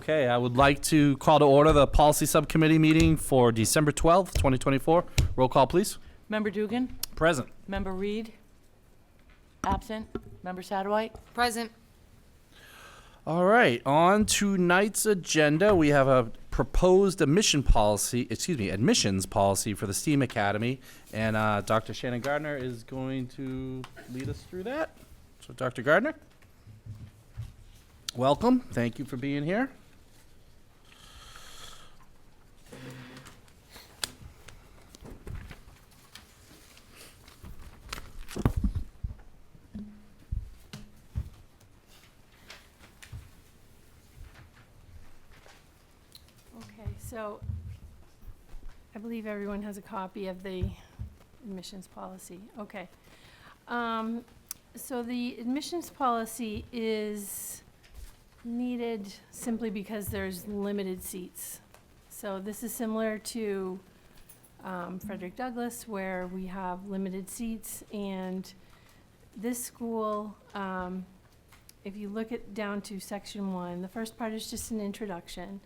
Okay, I would like to call to order the Policy Subcommittee meeting for December 12th, 2024. Roll call, please. Member Dugan? Present. Member Reed? Absent. Member Sadowhite? Present. All right, on tonight's agenda, we have a proposed admissions policy for the STEAM Academy, and Dr. Shannon Gardner is going to lead us through that. So, Dr. Gardner, welcome. Thank you for being here. So I believe everyone has a copy of the admissions policy. Okay. So the admissions policy is needed simply because there's limited seats. So this is similar to Frederick Douglass, where we have limited seats, and this school, if you look at down to section 1, the first part is just an introduction.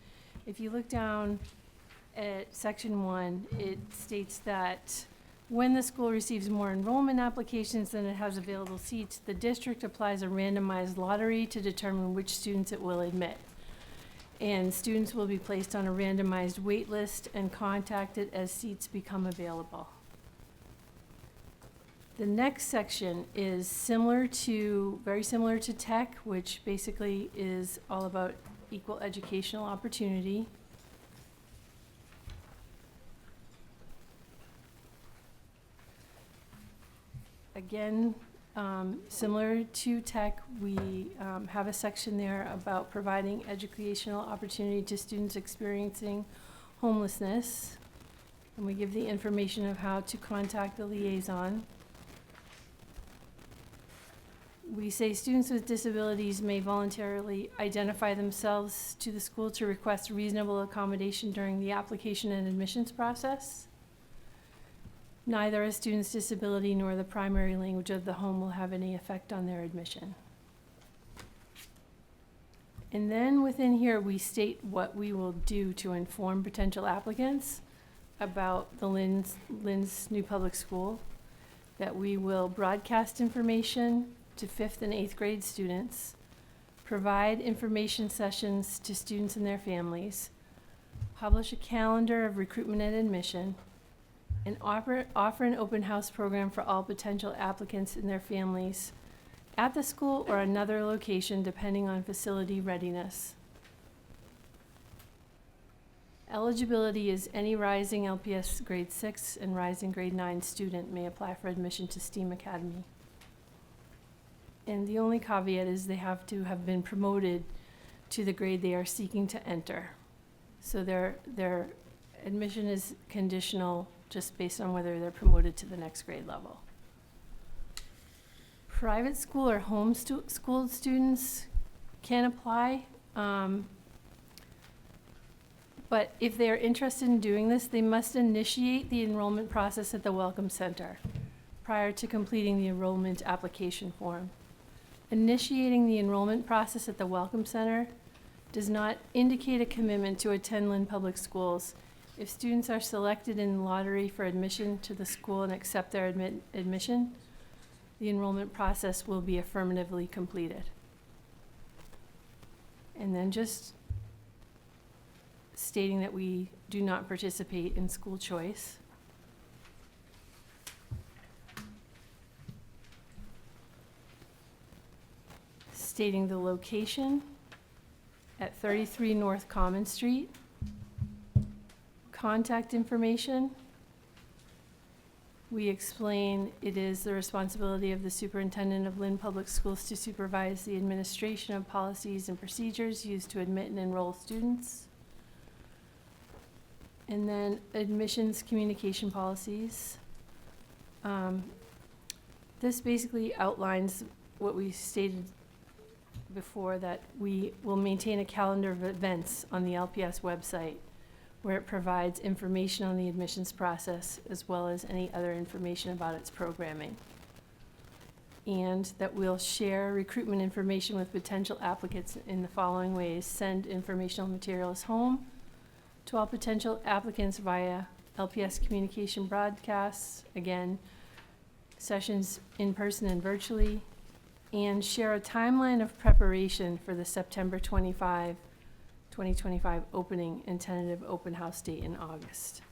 If you look down at section 1, it states that when the school receives more enrollment applications than it has available seats, the district applies a randomized lottery to determine which students it will admit. And students will be placed on a randomized wait list and contacted as seats become available. The next section is very similar to tech, which basically is all about equal educational opportunity. Again, similar to tech, we have a section there about providing educational opportunity to students experiencing homelessness. And we give the information of how to contact the liaison. We say students with disabilities may voluntarily identify themselves to the school to request reasonable accommodation during the application and admissions process. Neither a student's disability nor the primary language of the home will have any effect on their admission. And then within here, we state what we will do to inform potential applicants about the Lynn's new public school, that we will broadcast information to 5th and 8th grade students, provide information sessions to students and their families, publish a calendar of recruitment and admission, and offer an open house program for all potential applicants and their families at the school or another location depending on facility readiness. Eligibility is any rising LPS grade 6 and rising grade 9 student may apply for admission to STEAM Academy. And the only caveat is they have to have been promoted to the grade they are seeking to enter. So their admission is conditional just based on whether they're promoted to the next grade level. Private school or homeschooled students can apply, but if they're interested in doing this, they must initiate the enrollment process at the Welcome Center prior to completing the enrollment application form. Initiating the enrollment process at the Welcome Center does not indicate a commitment to attend Lynn Public Schools. If students are selected in lottery for admission to the school and accept their admission, the enrollment process will be affirmatively completed. And then just stating that we do not participate in school choice. Stating the location at 33 North Common Street. Contact information. We explain it is the responsibility of the superintendent of Lynn Public Schools to supervise the administration of policies and procedures used to admit and enroll students. And then admissions communication policies. This basically outlines what we stated before, that we will maintain a calendar of events on the LPS website where it provides information on the admissions process as well as any other information about its programming. and that we'll share recruitment information with potential applicants in the following ways. Send informational materials home to all potential applicants via LPS communication broadcasts, again, sessions in person and virtually, and share a timeline of preparation for the September 2025 opening and tentative open house date in August.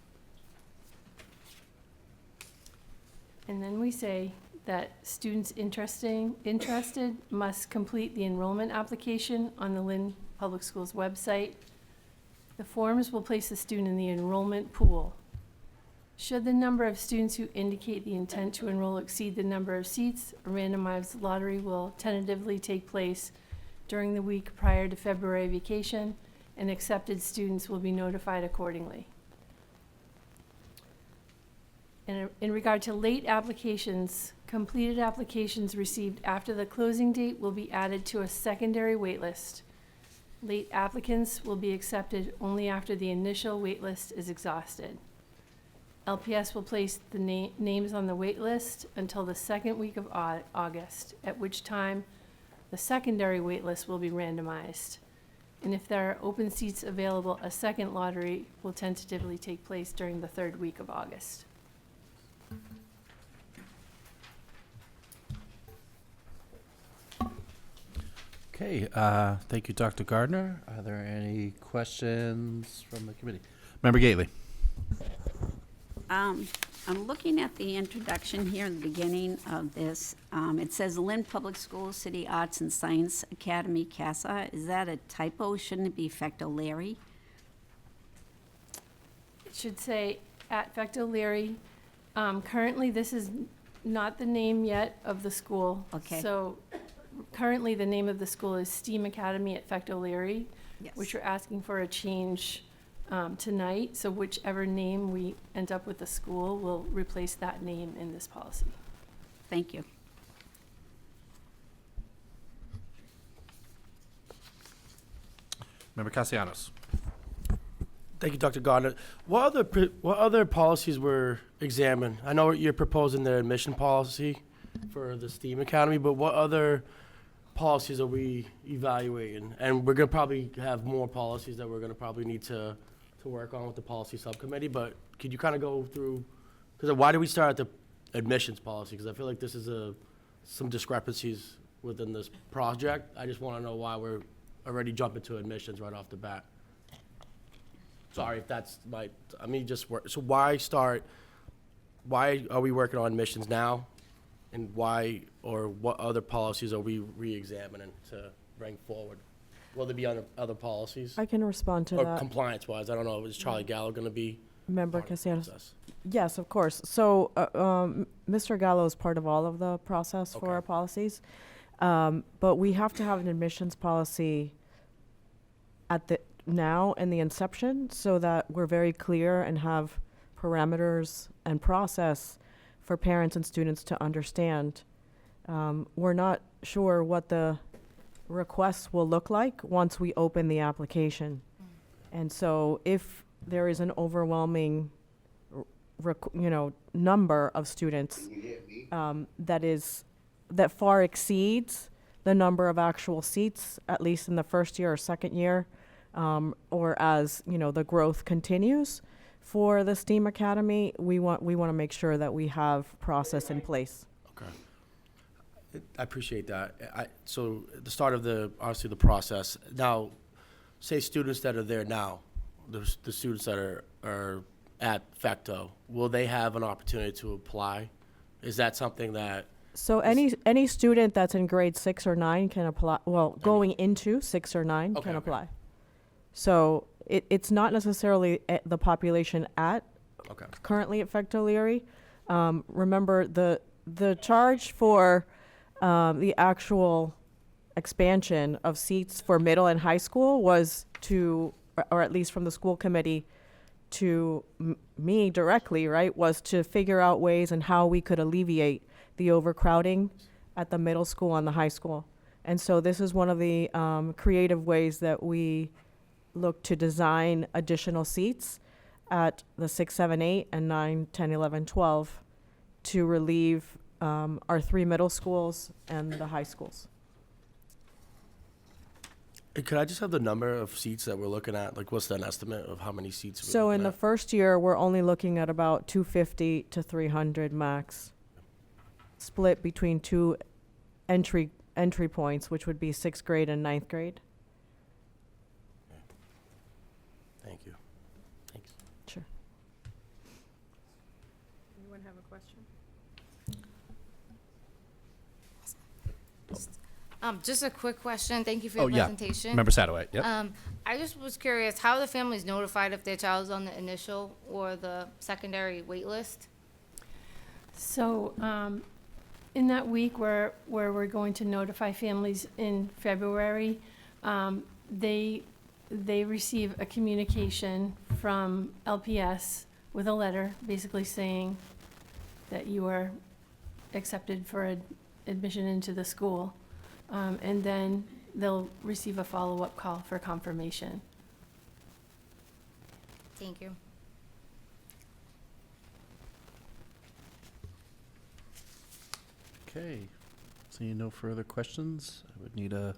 And then we say that students interested must complete the enrollment application on the Lynn Public Schools website. The forms will place the student in the enrollment pool. Should the number of students who indicate the intent to enroll exceed the number of seats, a randomized lottery will tentatively take place during the week prior to February vacation, and accepted students will be notified accordingly. And in regard to late applications, completed applications received after the closing date will be added to a secondary waitlist. Late applicants will be accepted only after the initial waitlist is exhausted. LPS will place the names on the waitlist until the second week of August, at which time the secondary waitlist will be randomized. And if there are open seats available, a second lottery will tentatively take place during the third week of August. Okay, thank you, Dr. Gardner. Are there any questions from the committee? Member Gately. I'm looking at the introduction here in the beginning of this. It says Lynn Public Schools City Arts and Science Academy, CASA. Is that a typo? Shouldn't it be Fecto Larry? It should say at Fecto Leary. Currently, this is not the name yet of the school. Okay. So currently, the name of the school is STEAM Academy at Fecto Leary, Yes. which we're asking for a change tonight. So whichever name we end up with the school will replace that name in this policy. Thank you. Member Castellanos. Thank you, Dr. Gardner. What other policies were examined? I know you're proposing the admission policy for the STEAM Academy, but what other policies are we evaluating? And we're gonna probably have more policies that we're gonna probably need to work on with the policy subcommittee, but could you kind of go through, because why did we start at the admissions policy? Because I feel like this is some discrepancies within this project. I just want to know why we're already jumping to admissions right off the bat. Sorry if that's so why are we working on admissions now? And why, or what other policies are we re-examining to bring forward? Will there be other policies? I can respond to Or that. compliance-wise, I don't know, is Charlie Gallo gonna be Member part of the Castellanos. process? Yes, of course. So, Mr. Gallo is part of all of the process for Okay. our policies. But we have to have an admissions policy at the, now in the inception, so that we're very clear and have parameters and process for parents and students to understand. We're not sure what the requests will look like once we open the application. And so if there is an overwhelming, number of students that far exceeds the number of actual seats, at least in the first year or second year, or as, the growth continues for the STEAM Academy, we want to make sure that we have process in place. Okay. I appreciate that. So at the start of obviously the process, now, say students that are there now, the students that are at FECTO, will they have an opportunity to apply? Is that something that, So any student that's in grade 6 or 9 can apply, going into 6 or 9 Okay, can okay. apply. So it's not necessarily the population okay, currently at Fecto Leary. Remember, the charge for the actual expansion of seats for middle and high school was or at least from the school committee to me directly, right, was to figure out ways and how we could alleviate the overcrowding at the middle school and the high school. And so this is one of the creative ways that we look to design additional seats at the 6, 7, 8, and 9, 10, 11, 12 to relieve our 3 middle schools and the high schools. Could I just have the number of seats that we're looking at? Like, what's an estimate of how many seats we're So in looking the at? first year, we're only looking at about 250 to 300 max, split between 2 entry points, which would be 6th grade and 9th grade. Thank you. Thanks. Sure. Anyone have a question? Just a quick question. Thank you for Oh, your yeah. presentation. Member Satterwhite, yep. I just was curious, how are the families notified if their child's on the initial or the secondary wait list? So, in that week where we're going to notify families in February, they receive a communication from LPS with a letter basically saying that you are accepted for admission into the school. And then they'll receive a follow-up call for confirmation. Thank you. Okay, seeing no further questions, I would need a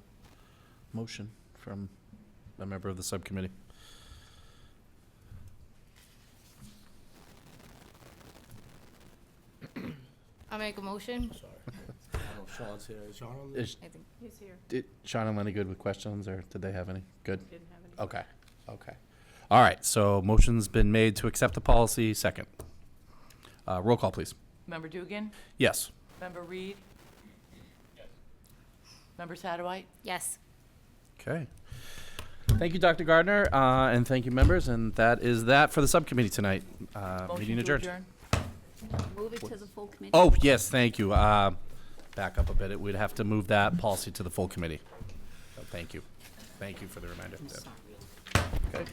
motion from a member of the subcommittee. I'll make a motion. Sorry. I don't know if Sean's here. Is Sean on there? Is I think. He's here. Sean and Lenny good with questions, or did they have any? Good? Didn't have any. Okay, okay. All right, so motion's been made to accept the policy, second. Roll call, please. Member Dugan? Yes. Member Reed? Yes. Member Satterwhite? Yes. Okay. Thank you, Dr. Gardner, and thank you, members, and that is that for the subcommittee tonight. Meeting Motion to adjourned. Move it to the full committee. Oh, yes, thank you. Back up a bit. We'd have to move that policy to the full committee. So thank you. Thank you for the reminder. I'm sorry. Okay.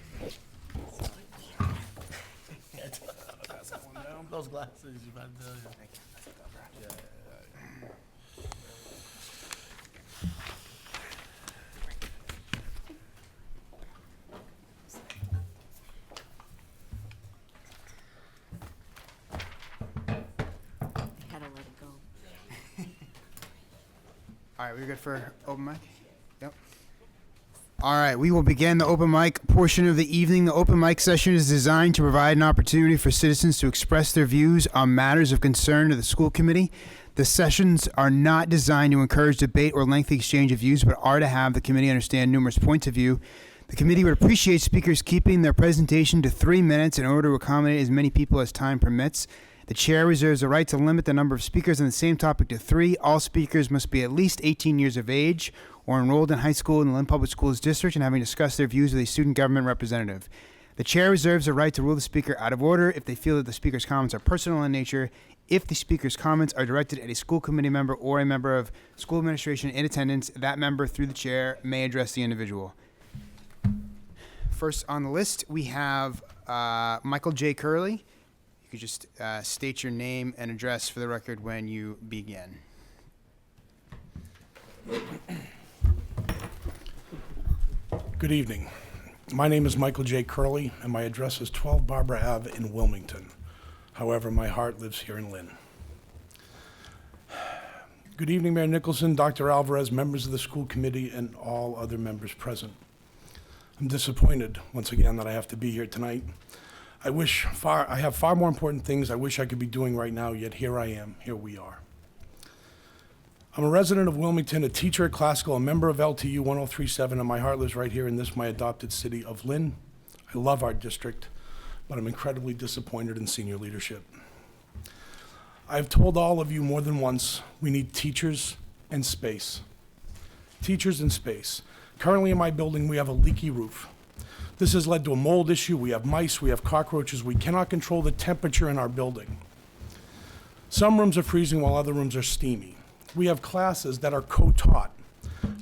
Those glasses. You've had Had to let it go. All right, we're good for open mic? Yep. All right, we will begin the open mic portion of the evening. The open mic session is designed to provide an opportunity for citizens to express their views on matters of concern to the school committee. The sessions are not designed to encourage debate or lengthy exchange of views, but are to have the committee understand numerous points of view. The committee would appreciate speakers keeping their presentation to 3 minutes in order to accommodate as many people as time permits. The chair reserves the right to limit the number of speakers on the same topic to 3. All speakers must be at least 18 years of age or enrolled in high school in the Lynn Public Schools District and having discussed their views with a student government representative. The chair reserves the right to rule the speaker out of order if they feel that the speaker's comments are personal in nature. If the speaker's comments are directed at a school committee member or a member of school administration in attendance, that member, through the chair, may address the individual. First on the list, we have Michael J. Curley. You could just state your name and address for the record when you begin. Good evening. My name is Michael J. Curley, and my address is 12 Barbara Ave in Wilmington. However, my heart lives here in Lynn. Good evening, Mayor Nicholson, Dr. Alvarez, members of the school committee, and all other members present. I'm disappointed, once again, that I have to be here tonight. I have far more important things I wish I could be doing right now, yet here I am, here we are. I'm a resident of Wilmington, a teacher at Classical, a member of LTU 1037, and my heart lives right here in this, my adopted city of Lynn. I love our district, but I'm incredibly disappointed in senior leadership. I've told all of you more than once, we need teachers and space. Teachers and space. Currently in my building, we have a leaky roof. This has led to a mold issue. We have mice, we have cockroaches. We cannot control the temperature in our building. Some rooms are freezing while other rooms are steamy. We have classes that are co-taught,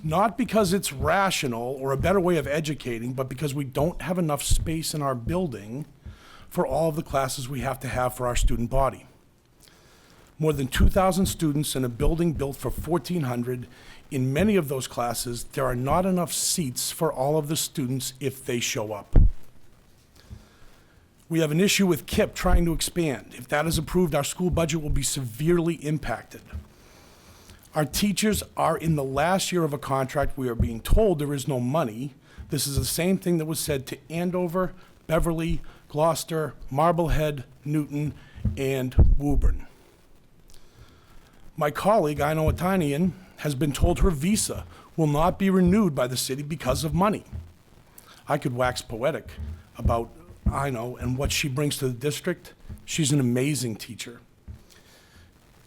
not because it's rational or a better way of educating, but because we don't have enough space in our building for all of the classes we have to have for our student body. More than 2,000 students in a building built for 1,400. In many of those classes, there are not enough seats for all of the students if they show up. We have an issue with KIPP trying to expand. If that is approved, our school budget will be severely impacted. Our teachers are in the last year of a contract. We are being told there is no money. This is the same thing that was said to Andover, Beverly, Gloucester, Marblehead, Newton, and Woburn. My colleague, Ino Atanian, has been told her visa will not be renewed by the city because of money. I could wax poetic about Ino and what she brings to the district. She's an amazing teacher.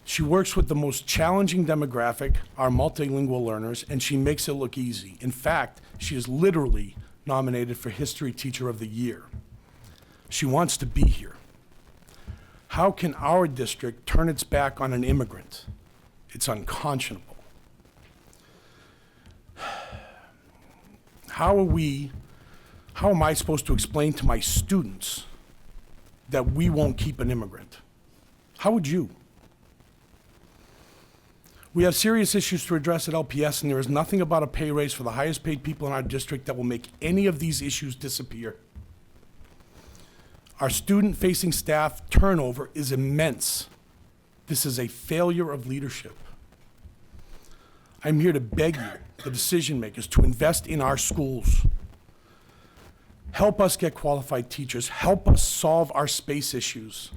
She works with the most challenging demographic, our multilingual learners, and she makes it look easy. In fact, she is literally nominated for History Teacher of the Year. She wants to be here. How can our district turn its back on an immigrant? It's unconscionable. How am I supposed to explain to my students that we won't keep an immigrant? How would you? We have serious issues to address at LPS, and there is nothing about a pay raise for the highest paid people in our district that will make any of these issues disappear. Our student-facing staff turnover is immense. This is a failure of leadership. I'm here to beg you, the decision makers, to invest in our schools. Help us get qualified teachers. Help us solve our space issues.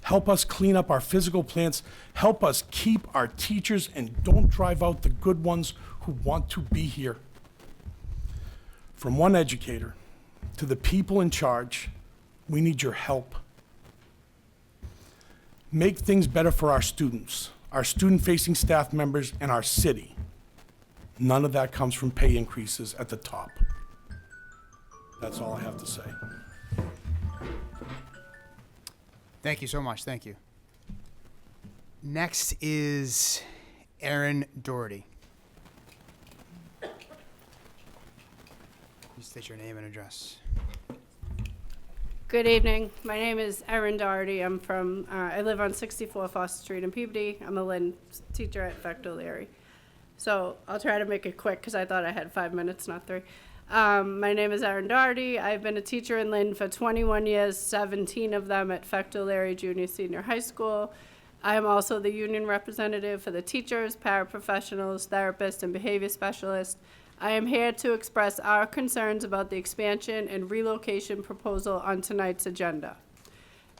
Help us clean up our physical plants. Help us keep our teachers, and don't drive out the good ones who want to be here. From one educator to the people in charge, we need your help. Make things better for our students, our student-facing staff members, and our city. None of that comes from pay increases at the top. That's all I have to say. Thank you so much. Thank you. Next is Aaron Doherty. Please state your name and address. Good evening. My name is Erin Doherty. I'm from, I live on 64 Foster Street in Peabody. I'm a Lynn teacher at Fecto Leary. So I'll try to make it quick because I thought I had 5 minutes, not 3. My name is Erin Doherty. I've been a teacher in Lynn for 21 years, 17 of them at Fecto Leary Junior Senior High School. I am also the union representative for the teachers, paraprofessionals, therapists, and behavior specialists. I am here to express our concerns about the expansion and relocation proposal on tonight's agenda.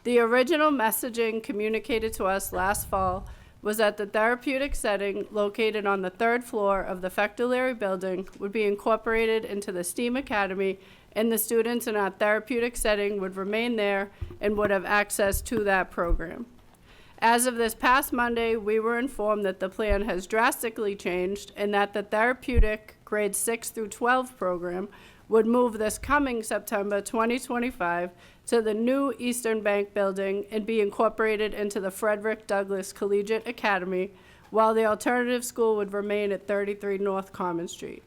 The original messaging communicated to us last fall was that the therapeutic setting located on the 3rd floor of the Fecto Leary building would be incorporated into the STEAM Academy, and the students in our therapeutic setting would remain there and would have access to that program. As of this past Monday, we were informed that the plan has drastically changed and that the therapeutic grades 6 through 12 program would move this coming September 2025 to the new Eastern Bank building and be incorporated into the Frederick Douglass Collegiate Academy, while the alternative school would remain at 33 North Common Street.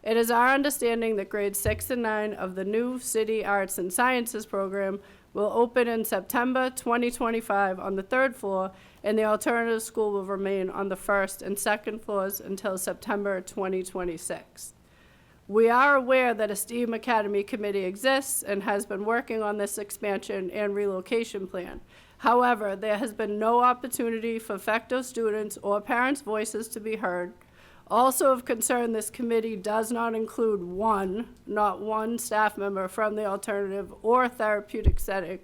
It is our understanding that grades 6 and 9 of the new City Arts and Sciences program will open in September 2025 on the 3rd floor, and the alternative school will remain on the 1st and 2nd floors until September 2026. We are aware that a STEAM Academy committee exists and has been working on this expansion and relocation plan. However, there has been no opportunity for FECTO students or parents' voices to be heard. Also of concern, this committee does not include not one staff member from the alternative or therapeutic setting.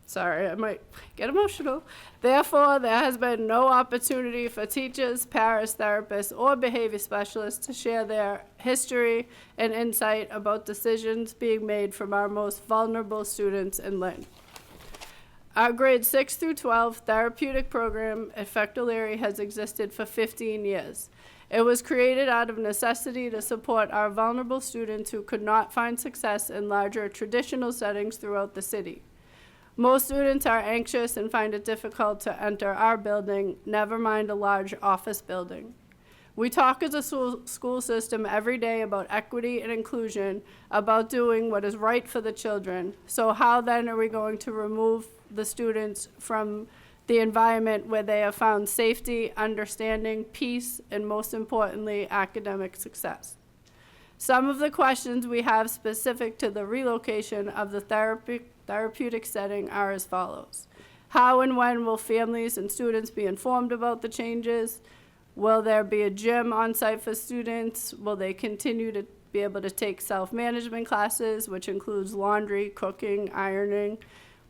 Sorry, I might get emotional. Therefore, there has been no opportunity for teachers, paras, therapists, or behavior specialists to share their history and insight about decisions being made from our most vulnerable students in Lynn. Our grades 6 through 12 therapeutic program at Fecto Leary has existed for 15 years. It was created out of necessity to support our vulnerable students who could not find success in larger traditional settings throughout the city. Most students are anxious and find it difficult to enter our building, never mind a large office building. We talk as a school system every day about equity and inclusion, about doing what is right for the children. So how then are we going to remove the students from the environment where they have found safety, understanding, peace, and most importantly, academic success? Some of the questions we have specific to the relocation of the therapeutic setting are as follows. How and when will families and students be informed about the changes? Will there be a gym on site for students? Will they continue to be able to take self-management classes, which includes laundry, cooking, ironing?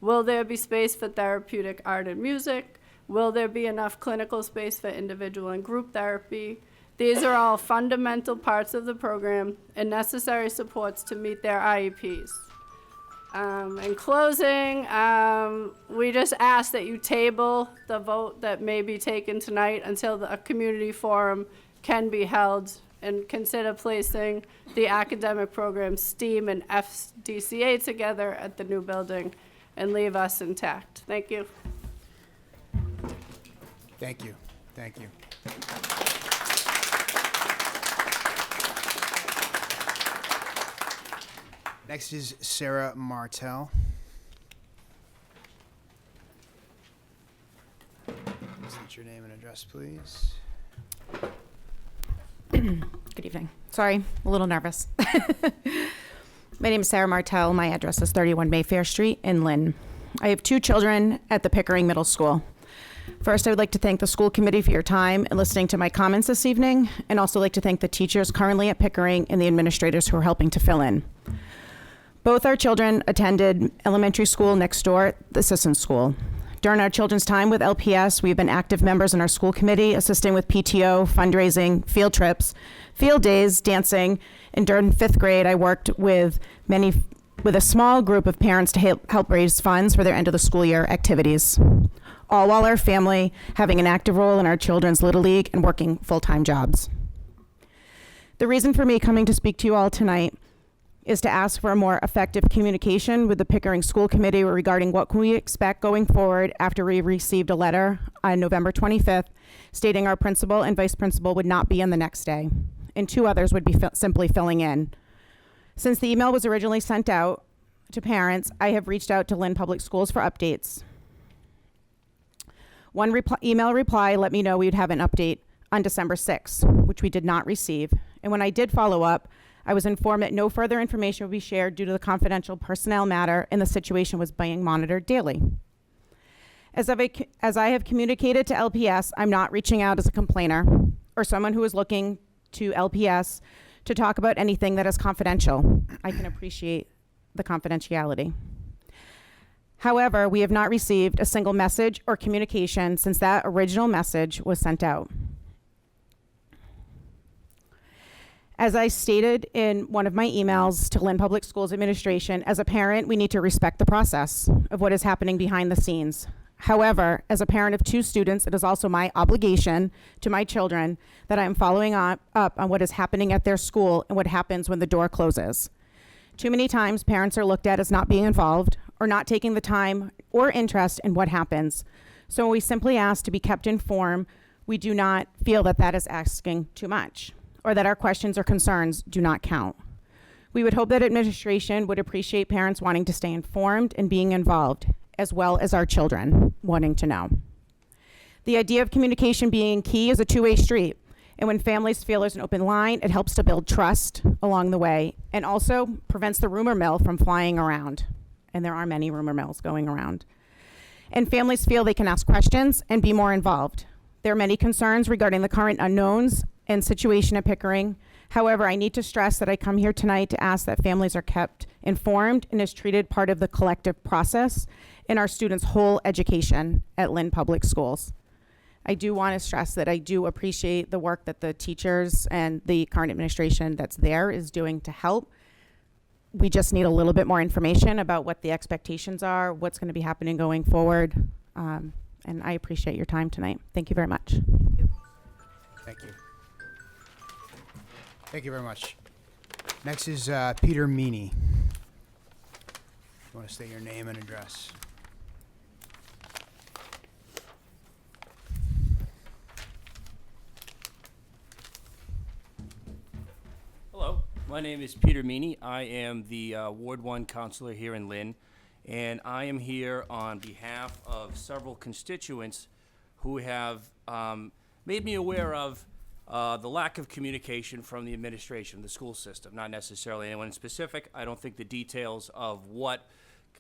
Will there be space for therapeutic art and music? Will there be enough clinical space for individual and group therapy? These are all fundamental parts of the program and necessary supports to meet their IEPs. In closing, we just ask that you table the vote that may be taken tonight until a community forum can be held, and consider placing the academic programs STEAM and FDCA together at the new building and leave us intact. Thank you. Thank you. Thank you. Next is Sarah Martell. State your name and address, please. Good evening. Sorry, a little nervous. My name is Sarah Martell. My address is 31 Mayfair Street in Lynn. I have 2 children at the Pickering Middle School. First, I would like to thank the school committee for your time and listening to my comments this evening, and also like to thank the teachers currently at Pickering and the administrators who are helping to fill in. Both our children attended elementary school next door, the Sisson School. During our children's time with LPS, we've been active members in our school committee, assisting with PTO, fundraising, field trips, field days, dancing, and during 5th grade, I worked with a small group of parents to help raise funds for their end of the school year activities, all while our family having an active role in our children's Little League and working full-time jobs. The reason for me coming to speak to you all tonight is to ask for a more effective communication with the Pickering School Committee regarding what can we expect going forward after we received a letter on November 25th stating our principal and vice principal would not be in the next day, and 2 others would be simply filling in. Since the email was originally sent out to parents, I have reached out to Lynn Public Schools for updates. One email reply let me know we would have an update on December 6th, which we did not receive. And when I did follow up, I was informed that no further information would be shared due to the confidential personnel matter, and the situation was being monitored daily. As I have communicated to LPS, I'm not reaching out as a complainer or someone who is looking to LPS to talk about anything that is confidential. I can appreciate the confidentiality. However, we have not received a single message or communication since that original message was sent out. As I stated in one of my emails to Lynn Public Schools Administration, as a parent, we need to respect the process of what is happening behind the scenes. However, as a parent of 2 students, it is also my obligation to my children that I am following up on what is happening at their school and what happens when the door closes. Too many times, parents are looked at as not being involved or not taking the time or interest in what happens. So when we simply ask to be kept informed, we do not feel that that is asking too much, or that our questions or concerns do not count. We would hope that administration would appreciate parents wanting to stay informed and being involved, as well as our children wanting to know. The idea of communication being key is a 2-way street, and when families feel there's an open line, it helps to build trust along the way, and also prevents the rumor mill from flying around. And there are many rumor mills going around. And families feel they can ask questions and be more involved. There are many concerns regarding the current unknowns and situation at Pickering. However, I need to stress that I come here tonight to ask that families are kept informed and is treated part of the collective process in our students' whole education at Lynn Public Schools. I do want to stress that I do appreciate the work that the teachers and the current administration that's there is doing to help. We just need a little bit more information about what the expectations are, what's going to be happening going forward. And I appreciate your time tonight. Thank you very much. Thank you. Thank you very much. Next is Peter Meany. You want to state your name and address? Hello, my name is Peter Meany. I am the Ward 1 counselor here in Lynn, and I am here on behalf of several constituents who have made me aware of the lack of communication from the administration, the school system, not necessarily anyone in specific. I don't think the details of what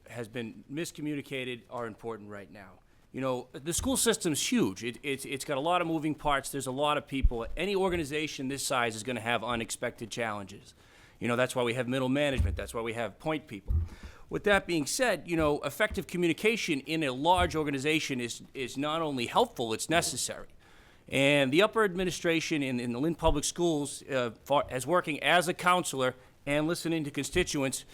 has been miscommunicated are important right now. You know, the school system's huge. It's got a lot of moving parts. There's a lot of people. Any organization this size is going to have unexpected challenges. You know, that's why we have middle management. That's why we have point people. With that being said, you know, effective communication in a large organization is not only helpful, it's necessary. And the upper administration in the Lynn Public Schools, as working as a counselor and listening to constituents,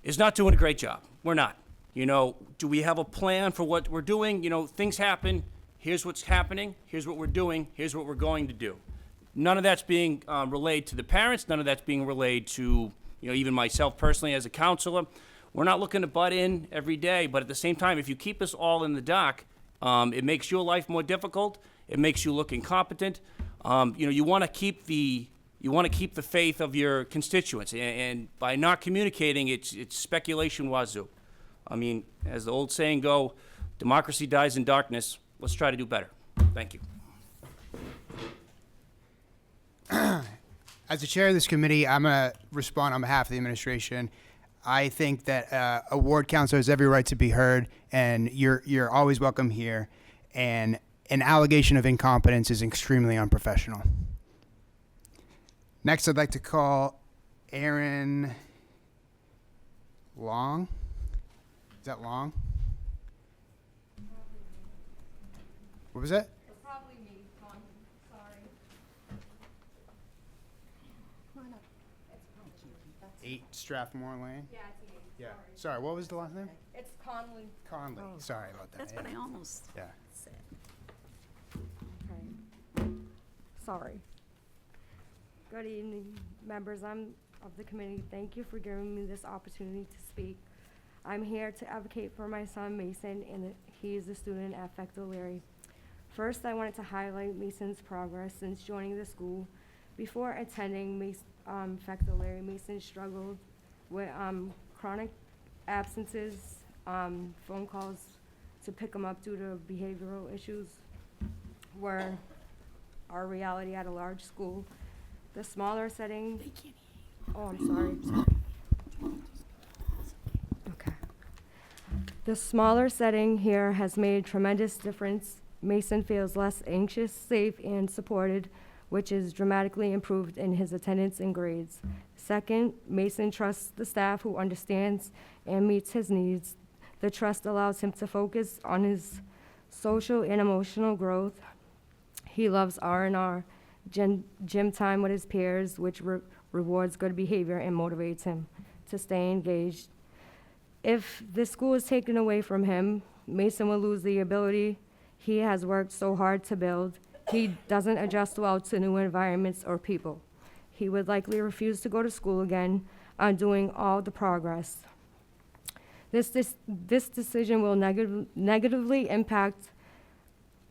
is not doing a great job. We're not. You know, do we have a plan for what we're doing? You know, things happen. Here's what's happening. Here's what we're doing. Here's what we're going to do. None of that's being relayed to the parents. None of that's being relayed to, you know, even myself personally as a counselor. We're not looking to butt in every day, but at the same time, if you keep us all in the dark, it makes your life more difficult. It makes you look incompetent. You know, you want to keep the faith of your constituents, and by not communicating, it's speculation wazoo. I mean, as the old saying go, democracy dies in darkness. Let's try to do better. Thank you. As the chair of this committee, I'm going to respond on behalf of the administration. I think that a ward counselor has every right to be heard, and you're always welcome here. And an allegation of incompetence is extremely unprofessional. Next, I'd like to call Aaron Long. Is that Long? What was that? Probably me, Con. Sorry. 8 Strathmore Lane? Yeah, it's me. Yeah. Sorry, what was the last name? It's Conley. Conley. Sorry about that. That's what I almost Yeah. said. Sorry. Good evening, members. I'm of the committee. Thank you for giving me this opportunity to speak. I'm here to advocate for my son Mason, and he is a student at Fecto Larry. First, I wanted to highlight Mason's progress since joining the school. Before attending Fecto Larry, Mason struggled with chronic absences, phone calls to pick him up due to behavioral issues were our reality at a large school. The smaller setting. Oh, I'm sorry. Okay. The smaller setting here has made a tremendous difference. Mason feels less anxious, safe, and supported, which is dramatically improved in his attendance and grades. Second, Mason trusts the staff who understands and meets his needs. The trust allows him to focus on his social and emotional growth. He loves R&R, gym time with his peers, which rewards good behavior and motivates him to stay engaged. If this school is taken away from him, Mason will lose the ability he has worked so hard to build. He doesn't adjust well to new environments or people. He would likely refuse to go to school again, undoing all the progress. This decision will negatively impact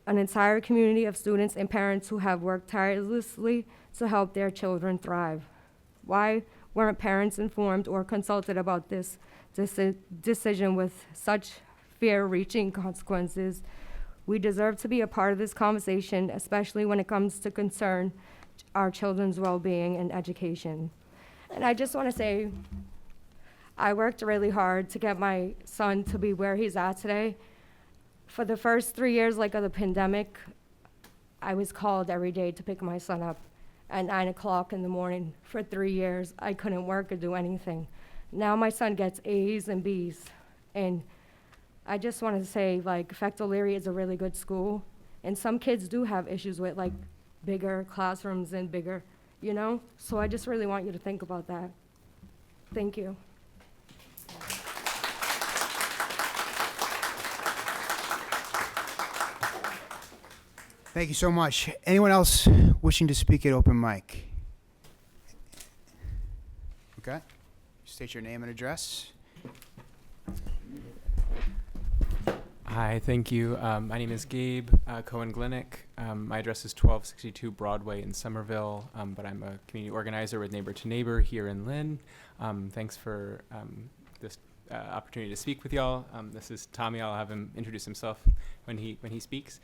an entire community of students and parents who have worked tirelessly to help their children thrive. Why weren't parents informed or consulted about this decision with such far-reaching consequences? We deserve to be a part of this conversation, especially when it comes to concern our children's well-being and education. And I just want to say, I worked really hard to get my son to be where he's at today. For the first 3 years, of the pandemic, I was called every day to pick my son up at 9 o'clock in the morning. For 3 years, I couldn't work or do anything. Now my son gets A's and B's. And I just want to say, Fecto Larry is a really good school. And some kids do have issues with, bigger classrooms and bigger, So I just really want you to think about that. Thank you. Thank you so much. Anyone else wishing to speak at open mic? Okay. State your name and address. Hi, thank you. My name is Gabe Cohen-Glinick. My address is 1262 Broadway in Somerville, but I'm a community organizer with Neighbor to Neighbor here in Lynn. Thanks for this opportunity to speak with y'all. This is Tommy. I'll have him introduce himself when he speaks.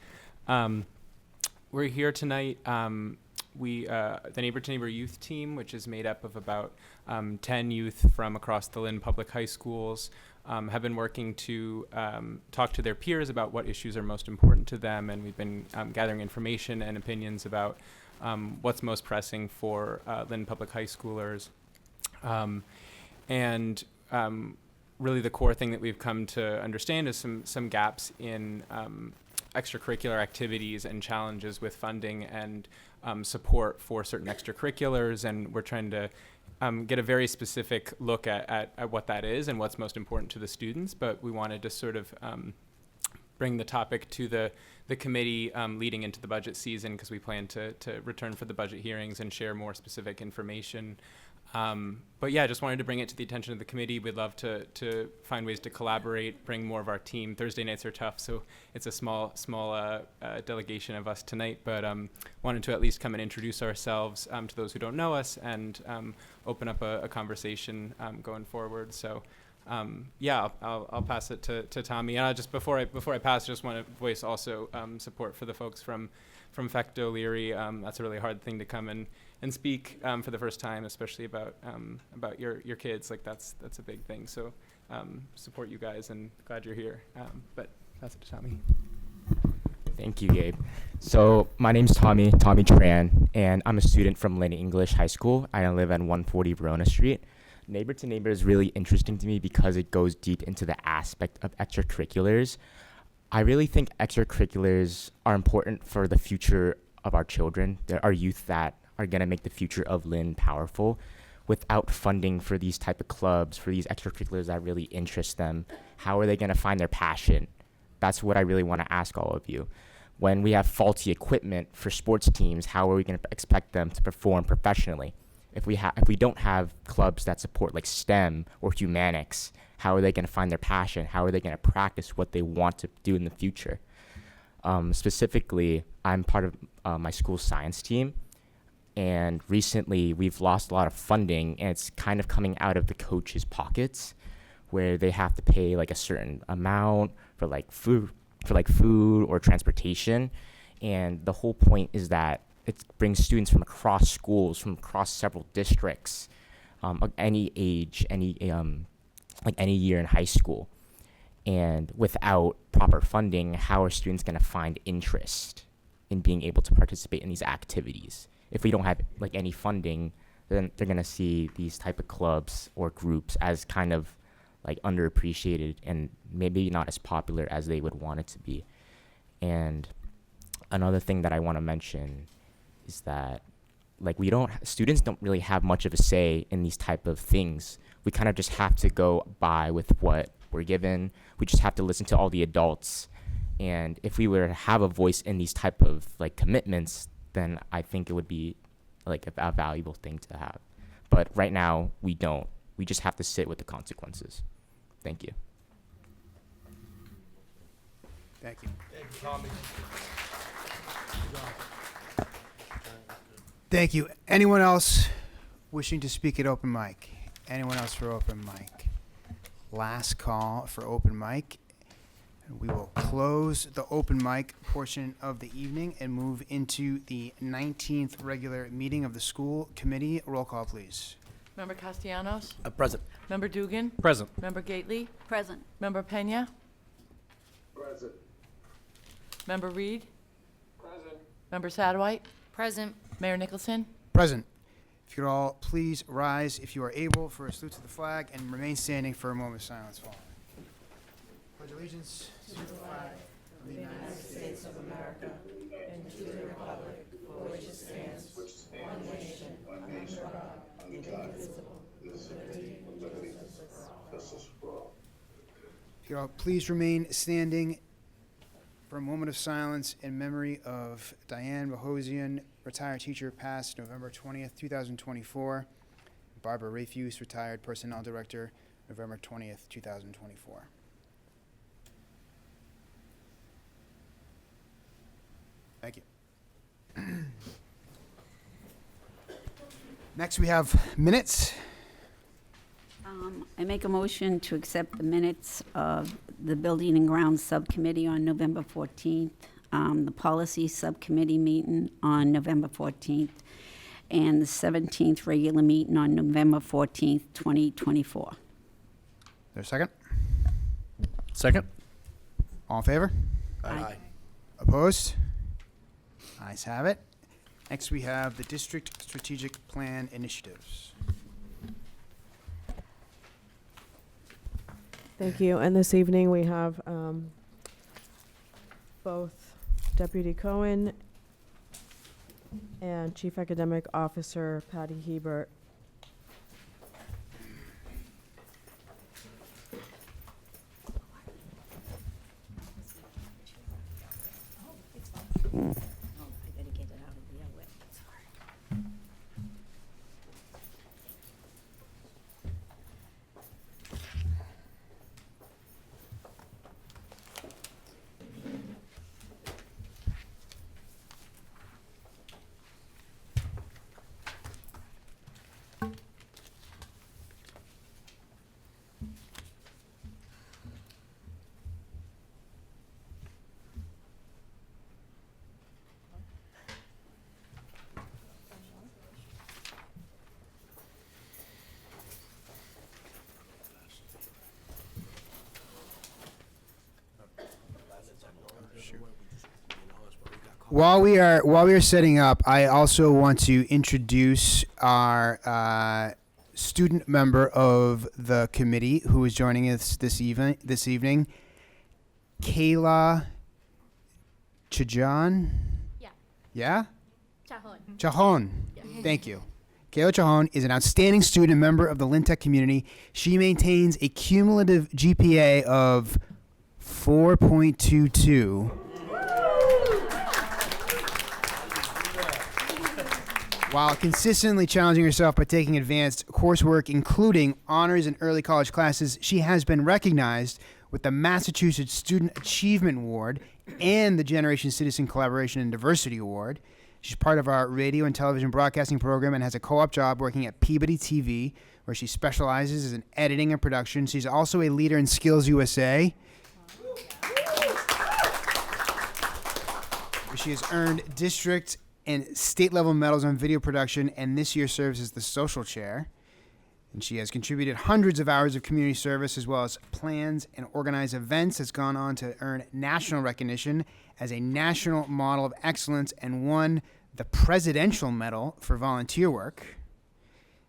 We're here tonight the Neighbor to Neighbor youth team, which is made up of about 10 youth from across the Lynn Public High Schools, have been working to talk to their peers about what issues are most important to them, and we've been gathering information and opinions about what's most pressing for Lynn Public High Schoolers. Really the core thing that we've come to understand is some gaps in extracurricular activities and challenges with funding and support for certain extracurriculars, and we're trying to get a very specific look at what that is and what's most important to the students. But we wanted to sort of bring the topic to the committee leading into the budget season, because we plan to return for the budget hearings and share more specific information. But yeah, just wanted to bring it to the attention of the committee. We'd love to find ways to collaborate, bring more of our team. Thursday nights are tough, so it's a small delegation of us tonight, but wanted to at least come and introduce ourselves to those who don't know us, and open up a conversation going forward. So yeah, I'll pass it to Tommy. And just before I pass, just want to voice also support for the folks from Fecto Leary. That's a really hard thing to come and speak for the first time, especially about your kids. Like that's a big thing. So support you guys, and glad you're here. But pass it to Tommy. Thank you, Gabe. So my name's Tommy Tran, and I'm a student from Lynn English High School. I live at 140 Verona Street. Neighbor to Neighbor is really interesting to me because it goes deep into the aspect of extracurriculars. I really think extracurriculars are important for the future of our children. There are youth that are going to make the future of Lynn powerful. Without funding for these type of clubs, for these extracurriculars that really interest them, how are they going to find their passion? That's what I really want to ask all of you. When we have faulty equipment for sports teams, how are we going to expect them to perform professionally? If we don't have clubs that support like STEM or humanics, how are they going to find their passion? How are they going to practice what they want to do in the future? Specifically, I'm part of my school's science team, and recently we've lost a lot of funding, and it's kind of coming out of the coaches' pockets, where they have to pay like a certain amount for like food or transportation. And the whole point is that it brings students from across schools, from across several districts, any age, any year in high school. And without proper funding, how are students going to find interest in being able to participate in these activities? If we don't have like any funding, then they're going to see these type of clubs or groups as kind of like underappreciated and maybe not as popular as they would want it to be. And another thing that I want to mention is that like students don't really have much of a say in these type of things. We kind of just have to go by with what we're given. We just have to listen to all the adults. And if we were to have a voice in these type of like commitments, then I think it would be like a valuable thing to have. But right now we don't. We just have to sit with the consequences. Thank you. Thank you. Thank you, Tommy. Thank you. Anyone else wishing to speak at open mic? Anyone else for open mic? Last call for open mic. We will close the open mic portion of the evening and move into the 19th regular meeting of the school committee. Roll call, please. Member Castellanos? Present. Member Dugan? Present. Member Gately? Present. Member Pena? Present. Member Reed? Present. Member Sadowhite? Present. Mayor Nicholson? Present. If you could all please rise, if you are able, for a salute to the flag, and remain standing for a moment of silence following. Pledge allegiance to the flag of the United States of America and to the republic for which it stands, one nation, under God, indivisible, with liberty and justice for all. If you could all please remain standing for a moment of silence in memory of Diane Bohosian, retired teacher, passed November 20th, 2024. Barbara Rafuse, retired personnel director, November 20th, 2024. Thank you. Next, we have minutes. I make a motion to accept the minutes of the Building and Grounds Subcommittee on November 14th. the policy subcommittee meeting on November 14th, and the 17th regular meeting on November 14th, 2024. There a second? Second? All in favor? Aye. Opposed? Ayes have it. Next, we have the district strategic plan initiatives. Thank you. And this evening, we have both Deputy Cohen and Chief Academic Officer Patty Hebert. While we are setting up, I also want to introduce our student member of the committee who is joining us this evening, Kayla Chajan. Yeah. Yeah? Chahon. Chajon. Thank you. Kayla Chajon is an outstanding student member of the Lynn Tech community. She maintains a cumulative GPA of 4.22. While consistently challenging herself by taking advanced coursework, including honors and early college classes, she has been recognized with the Massachusetts Student Achievement Award and the Generation Citizen Collaboration and Diversity Award. She's part of our radio and television broadcasting program and has a co-op job working at Peabody TV, where she specializes in editing and production. She's also a leader in Skills USA, where she has earned district and state-level medals on video production, and this year serves as the social chair. And she has contributed hundreds of hours of community service, as well as plans and organized events, has gone on to earn national recognition as a national model of excellence and won the Presidential Medal for volunteer work.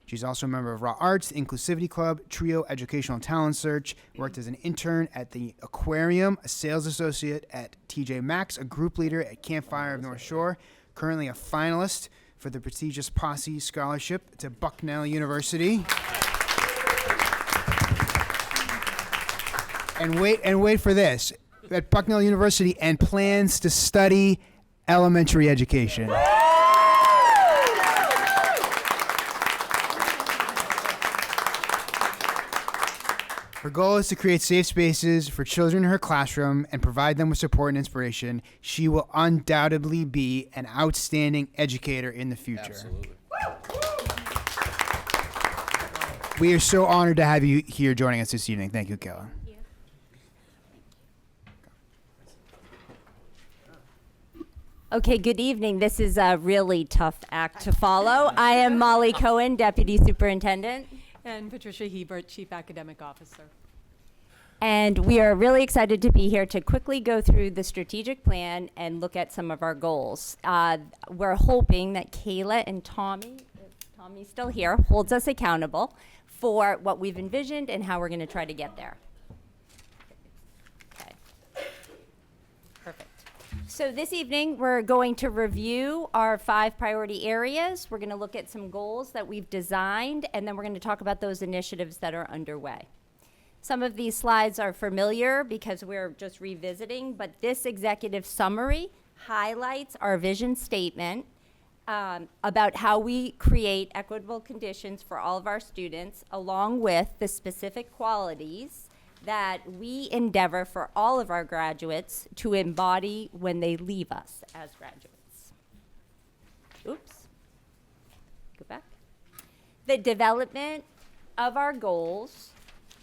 She's also a member of Raw Arts, the Inclusivity Club, Trio Educational Talent Search, worked as an intern at the Aquarium, a sales associate at TJ Maxx, a group leader at Campfire of North Shore, currently a finalist for the prestigious Posse Scholarship to Bucknell University. And wait for this, at Bucknell University, and plans to study elementary education. Her goal is to create safe spaces for children in her classroom and provide them with support and inspiration. She will undoubtedly be an outstanding educator in the future. Absolutely. We are so honored to have you here joining us this evening. Thank you, Kayla. Okay, good evening. This is a really tough act to follow. I am Molly Cohen, Deputy Superintendent. And Patricia Hebert, Chief Academic Officer. And we are really excited to be here to quickly go through the strategic plan and look at some of our goals. We're hoping that Kayla and Tommy, if Tommy's still here, holds us accountable for what we've envisioned and how we're going to try to get there. Okay. Perfect. So this evening, we're going to review our 5 priority areas. We're going to look at some goals that we've designed, and then we're going to talk about those initiatives that are underway. Some of these slides are familiar because we're just revisiting, but this executive summary highlights our vision statement about how we create equitable conditions for all of our students, along with the specific qualities that we endeavor for all of our graduates to embody when they leave us as graduates. Oops. Go back. The development of our goals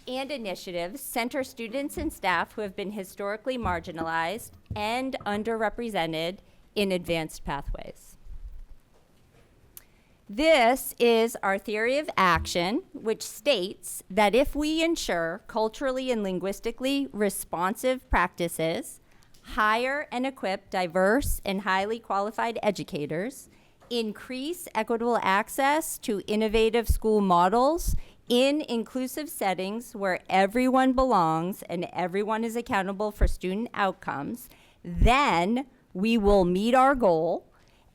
and initiatives center students and staff who have been historically marginalized and underrepresented in advanced pathways. This is our theory of action, which states that if we ensure culturally and linguistically responsive practices, hire and equip diverse and highly qualified educators, increase equitable access to innovative school models in inclusive settings where everyone belongs and everyone is accountable for student outcomes, then we will meet our goal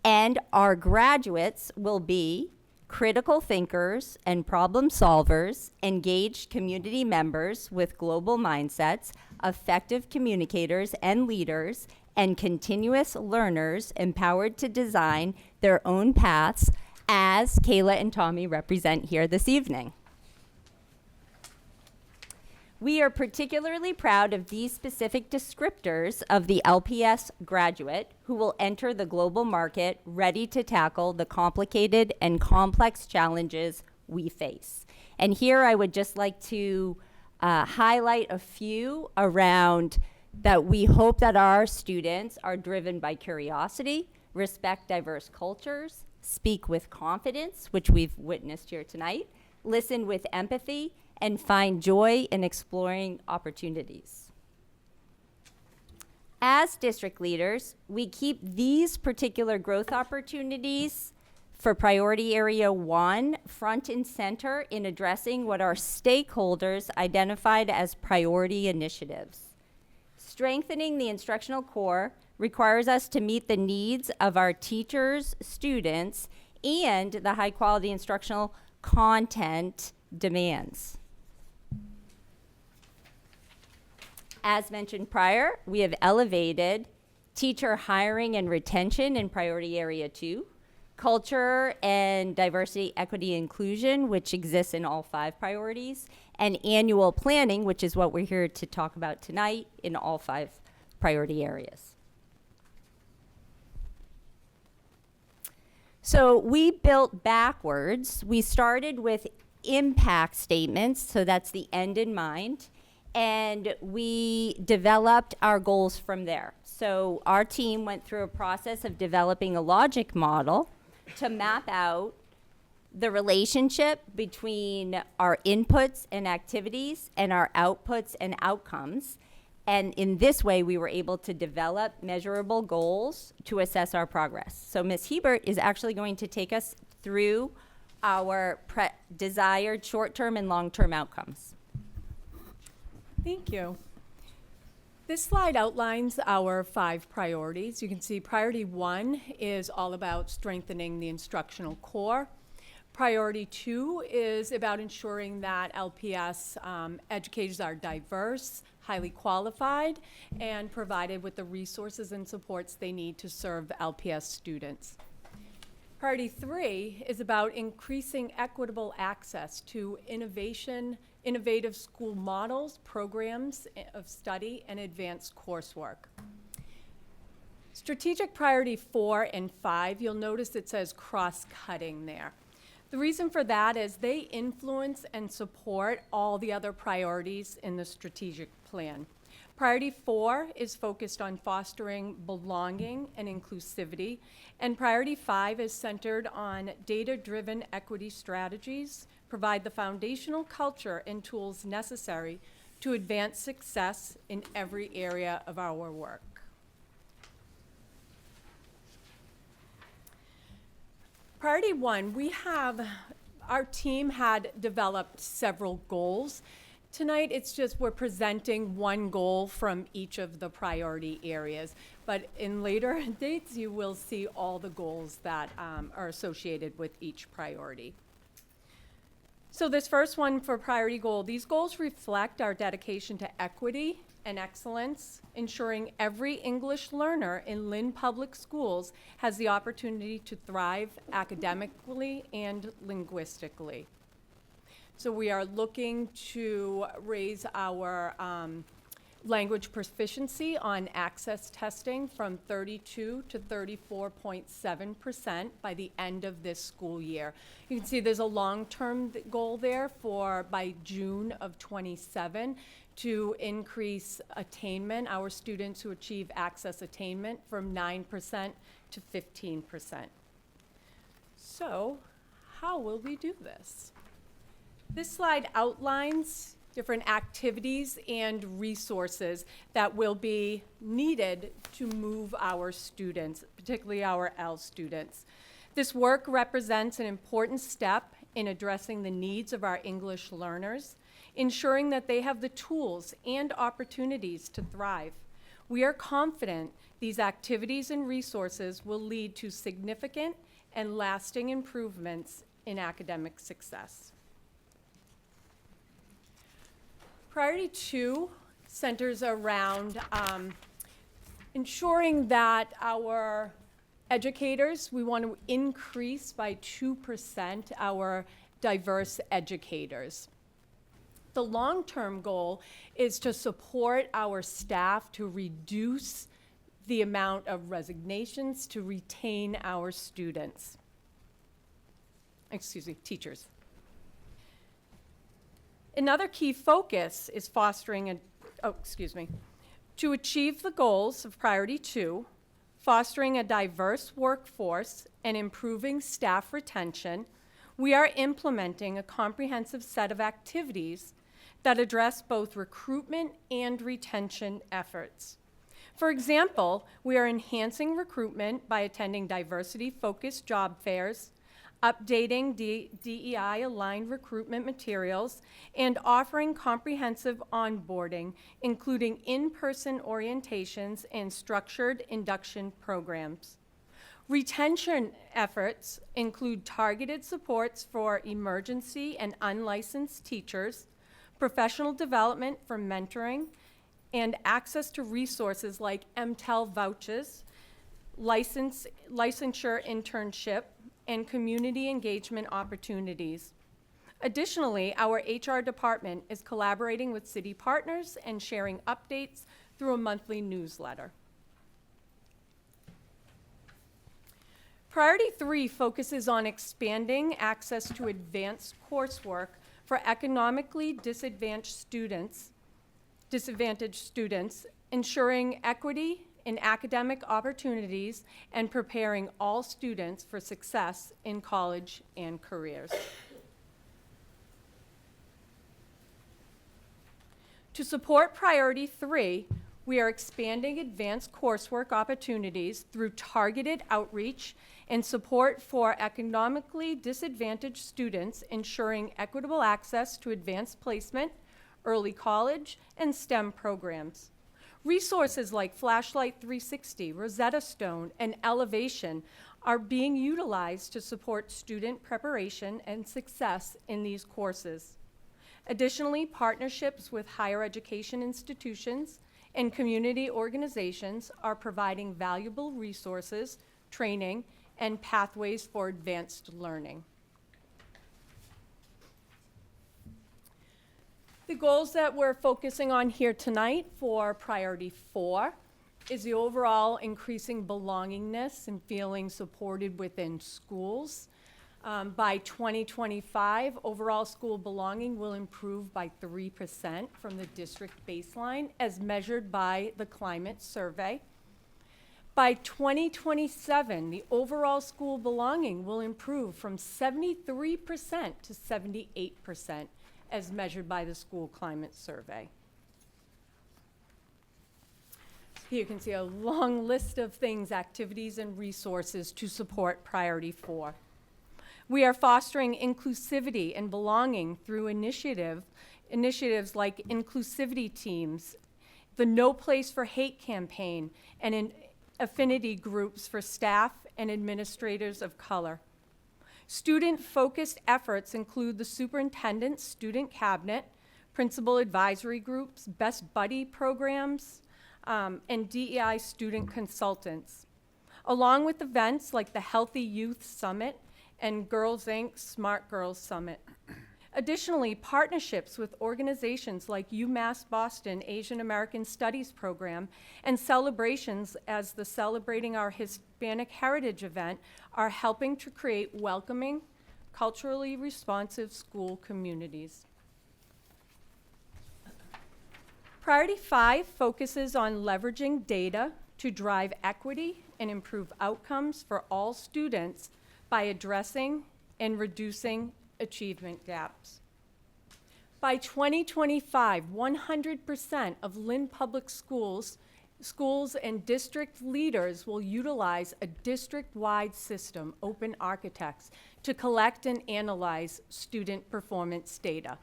and our graduates will be critical thinkers and problem solvers, engaged community members with global mindsets, effective communicators and leaders, and continuous learners empowered to design their own paths, as Kayla and Tommy represent here this evening. We are particularly proud of these specific descriptors of the LPS graduate who will enter the global market ready to tackle the complicated and complex challenges we face. And here I would just like to highlight a few around that we hope that our students are driven by curiosity, respect diverse cultures, speak with confidence, which we've witnessed here tonight, listen with empathy, and find joy in exploring opportunities. As district leaders, we keep these particular growth opportunities for priority area 1 front and center in addressing what our stakeholders identified as priority initiatives. Strengthening the instructional core requires us to meet the needs of our teachers, students, and the high quality instructional content demands. As mentioned prior, we have elevated teacher hiring and retention in priority area 2, culture and diversity, equity, inclusion, which exists in all 5 priorities, and annual planning, which is what we're here to talk about tonight, in all 5 priority areas. So we built backwards. We started with impact statements, so that's the end in mind, and we developed our goals from there. So our team went through a process of developing a logic model to map out the relationship between our inputs and activities and our outputs and outcomes. And in this way, we were able to develop measurable goals to assess our progress. So Ms. Hebert is actually going to take us through our desired short-term and long-term outcomes. Thank you. This slide outlines our 5 priorities. You can see priority 1 is all about strengthening the instructional core. Priority 2 is about ensuring that LPS educators are diverse, highly qualified, and provided with the resources and supports they need to serve LPS students. Priority 3 is about increasing equitable access to innovative school models, programs of study, and advanced coursework. Strategic priority 4 and 5, you'll notice it says cross-cutting there. The reason for that is they influence and support all the other priorities in the strategic plan. Priority 4 is focused on fostering belonging and inclusivity, and priority 5 is centered on data-driven equity strategies, provide the foundational culture and tools necessary to advance success in every area of our work. Priority 1, our team had developed several goals. Tonight, it's just we're presenting one goal from each of the priority areas, but in later dates, you will see all the goals that are associated with each priority. So this first one for priority goal, these goals reflect our dedication to equity and excellence, ensuring every English learner in Lynn Public Schools has the opportunity to thrive academically and linguistically. So we are looking to raise our language proficiency on access testing from 32 to 34.7% by the end of this school year. You can see there's a long-term goal there for by June of 27 to increase attainment, our students who achieve access attainment from 9% to 15%. So, how will we do this? This slide outlines different activities and resources that will be needed to move our students, particularly our L students. This work represents an important step in addressing the needs of our English learners, ensuring that they have the tools and opportunities to thrive. We are confident these activities and resources will lead to significant and lasting improvements in academic success. Priority 2 centers around ensuring that our educators, we want to increase by 2% our diverse educators. The long-term goal is to support our staff to reduce the amount of resignations to retain our students. Excuse me, teachers. Another key focus is fostering to achieve the goals of Priority 2, fostering a diverse workforce and improving staff retention, we are implementing a comprehensive set of activities that address both recruitment and retention efforts. For example, we are enhancing recruitment by attending diversity-focused job fairs, updating DEI-aligned recruitment materials, and offering comprehensive onboarding, including in-person orientations and structured induction programs. Retention efforts include targeted supports for emergency and unlicensed teachers, professional development for mentoring, and access to resources like MTEL vouchers, licensure internship, and community engagement opportunities. Additionally, our HR department is collaborating with city partners and sharing updates through a monthly newsletter. Priority 3 focuses on expanding access to advanced coursework for economically disadvantaged students, ensuring equity in academic opportunities and preparing all students for success in college and careers. To support Priority 3, we are expanding advanced coursework opportunities through targeted outreach and support for economically disadvantaged students, ensuring equitable access to advanced placement, early college, and STEM programs. Resources like Flashlight 360, Rosetta Stone, and Elevation are being utilized to support student preparation and success in these courses. Additionally, partnerships with higher education institutions and community organizations are providing valuable resources, training, and pathways for advanced learning. The goals that we're focusing on here tonight for Priority 4 is the overall increasing belongingness and feeling supported within schools. By 2025, overall school belonging will improve by 3% from the district baseline as measured by the climate survey. By 2027, the overall school belonging will improve from 73% to 78% as measured by the school climate survey. Here you can see a long list of things, activities, and resources to support Priority 4. We are fostering inclusivity and belonging through initiatives like inclusivity teams, the No Place for Hate campaign, and affinity groups for staff and administrators of color. Student-focused efforts include the superintendent's student cabinet, principal advisory groups, best buddy programs, and DEI student consultants, along with events like the Healthy Youth Summit and Girls Inc. Smart Girls Summit. Additionally, partnerships with organizations like UMass Boston Asian American Studies Program and celebrations as the Celebrating Our Hispanic Heritage event are helping to create welcoming, culturally responsive school communities. Priority 5 focuses on leveraging data to drive equity and improve outcomes for all students by addressing and reducing achievement gaps. By 2025, 100% of Lynn Public Schools and district leaders will utilize a district-wide system, Open Architects, to collect and analyze student performance data.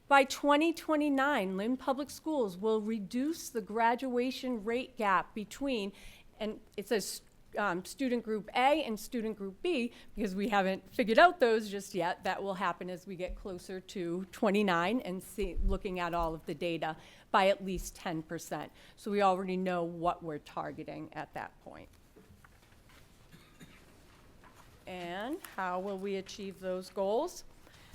By 2029, Lynn Public Schools will reduce the graduation rate gap between, and it says student group A and student group B, because we haven't figured out those just yet. That will happen as we get closer to 29 and looking at all of the data by at least 10%. So we already know what we're targeting at that point. And how will we achieve those goals?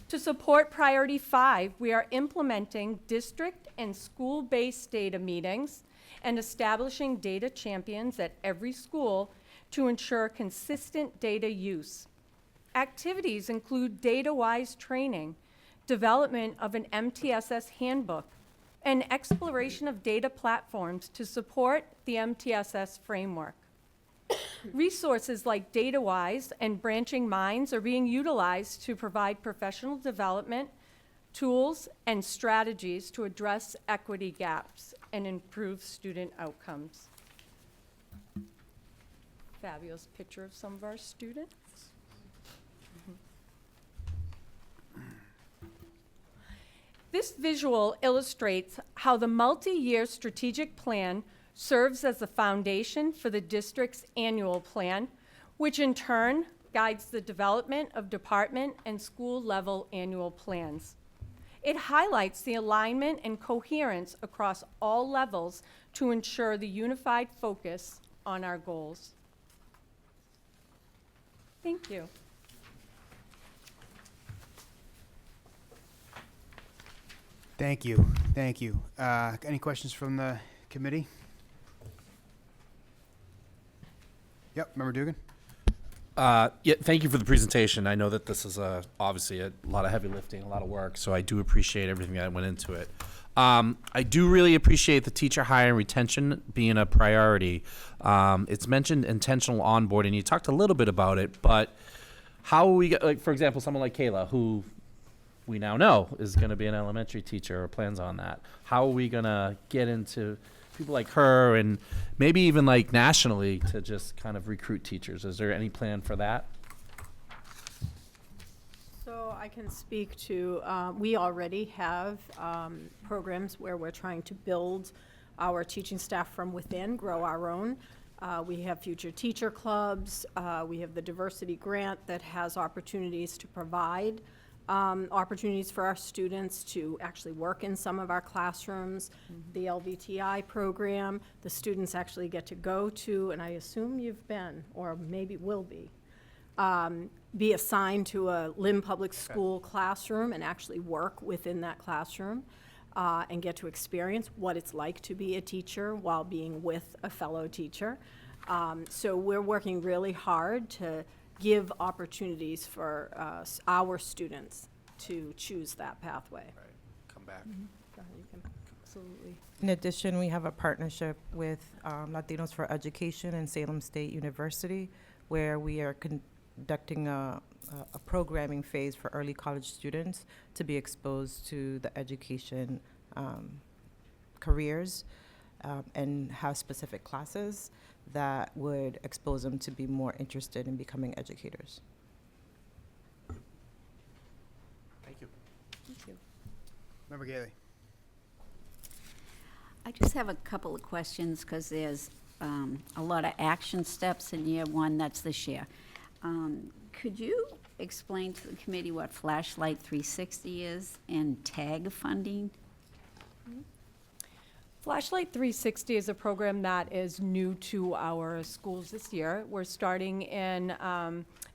To support Priority 5, we are implementing district and school-based data meetings and establishing data champions at every school to ensure consistent data use. Activities include data-wise training, development of an MTSS handbook, and exploration of data platforms to support the MTSS framework. Resources like DataWise and Branching Minds are being utilized to provide professional development, tools, and strategies to address equity gaps and improve student outcomes. Fabulous picture of some of our students. This visual illustrates how the multi-year strategic plan serves as the foundation for the district's annual plan, which in turn guides the development of department and school-level annual plans. It highlights the alignment and coherence across all levels to ensure the unified focus on our goals. Thank you. Thank you. Thank you. Any questions from the committee? Yep, Member Dugan. Yeah, thank you for the presentation. I know that this is obviously a lot of heavy lifting, a lot of work, so I do appreciate everything that went into it. I do really appreciate the teacher hire and retention being a priority. It's mentioned intentional onboarding. You talked a little bit about it, but how are we, like, for example, someone like Kayla, who we now know is going to be an elementary teacher or plans on that. How are we going to get into people like her and maybe even like nationally to just kind of recruit teachers? Is there any plan for that? So I can speak to, we already have programs where we're trying to build our teaching staff from within, grow our own. We have future teacher clubs. We have the diversity grant that has opportunities to provide opportunities for our students to actually work in some of our classrooms. The LVTI program, the students actually get to go to, and I assume you've been, or maybe will be assigned to a Lynn Public School classroom and actually work within that classroom and get to experience what it's like to be a teacher while being with a fellow teacher. So we're working really hard to give opportunities for our students to choose that pathway. Right. Come back. Go ahead, you can, absolutely. In addition, we have a partnership with Latinos for Education and Salem State University, where we are conducting a programming phase for early college students to be exposed to the education careers and have specific classes that would expose them to be more interested in becoming educators. Thank you. Thank you. Member Gailey. I just have a couple of questions because there's a lot of action steps in year one. That's this year. Could you explain to the committee what Flashlight 360 is and TAG funding? Flashlight 360 is a program that is new to our schools this year. We're starting in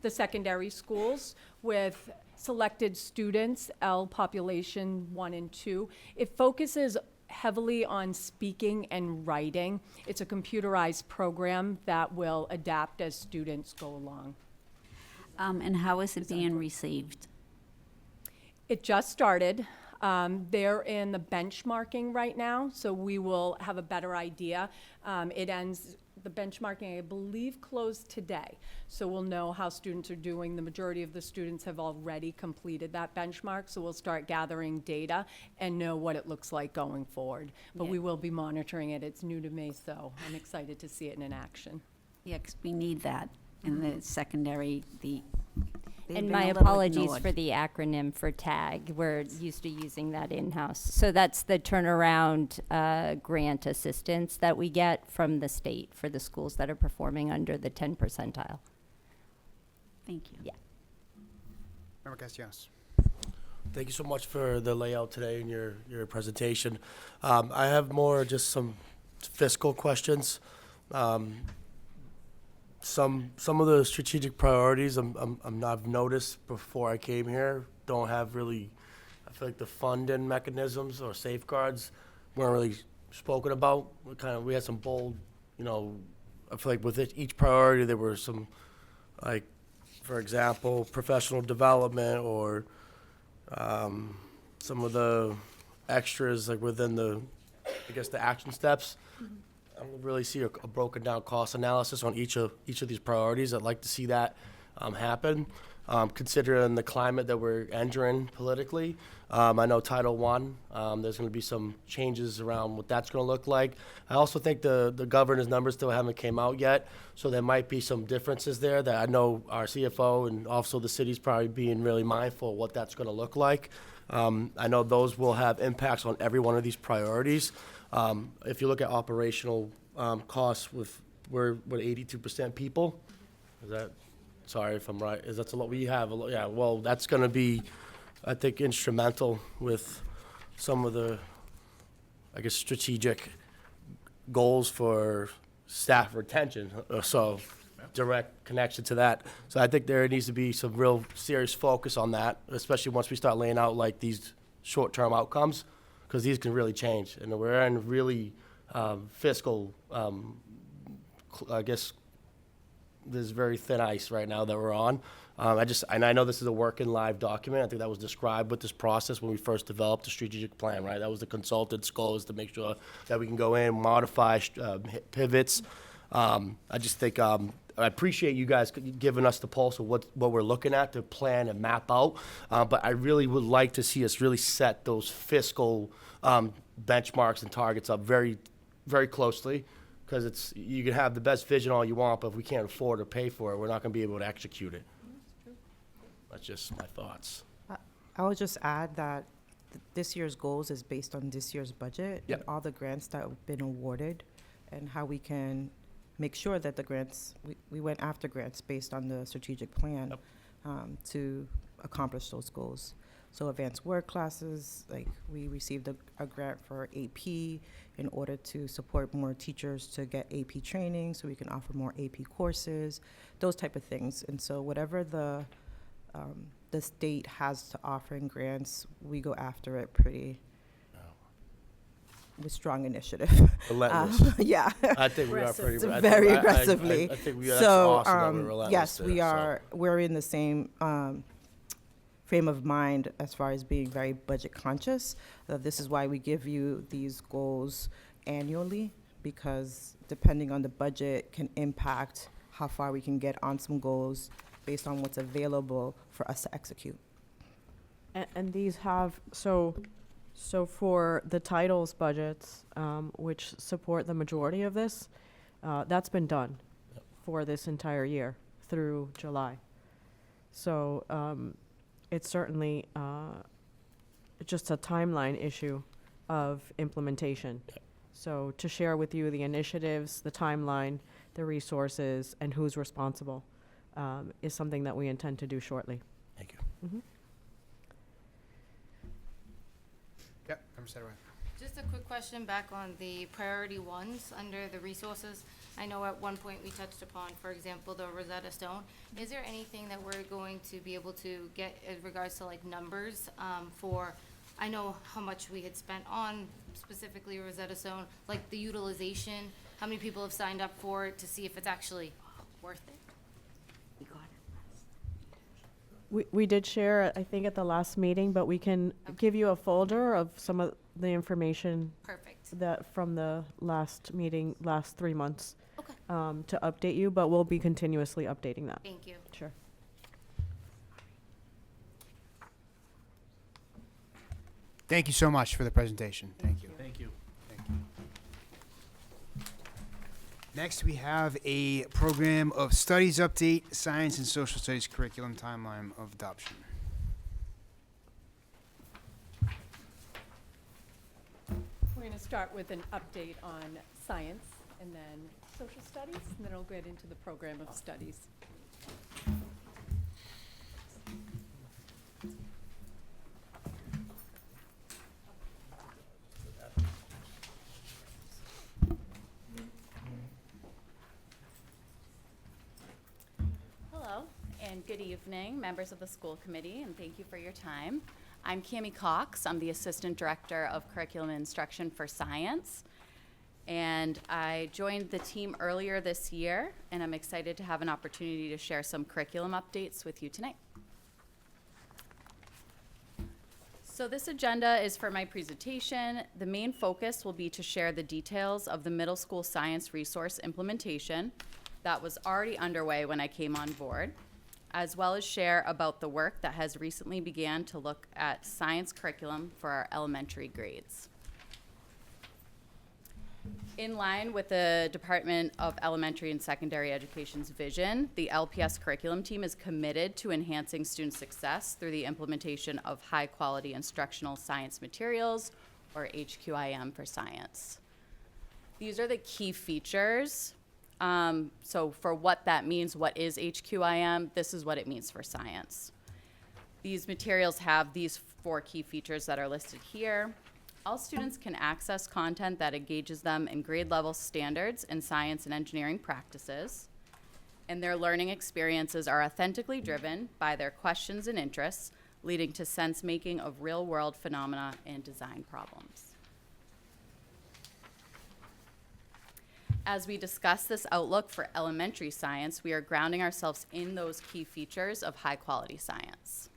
the secondary schools with selected students, L population 1 and 2. It focuses heavily on speaking and writing. It's a computerized program that will adapt as students go along. And how is it being received? It just started. They're in the benchmarking right now, so we will have a better idea. The benchmarking, I believe, closed today. So we'll know how students are doing. The majority of the students have already completed that benchmark, so we'll start gathering data and know what it looks like going forward. But we will be monitoring it. It's new to me, so I'm excited to see it in action. Yeah, 'cause we need that in the secondary, they've And been my a little apologies ignored. for the acronym for TAG. We're used to using that in-house. So that's the turnaround grant assistance that we get from the state for the schools that are performing under the 10 percentile. Thank you. Yeah. Member Castellanos. Thank you so much for the layout today and your presentation. I have more just some fiscal questions. Some of the strategic priorities I've noticed before I came here don't have really, I feel like the funding mechanisms or safeguards weren't really spoken about. We had some bold, I feel like with each priority there were some, like, for example, professional development or some of the extras like within the action steps. I don't really see a broken down cost analysis on each of these priorities. I'd like to see that happen. Considering the climate that we're entering politically, I know Title I, there's going to be some changes around what that's going to look like. I also think the governor's numbers still haven't came out yet, so there might be some differences there that I know our CFO and also the city's probably being really mindful of what that's going to look like. I know those will have impacts on every one of these priorities. If you look at operational costs, we're 82% people. Is that, sorry if I'm right, that's a lot. We have a lot, yeah, well, that's going to be, I think, instrumental with some of the, strategic goals for staff retention. So direct connection to that. So I think there needs to be some real serious focus on that, especially once we start laying out like these short-term outcomes, because these can really change. And we're in really fiscal, there's very thin ice right now that we're on. And I know this is a working live document. I think that was described with this process when we first developed the strategic plan, right? That was the consultant's goal, is to make sure that we can go in, modify hit pivots. I just think I appreciate you guys giving us the pulse of what we're looking at to plan and map out. But I really would like to see us really set those fiscal benchmarks and targets up very, very closely, because you can have the best vision all you want, but if we can't afford or pay for it, we're not going to be able to execute it. That's just my thoughts. I would just add that this year's goals is based on this year's budget and all the grants that have been awarded, and how we can make sure that the grants, we went after grants based on the strategic plan to accomplish those goals. So advanced work classes, like we received a grant for AP in order to support more teachers to get AP training so we can offer more AP courses, those type of things. And so whatever the state has to offer in grants, we go after it pretty with strong initiative. Relentless. Yeah. I think we are pretty very aggressively. I think that's so, awesome that we're relentless yes, there, we so. are. We're in the same frame of mind as far as being very budget conscious. This is why we give you these goals annually, because depending on the budget can impact how far we can get on some goals based on what's available for us to execute. And these have, so for the titles budgets, which support the majority of this, that's been done for this entire year through July. So it's certainly just a timeline issue of implementation. So to share with you the initiatives, the timeline, the resources, and who's responsible is something that we intend to do shortly. Thank you. Mm-hmm. Yep, Member Satterwhite. Just a quick question back on the priority ones under the resources. I know at one point we touched upon, for example, the Rosetta Stone. Is there anything that we're going to be able to get in regards to like numbers for, I know how much we had spent on specifically Rosetta Stone, like the utilization, how many people have signed up for it to see if it's actually worth it? We did share, I think, at the last meeting, but we can give you a folder of some of the information Perfect. that from the last meeting, last 3 months. Okay. To update you, but we'll be continuously updating that. Thank you. Sure. Thank you so much for the presentation. Thank you. Thank you. Thank you. Next, we have a program of studies update, science and social studies curriculum timeline of adoption. We're going to start with an update on science and then social studies, and then we'll get into the program of studies. Hello, and good evening, members of the school committee, and thank you for your time. I'm Cammie Cox. I'm the Assistant Director of Curriculum and Instruction for Science. And I joined the team earlier this year, and I'm excited to have an opportunity to share some curriculum updates with you tonight. So this agenda is for my presentation. The main focus will be to share the details of the middle school science resource implementation that was already underway when I came on board, as well as share about the work that has recently began to look at science curriculum for our elementary grades. In line with the Department of Elementary and Secondary Education's vision, the LPS curriculum team is committed to enhancing student success through the implementation of high-quality instructional science materials, or HQIM for science. These are the key features. So for what that means, what is HQIM, this is what it means for science. These materials have these 4 key features that are listed here. All students can access content that engages them in grade level standards in science and engineering practices, and their learning experiences are authentically driven by their questions and interests, leading to sense making of real world phenomena and design problems. As we discuss this outlook for elementary science, we are grounding ourselves in those key features of high quality science.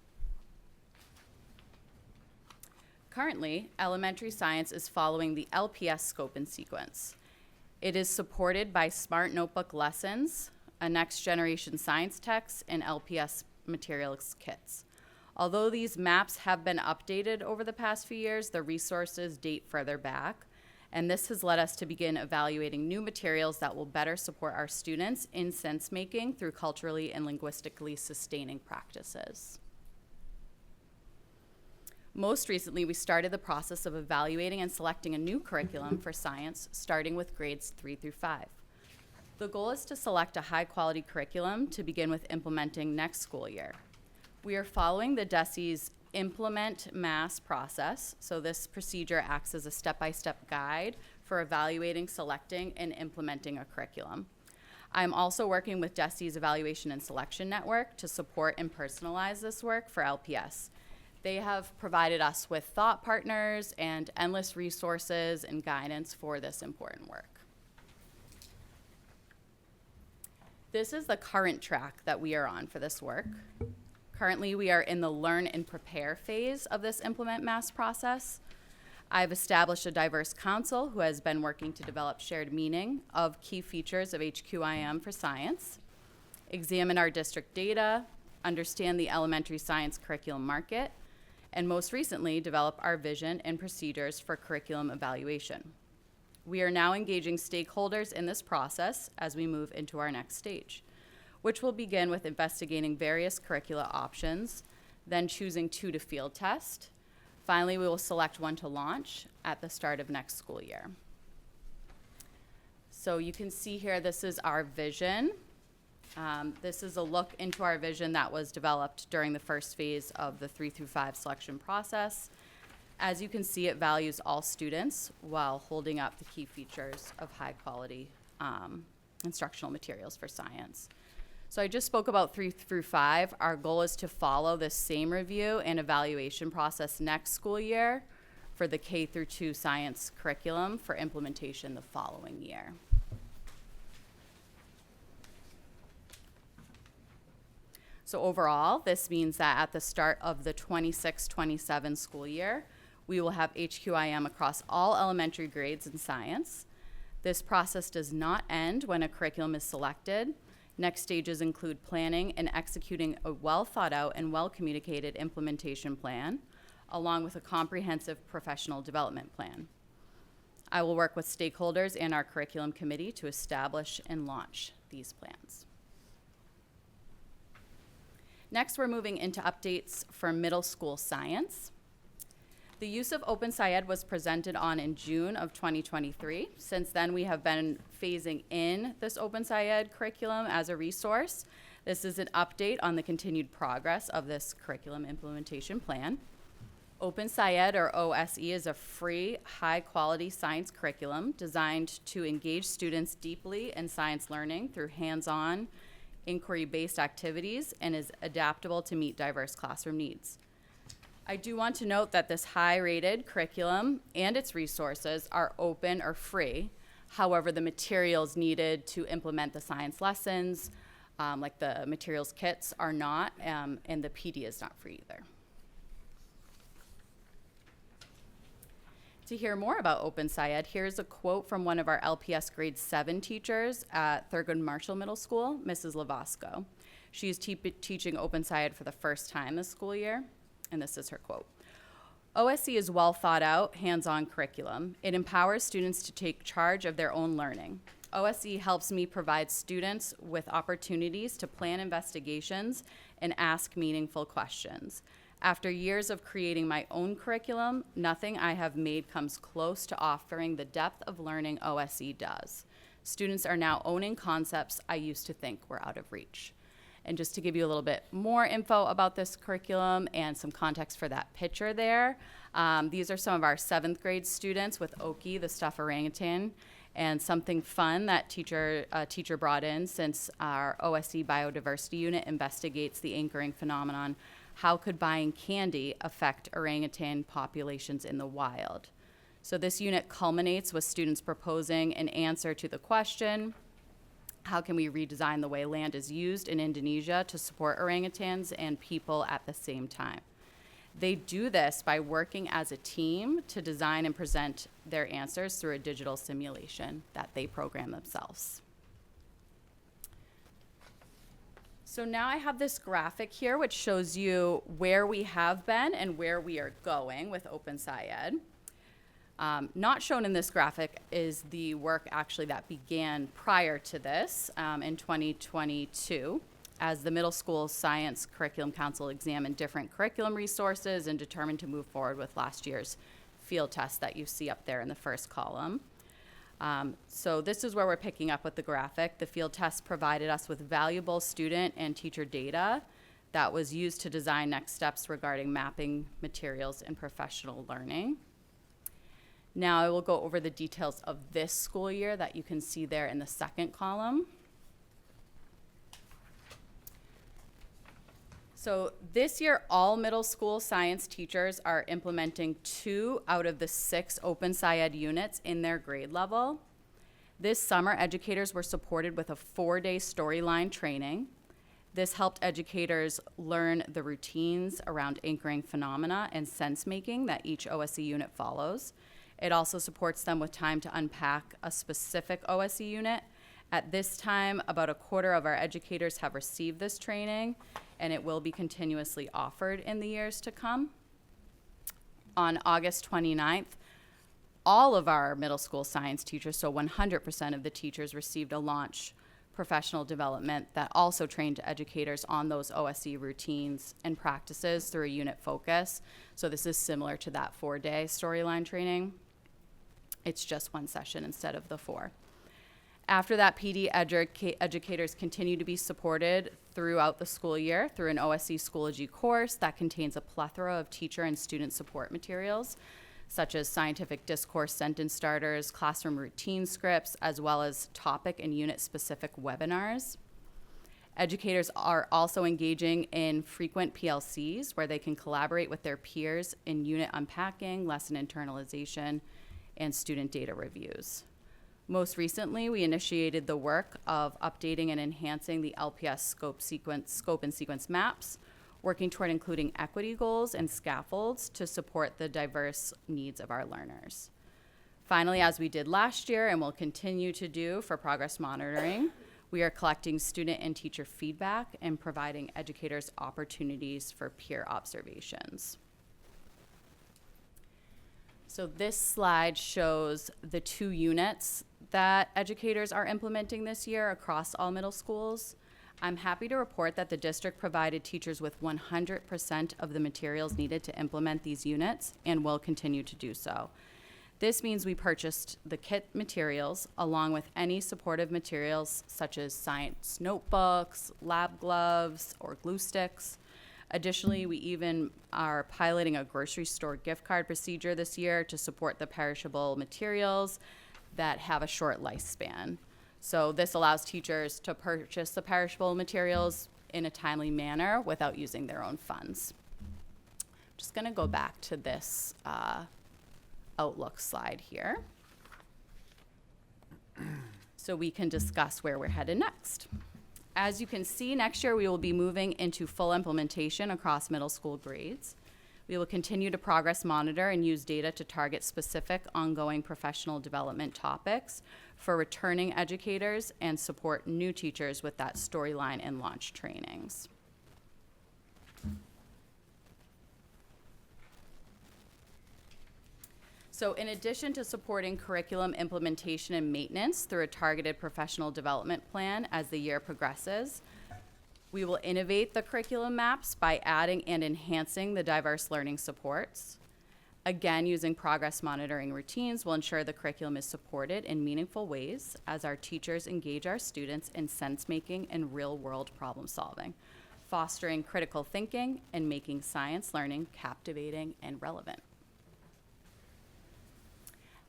Currently, elementary science is following the LPS scope and sequence. It is supported by Smart Notebook lessons, a next generation science text, and LPS materials kits. Although these maps have been updated over the past few years, the resources date further back, and this has led us to begin evaluating new materials that will better support our students in sense making through culturally and linguistically sustaining practices. Most recently, we started the process of evaluating and selecting a new curriculum for science, starting with grades 3 through 5. The goal is to select a high-quality curriculum to begin with implementing next school year. We are following the DESE's Implement Mass process, so this procedure acts as a step-by-step guide for evaluating, selecting, and implementing a curriculum. I'm also working with DESE's Evaluation and Selection Network to support and personalize this work for LPS. They have provided us with thought partners and endless resources and guidance for this important work. This is the current track that we are on for this work. Currently, we are in the learn and prepare phase of this Implement Mass process. I've established a diverse council who has been working to develop shared meaning of key features of HQIM for science, examine our district data, understand the elementary science curriculum market, and most recently, develop our vision and procedures for curriculum evaluation. We are now engaging stakeholders in this process as we move into our next stage, which will begin with investigating various curricula options, then choosing 2 to field test. Finally, we will select 1 to launch at the start of next school year. So you can see here, this is our vision. This is a look into our vision that was developed during the first phase of the 3 through 5 selection process. As you can see, it values all students while holding up the key features of high-quality instructional materials for science. So I just spoke about 3 through 5. Our goal is to follow the same review and evaluation process next school year for the K through 2 science curriculum for implementation the following year. So overall, this means that at the start of the 26-27 school year, we will have HQIM across all elementary grades in science. This process does not end when a curriculum is selected. Next stages include planning and executing a well-thought-out and well-communicated implementation plan, along with a comprehensive professional development plan. I will work with stakeholders and our curriculum committee to establish and launch these plans. Next, we're moving into updates for middle school science. The use of Open SciEd was presented on in June of 2023. Since then, we have been phasing in this Open SciEd curriculum as a resource. This is an update on the continued progress of this curriculum implementation plan. Open SciEd, or OSE, is a free, high-quality science curriculum designed to engage students deeply in science learning through hands-on, inquiry-based activities and is adaptable to meet diverse classroom needs. I do want to note that this high-rated curriculum and its resources are open or free. However, the materials needed to implement the science lessons, like the materials kits, are not, and the PD is not free either. To hear more about Open SciEd, here's a quote from one of our LPS grade 7 teachers at Thurgood Marshall Middle School, Mrs. Lavasco. She's teaching Open SciEd for the first time this school year, and this is her quote. OSE is well thought out, hands-on curriculum. It empowers students to take charge of their own learning. OSE helps me provide students with opportunities to plan investigations and ask meaningful questions. After years of creating my own curriculum, nothing I have made comes close to offering the depth of learning OSE does. Students are now owning concepts I used to think were out of reach. And just to give you a little bit more info about this curriculum and some context for that picture there, these are some of our 7th grade students with Oki, the stuffed orangutan, and something fun that a teacher brought in, since our OSE biodiversity unit investigates the anchoring phenomenon. How could buying candy affect orangutan populations in the wild? So this unit culminates with students proposing an answer to the question, how can we redesign the way land is used in Indonesia to support orangutans and people at the same time? They do this by working as a team to design and present their answers through a digital simulation that they program themselves. So now I have this graphic here which shows you where we have been and where we are going with Open SciEd. Not shown in this graphic is the work actually that began prior to this in 2022, as the Middle School Science Curriculum Council examined different curriculum resources and determined to move forward with last year's field test that you see up there in the first column. So this is where we're picking up with the graphic. The field test provided us with valuable student and teacher data that was used to design next steps regarding mapping materials and professional learning. Now I will go over the details of this school year that you can see there in the second column. So this year, all middle school science teachers are implementing 2 out of the 6 Open SciEd units in their grade level. This summer, educators were supported with a 4-day storyline training. This helped educators learn the routines around anchoring phenomena and sense making that each OSE unit follows. It also supports them with time to unpack a specific OSE unit. At this time, about a quarter of our educators have received this training, and it will be continuously offered in the years to come. On August 29th, all of our middle school science teachers, so 100% of the teachers, received a launch professional development that also trained educators on those OSE routines and practices through a unit focus. So this is similar to that 4-day storyline training. It's just 1 session instead of the 4. After that, educators continue to be supported throughout the school year through an OSC Schoology course that contains a plethora of teacher and student support materials, such as scientific discourse sentence starters, classroom routine scripts, as well as topic and unit-specific webinars. Educators are also engaging in frequent PLCs where they can collaborate with their peers in unit unpacking, lesson internalization, and student data reviews. Most recently, we initiated the work of updating and enhancing the LPS scope and sequence maps, working toward including equity goals and scaffolds to support the diverse needs of our learners. Finally, as we did last year and will continue to do for progress monitoring, we are collecting student and teacher feedback and providing educators opportunities for peer observations. So this slide shows the 2 units that educators are implementing this year across all middle schools. I'm happy to report that the district provided teachers with 100% of the materials needed to implement these units and will continue to do so. This means we purchased the kit materials along with any supportive materials such as science notebooks, lab gloves, or glue sticks. Additionally, we even are piloting a grocery store gift card procedure this year to support the perishable materials that have a short lifespan. So this allows teachers to purchase the perishable materials in a timely manner without using their own funds. I'm just gonna go back to this Outlook slide here so we can discuss where we're headed next. As you can see, next year we will be moving into full implementation across middle school grades. We will continue to progress monitor and use data to target specific ongoing professional development topics for returning educators and support new teachers with that storyline and launch trainings. So in addition to supporting curriculum implementation and maintenance through a targeted professional development plan as the year progresses, we will innovate the curriculum maps by adding and enhancing the diverse learning supports. Again, using progress monitoring routines will ensure the curriculum is supported in meaningful ways as our teachers engage our students in sense-making and real-world problem solving, fostering critical thinking and making science learning captivating and relevant.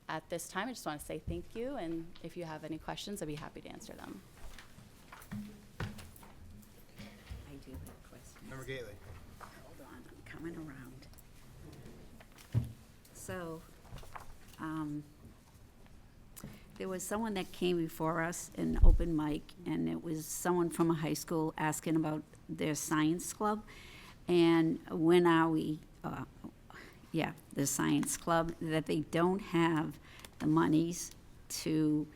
At this time, I just want to say thank you, and if you have any questions, I'd be happy to answer them. I do have questions. Member Gately. Hold on, I'm coming around. So, there was someone that came before us in open mic, and it was someone from a high school asking about their science club. And when are we, the science club, that they don't have the monies to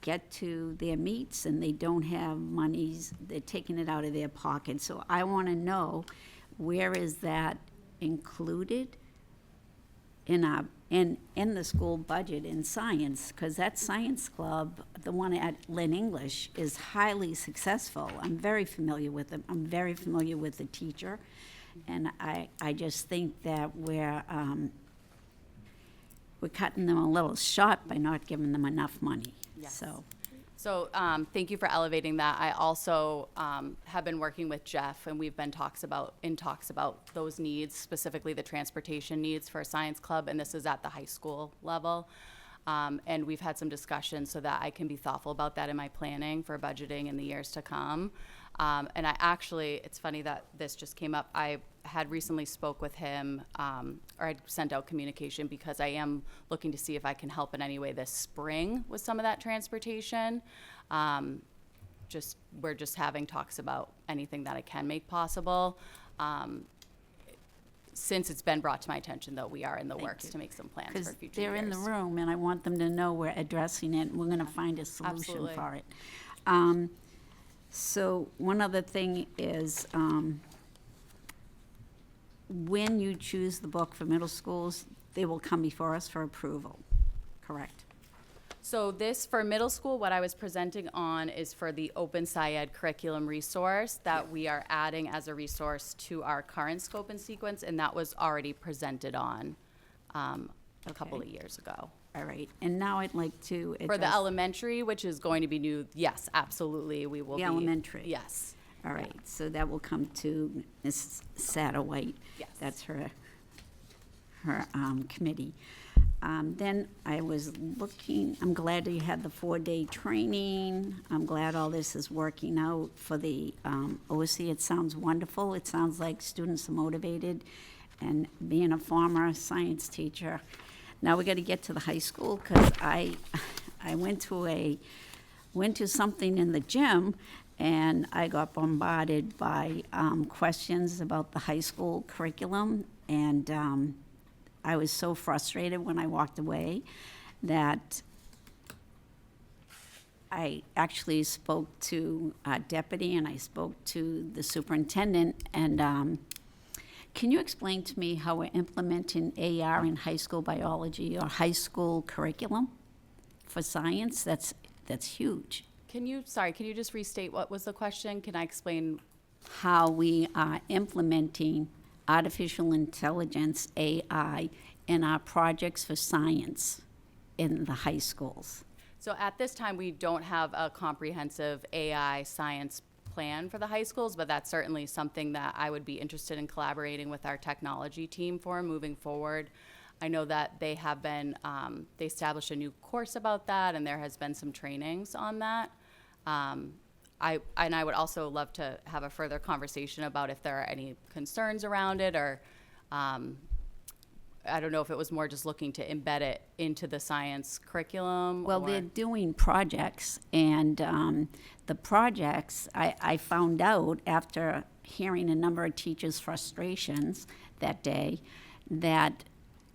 get to their meets, and they don't have monies, they're taking it out of their pocket. So I want to know, where is that included in our, in the school budget in science? Because that science club, the one at Lynn English, is highly successful. I'm very familiar with them. I'm very familiar with the teacher. And I just think that we're cutting them a little short by not giving them enough money. Yes. So Thank you for elevating that. I also have been working with Jeff, and we've been talks about those needs, specifically the transportation needs for a science club, and this is at the high school level. And we've had some discussions so that I can be thoughtful about that in my planning for budgeting in the years to come. And it's funny that this just came up. I had recently spoke with him, or I'd sent out communication because I am looking to see if I can help in any way this spring with some of that transportation. We're just having talks about anything that I can make possible. Since it's been brought to my attention, though, we are in the works to make some plans for future years. Because they're in the room, and I want them to know we're addressing it, and we're going to find a solution Absolutely. for it. So one other thing is, when you choose the book for middle schools, they will come before us for approval, correct? So this, for middle school, what I was presenting on is for the Open SciEd curriculum resource that we are adding as a resource to our current scope and sequence, and that was already presented on a couple of years ago. All right, and now I'd like to For the address elementary, which is going to be new, yes, absolutely, we will the be. elementary. Yes. All right, so that will come to Ms. Satterwhite. Yes. That's her committee. Then I was looking, I'm glad you had the 4-day training. I'm glad all this is working out for the OC. It sounds wonderful. It sounds like students are motivated. And being a former science teacher, now we got to get to the high school, because I went to something in the gym, and I got bombarded by questions about the high school curriculum, and I was so frustrated when I walked away that I actually spoke to our deputy and I spoke to the superintendent, and can you explain to me how we're implementing AR in high school biology or high school curriculum for science? That's huge. Can you just restate what was the question? Can I explain? How we are implementing artificial intelligence, AI, in our projects for science in the high schools. So at this time, we don't have a comprehensive AI science plan for the high schools, but that's certainly something that I would be interested in collaborating with our technology team for moving forward. I know that they have been, they established a new course about that, and there has been some trainings on that. I would also love to have a further conversation about if there are any concerns around it, or I don't know if it was more just looking to embed it into the science curriculum. Well, they're doing projects, and the projects, I found out after hearing a number of teachers' frustrations that day, that,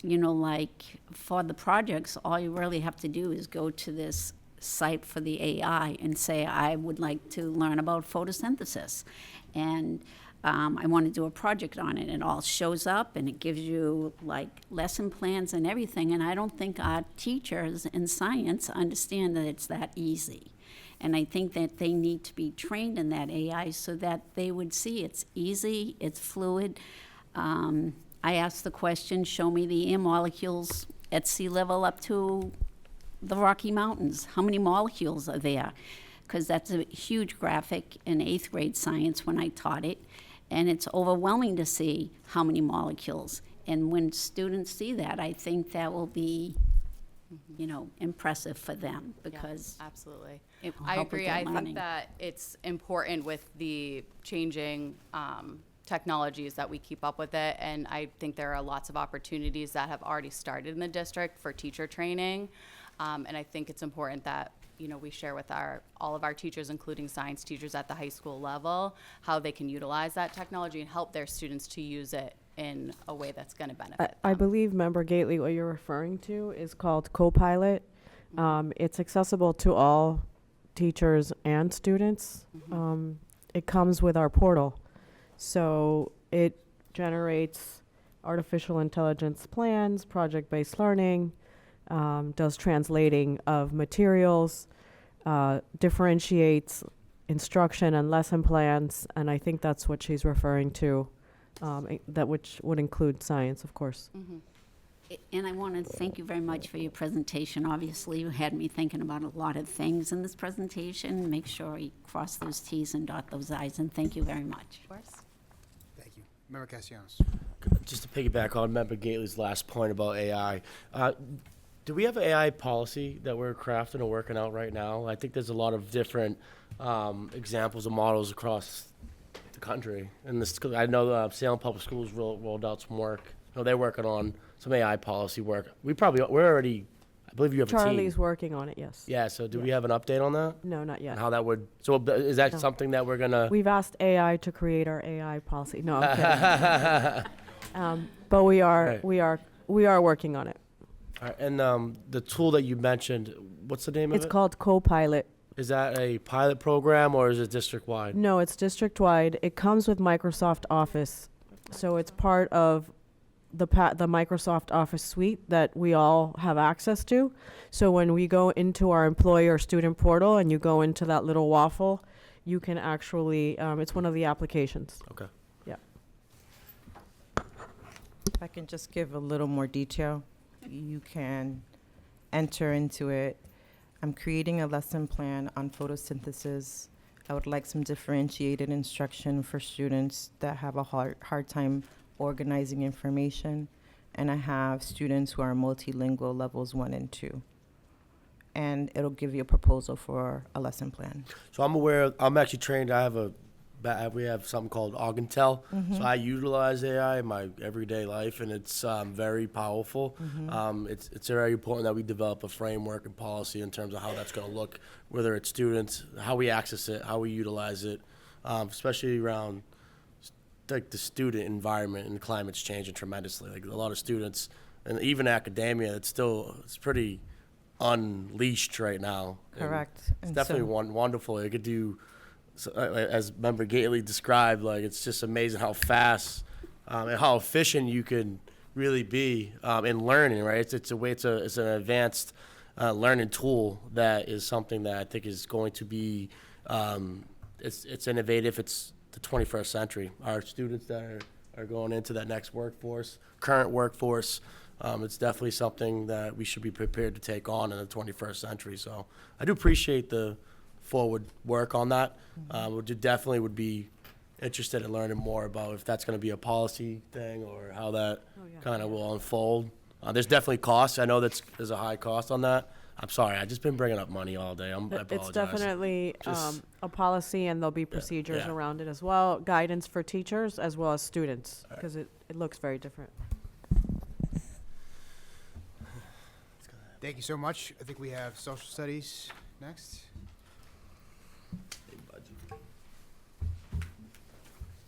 you know, like, for the projects, all you really have to do is go to this site for the AI and say, I would like to learn about photosynthesis. And I want to do a project on it. It all shows up, and it gives you, like, lesson plans and everything. And I don't think our teachers in science understand that it's that easy. And I think that they need to be trained in that AI so that they would see it's easy, it's fluid. I asked the question, show me the air molecules at sea level up to the Rocky Mountains. How many molecules are there? Because that's a huge graphic in 8th grade science when I taught it. And it's overwhelming to see how many molecules. And when students see that, I think that will be, you know, impressive for them, because yeah, absolutely. it will I help with agree. their I learning. think that it's important with the changing technologies that we keep up with it, and I think there are lots of opportunities that have already started in the district for teacher training, and I think it's important that, you know, we share with all of our teachers, including science teachers at the high school level, how they can utilize that technology and help their students to use it in a way that's going to benefit I them. believe, Member Gately, what you're referring to is called Copilot. It's accessible to all teachers and students. It comes with our portal. So it generates artificial intelligence plans, project-based learning, does translating of materials, differentiates instruction and lesson plans, and I think that's what she's referring to, that which would include science, of course. And I want to thank you very much for your presentation. Obviously, you had me thinking about a lot of things in this presentation. Make sure you cross those Ts and dot those Is, and thank you very much. Of course. Thank you. Member Castellanos. Just to piggyback on Member Gately's last point about AI, do we have an AI policy that we're crafting or working out right now? I think there's a lot of different examples of models across the country. And this, I know Salem Public Schools rolled out some work. No, they're working on some AI policy work. We're already, I believe you have a team. Charlie's working on it, yes. Yeah, so do we have an update on that? No, not yet. And how that would, so is that No. something that we're gonna? We've asked AI to create our AI policy. No, I'm kidding. But we are working on it. All right, and the tool that you mentioned, what's the name of it? It's called Copilot. Is that a pilot program or is it district-wide? No, it's district-wide. It comes with Microsoft Office. So it's part of the Microsoft Office suite that we all have access to. So when we go into our employee or student portal and you go into that little waffle, you can actually, it's one of the applications. Okay. Yeah. If I can just give a little more detail, you can enter into it. I'm creating a lesson plan on photosynthesis. I would like some differentiated instruction for students that have a hard time organizing information. And I have students who are multilingual levels 1 and 2. And it'll give you a proposal for a lesson plan. So I'm aware, I'm actually trained, we have something called Augantel. So I utilize AI in my everyday life, and it's very powerful. It's very important that we develop a framework and policy in terms of how that's going to look, whether it's students, how we access it, how we utilize it, especially around like the student environment, and climate's changing tremendously. Like a lot of students, and even academia, it's pretty unleashed right now. Correct. It's And definitely so- wonderful. It could do, as Member Gately described, like it's just amazing how fast and how efficient you can really be in learning. Right? It's an advanced learning tool that is something that I think is going to be it's innovative. It's the 21st century. Our students that are going into that next workforce, current workforce, it's definitely something that we should be prepared to take on in the 21st century. So I do appreciate the forward work on that. Definitely would be interested in learning more about if that's going to be a policy thing or how that kind of will unfold. There's definitely costs. I know there's a high cost on that. I'm sorry, I've just been bringing up money all day. I apologize. It's definitely a policy, and there'll be procedures yeah. around it as well, guidance for teachers as well as students, because it looks very different. Thank you so much. I think we have social studies next.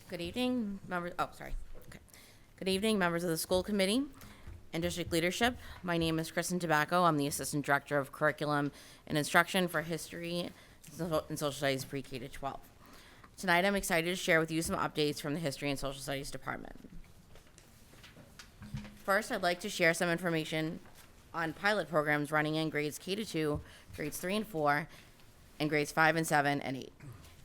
Good evening, members. Oh, sorry. Okay. Good evening, members of the school committee and district leadership. My name is Kristen Tobacco. I'm the Assistant Director of Curriculum and Instruction for History and Social Studies Pre-K to 12. Tonight, I'm excited to share with you some updates from the History and Social Studies Department. First, I'd like to share some information on pilot programs running in grades K to 2, grades 3 and 4, and grades 5 and 7 and 8.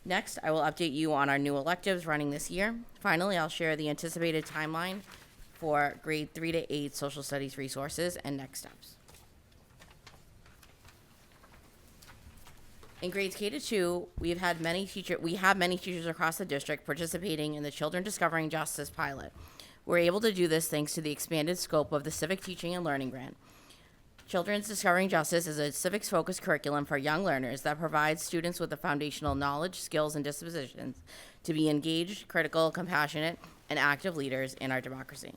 Next, I will update you on our new electives running this year. Finally, I'll share the anticipated timeline for grade 3 to 8 social studies resources and next steps. In grades K to 2, we have many teachers across the district participating in the Children Discovering Justice pilot. We're able to do this thanks to the expanded scope of the Civic Teaching and Learning Grant. Children's Discovering Justice is a civics-focused curriculum for young learners that provides students with the foundational knowledge, skills, and dispositions to be engaged, critical, compassionate, and active leaders in our democracy.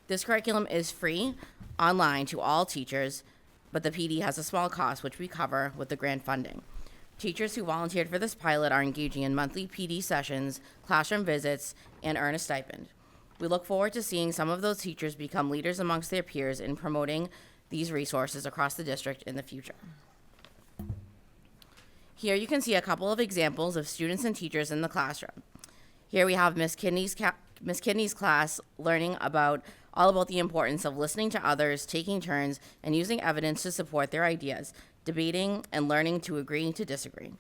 This curriculum is free, online to all teachers, but the PD has a small cost, which we cover with the grant funding. Teachers who volunteered for this pilot are engaging in monthly PD sessions, classroom visits, and earn a stipend. We look forward to seeing some of those teachers become leaders amongst their peers in promoting these resources across the district in the future. Here you can see a couple of examples of students and teachers in the classroom. Here we have Miss Kidney's class learning all about the importance of listening to others, taking turns, and using evidence to support their ideas, debating and learning to agree to disagree.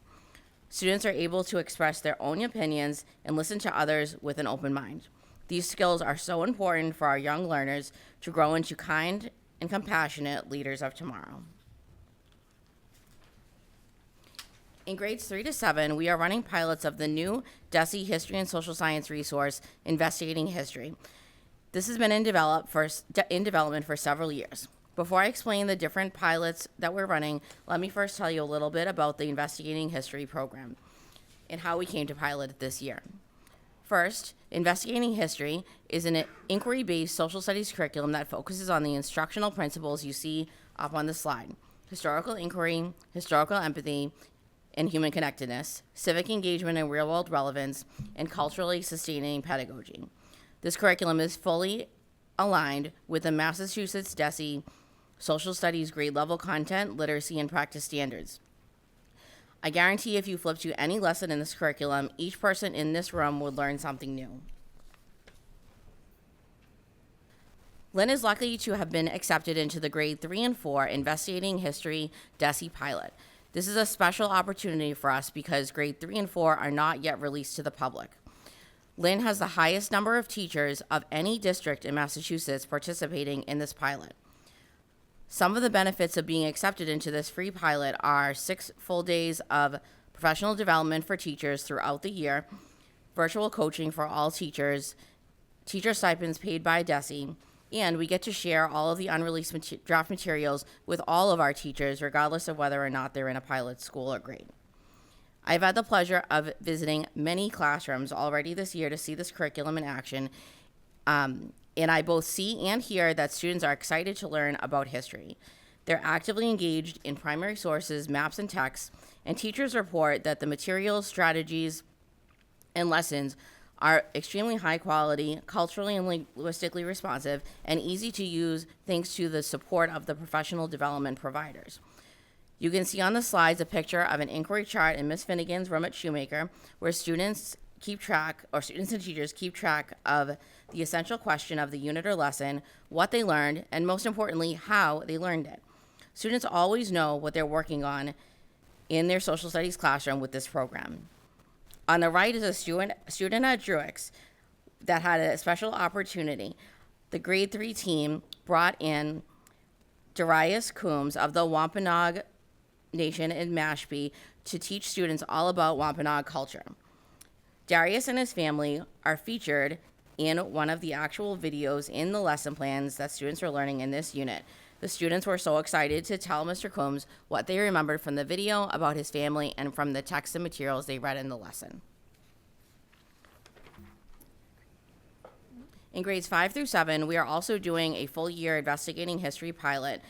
Students are able to express their own opinions and listen to others with an open mind. These skills are so important for our young learners to grow into kind and compassionate leaders of tomorrow. In grades 3 to 7, we are running pilots of the new DESE History and Social Science resource, Investigating History. This has been in development for several years. Before I explain the different pilots that we're running, let me first tell you a little bit about the Investigating History program and how we came to pilot it this year. First, Investigating History is an inquiry-based social studies curriculum that focuses on the instructional principles you see up on the slide: historical inquiry, historical empathy, and human connectedness, civic engagement and real-world relevance, and culturally sustaining pedagogy. This curriculum is fully aligned with the Massachusetts DESE Social Studies grade level content, literacy, and practice standards. I guarantee if you flip to any lesson in this curriculum, each person in this room would learn something new. Lynn is lucky to have been accepted into the grade 3 and 4 Investigating History DESE pilot. This is a special opportunity for us because grade 3 and 4 are not yet released to the public. Lynn has the highest number of teachers of any district in Massachusetts participating in this pilot. Some of the benefits of being accepted into this free pilot are 6 full days of professional development for teachers throughout the year, virtual coaching for all teachers, teacher stipends paid by DESE, and we get to share all of the unreleased draft materials with all of our teachers, regardless of whether or not they're in a pilot school or grade. I've had the pleasure of visiting many classrooms already this year to see this curriculum in action, and I both see and hear that students are excited to learn about history. They're actively engaged in primary sources, maps, and texts, and teachers report that the materials, strategies, and lessons are extremely high quality, culturally and linguistically responsive, and easy to use thanks to the support of the professional development providers. You can see on the slides a picture of an inquiry chart in Miss Finnegan's room at Shoemaker, where students and teachers keep track of the essential question of the unit or lesson, what they learned, and most importantly, how they learned it. Students always know what they're working on in their social studies classroom with this program. On the right is a student at Druix that had a special opportunity. The grade 3 team brought in Darius Coombs of the Wampanoag Nation in Mashpee to teach students all about Wampanoag culture. Darius and his family are featured in one of the actual videos in the lesson plans that students are learning in this unit. The students were so excited to tell Mr. Coombs what they remembered from the video about his family and from the text and materials they read in the lesson. In grades 5 through 7, we are also doing a full year investigating history pilot,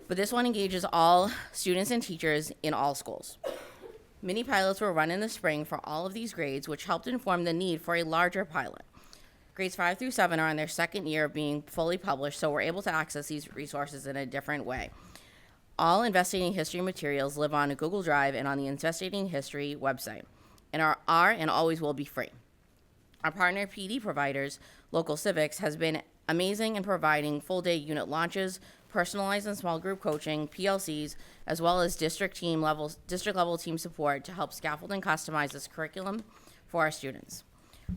but this one engages all students and teachers in all schools. Mini pilots were run in the spring for all of these grades, which helped inform the need for a larger pilot. Grades 5 through 7 are in their second year of being fully published, so we're able to access these resources in a different way. All Investigating History materials live on a Google Drive and on the Investigating History website, and are and always will be free. Our partner PD providers, Local Civics, has been amazing in providing full-day unit launches, personalized and small group coaching, PLCs, as well as district level team support to help scaffold and customize this curriculum for our students.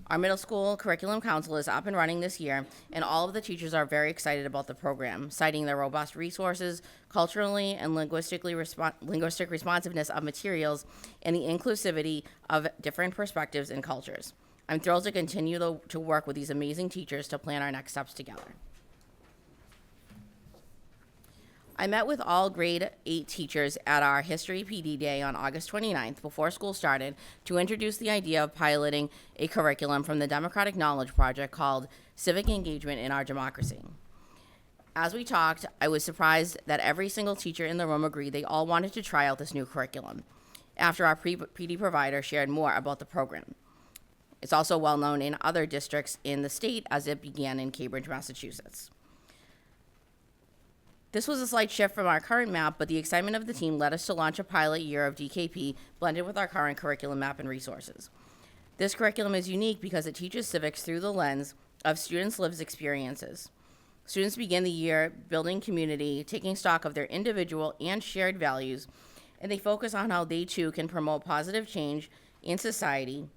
Our middle school curriculum council is up and running this year, and all of the teachers are very excited about the program, citing the robust resources, culturally and linguistic responsiveness of materials, and the inclusivity of different perspectives and cultures. I'm thrilled to continue to work with these amazing teachers to plan our next steps together. I met with all grade 8 teachers at our History PD Day on August 29th before school started to introduce the idea of piloting a curriculum from the Democratic Knowledge Project called Civic Engagement in Our Democracy. As we talked, I was surprised that every single teacher in the room agreed they all wanted to try out this new curriculum after our PD provider shared more about the program. It's also well known in other districts in the state as it began in Cambridge, Massachusetts. This was a slight shift from our current map, but the excitement of the team led us to launch a pilot year of DKP blended with our current curriculum map and resources. This curriculum is unique because it teaches civics through the lens of students' lived experiences. Students begin the year building community, taking stock of their individual and shared values, and they focus on how they too can promote positive change in society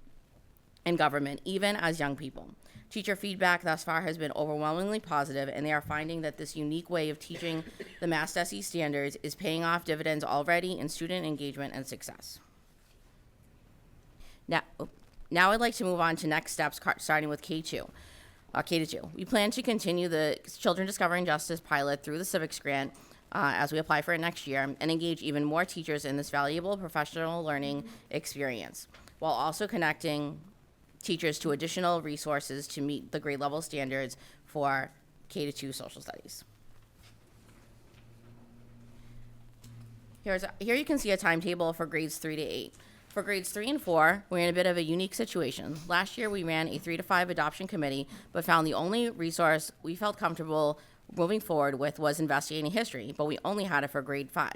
and government, even as young people. Teacher feedback thus far has been overwhelmingly positive, and they are finding that this unique way of teaching the Mass DESE standards is paying off dividends already in student engagement and success. Now I'd like to move on to next steps, starting with K-2. K-2. We plan to continue the Children Discovering Justice pilot through the Civics Grant as we apply for it next year, and engage even more teachers in this valuable professional learning experience, while also connecting teachers to additional resources to meet the grade level standards for K-2 social studies. Here you can see a timetable for grades 3 to 8. For grades 3 and 4, we're in a bit of a unique situation. Last year, we ran a 3 to 5 adoption committee, but found the only resource we felt comfortable moving forward with was Investigating History, but we only had it for grade 5,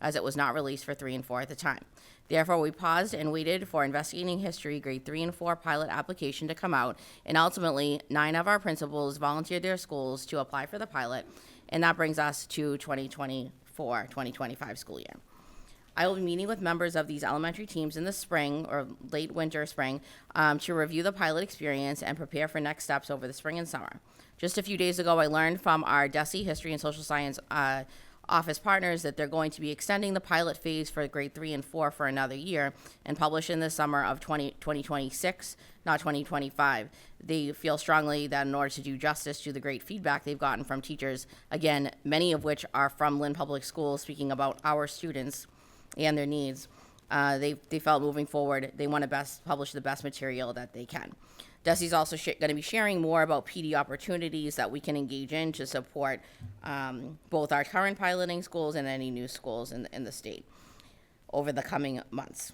as it was not released for 3 and 4 at the time. Therefore, we paused and waited for Investigating History grade 3 and 4 pilot application to come out, and ultimately, 9 of our principals volunteered their schools to apply for the pilot, and that brings us to 2024-2025 school year. I will be meeting with members of these elementary teams in the spring or late winter, spring, to review the pilot experience and prepare for next steps over the spring and summer. Just a few days ago, I learned from our DESE History and Social Science office partners that they're going to be extending the pilot phase for grade 3 and 4 for another year and publish in the summer of 2026, not 2025. They feel strongly that in order to do justice to the great feedback they've gotten from teachers, again, many of which are from Lynn Public Schools, speaking about our students and their needs, they felt moving forward, they want to publish the best material that they can. DESE is also going to be sharing more about PD opportunities that we can engage in to support both our current piloting schools and any new schools in the state over the coming months.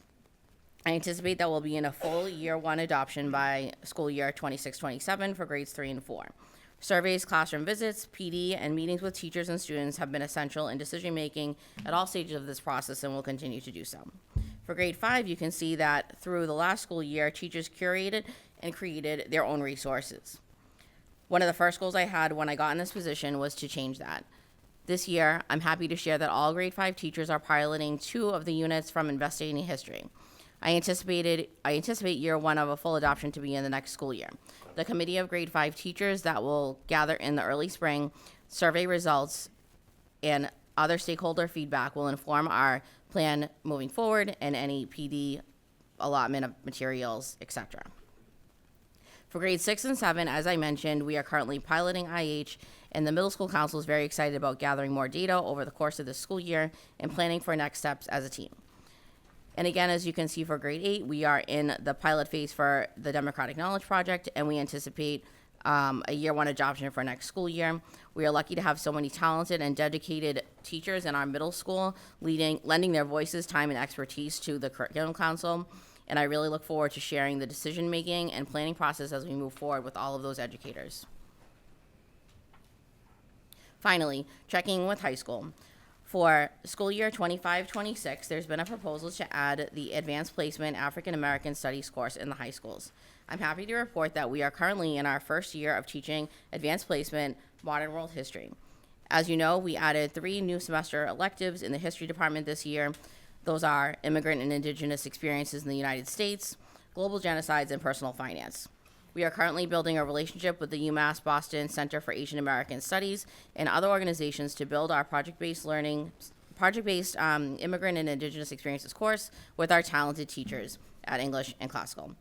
I anticipate that we'll be in a full year 1 adoption by school year 26-27 for grades 3 and 4. Surveys, classroom visits, PD, and meetings with teachers and students have been essential in decision-making at all stages of this process and will continue to do so. For grade 5, you can see that through the last school year, teachers curated and created their own resources. One of the first goals I had when I got in this position was to change that. This year, I'm happy to share that all grade 5 teachers are piloting 2 of the units from Investigating History. I anticipate year 1 of a full adoption to be in the next school year. The committee of grade 5 teachers that will gather in the early spring, survey results, and other stakeholder feedback will inform our plan moving forward and any PD allotment of materials, etc. For grades 6 and 7, as I mentioned, we are currently piloting IH, and the middle school council is very excited about gathering more data over the course of this school year and planning for next steps as a team. And again, as you can see for grade 8, we are in the pilot phase for the Democratic Knowledge Project, and we anticipate a year 1 adoption for next school year. We are lucky to have so many talented and dedicated teachers in our middle school lending their voices, time, and expertise to the Curriculum Council. And I really look forward to sharing the decision-making and planning process as we move forward with all of those educators. Finally, checking with high school. For school year 25-26, there's been a proposal to add the Advanced Placement African American Studies course in the high schools. I'm happy to report that we are currently in our first year of teaching Advanced Placement Modern World History. As you know, we added 3 new semester electives in the history department this year. Those are Immigrant and Indigenous Experiences in the United States, Global Genocides, and Personal Finance. We are currently building a relationship with the UMass Boston Center for Asian American Studies and other organizations to build our project-based Immigrant and Indigenous Experiences course with our talented teachers at English and Classical.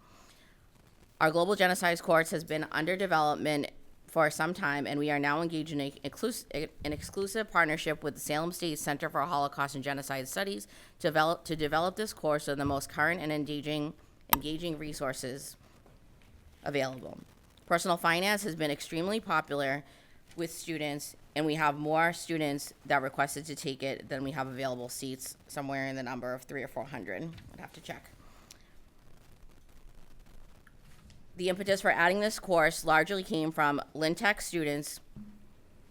Our Global Genocides course has been under development for some time, and we are now engaged in an exclusive partnership with the Salem State Center for Holocaust and Genocide Studies to develop this course with the most current and engaging resources available. Personal finance has been extremely popular with students, and we have more students that requested to take it than we have available seats, somewhere in the number of 300 or 400. I'd have to check. The impetus for adding this course largely came from Lynn Tech students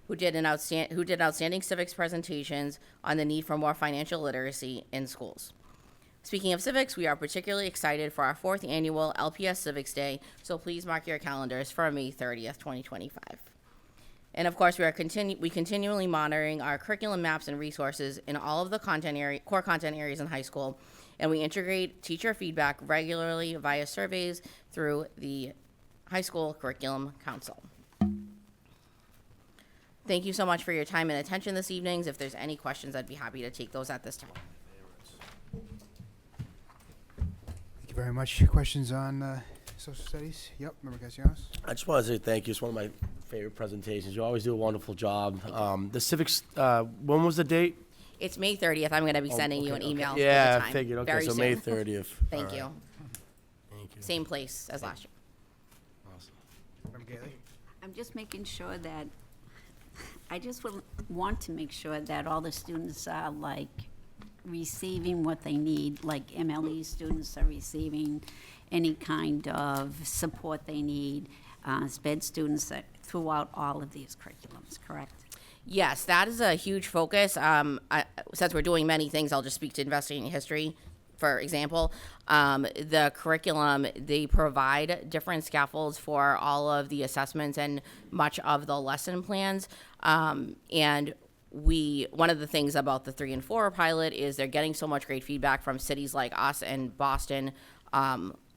who did outstanding civics presentations on the need for more financial literacy in schools. Speaking of civics, we are particularly excited for our 4th annual LPS Civics Day, so please mark your calendars for May 30th, 2025. And of course, we continually monitoring our curriculum maps and resources in all of the core content areas in high school, and we integrate teacher feedback regularly via surveys through the High School Curriculum Council. Thank you so much for your time and attention this evening. If there's any questions, I'd be happy to take those at this time. Thank you very much. Questions on social studies? Yep, Member Castellanos. I just want to say thank you. It's one of my favorite presentations. You always do a wonderful job. The civics, when was the date? It's May 30th. I'm going to be sending you an email. Okay. Yeah, with the time I figured. Okay, very so soon. May 30th. Thank All you. right. Thank you. Same place as last year. Awesome. Member Gately? I'm just making sure that, I just want to make sure that all the students are like receiving what they need, like MLE students are receiving any kind of support they need, SPED students throughout all of these curriculums, correct? Yes, that is a huge focus. Since we're doing many things, I'll just speak to Investigating History, for example. The curriculum, they provide different scaffolds for all of the assessments and much of the lesson plans. And one of the things about the 3 and 4 pilot is they're getting so much great feedback from cities like us and Boston.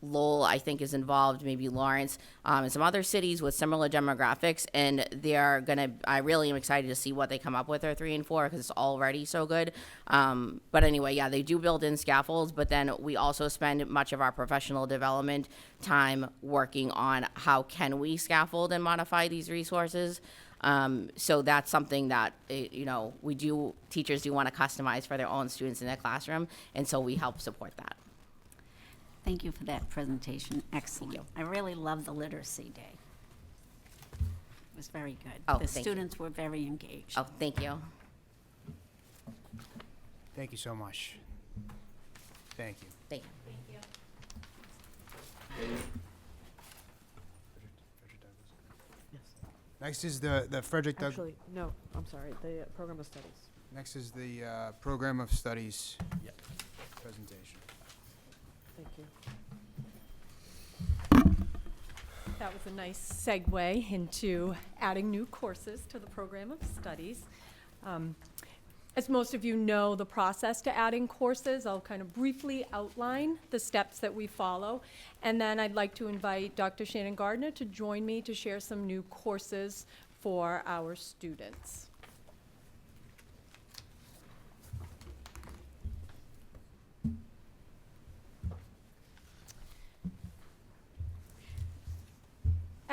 Lowell, I think, is involved, maybe Lawrence, and some other cities with similar demographics, and I really am excited to see what they come up with for 3 and 4, because it's already so good. But anyway, yeah, they do build in scaffolds, but then we also spend much of our professional development time working on how can we scaffold and modify these resources. So that's something that, teachers do want to customize for their own students in their classroom, and so we help support that. Thank you for that presentation. Excellent. I really love the Literacy Day. It was very good. Oh, the thank you. students were very engaged. Oh, thank you. Thank you so much. Thank you. Thank you. Next is the Frederick Doug. Actually, no, I'm sorry, the program of studies. Next is the Program of Studies presentation. Thank you. That was a nice segue into adding new courses to the program of studies. As most of you know, the process to adding courses, I'll kind of briefly outline the steps that we follow, and then I'd like to invite Dr. Shannon Gardner to join me to share some new courses for our students.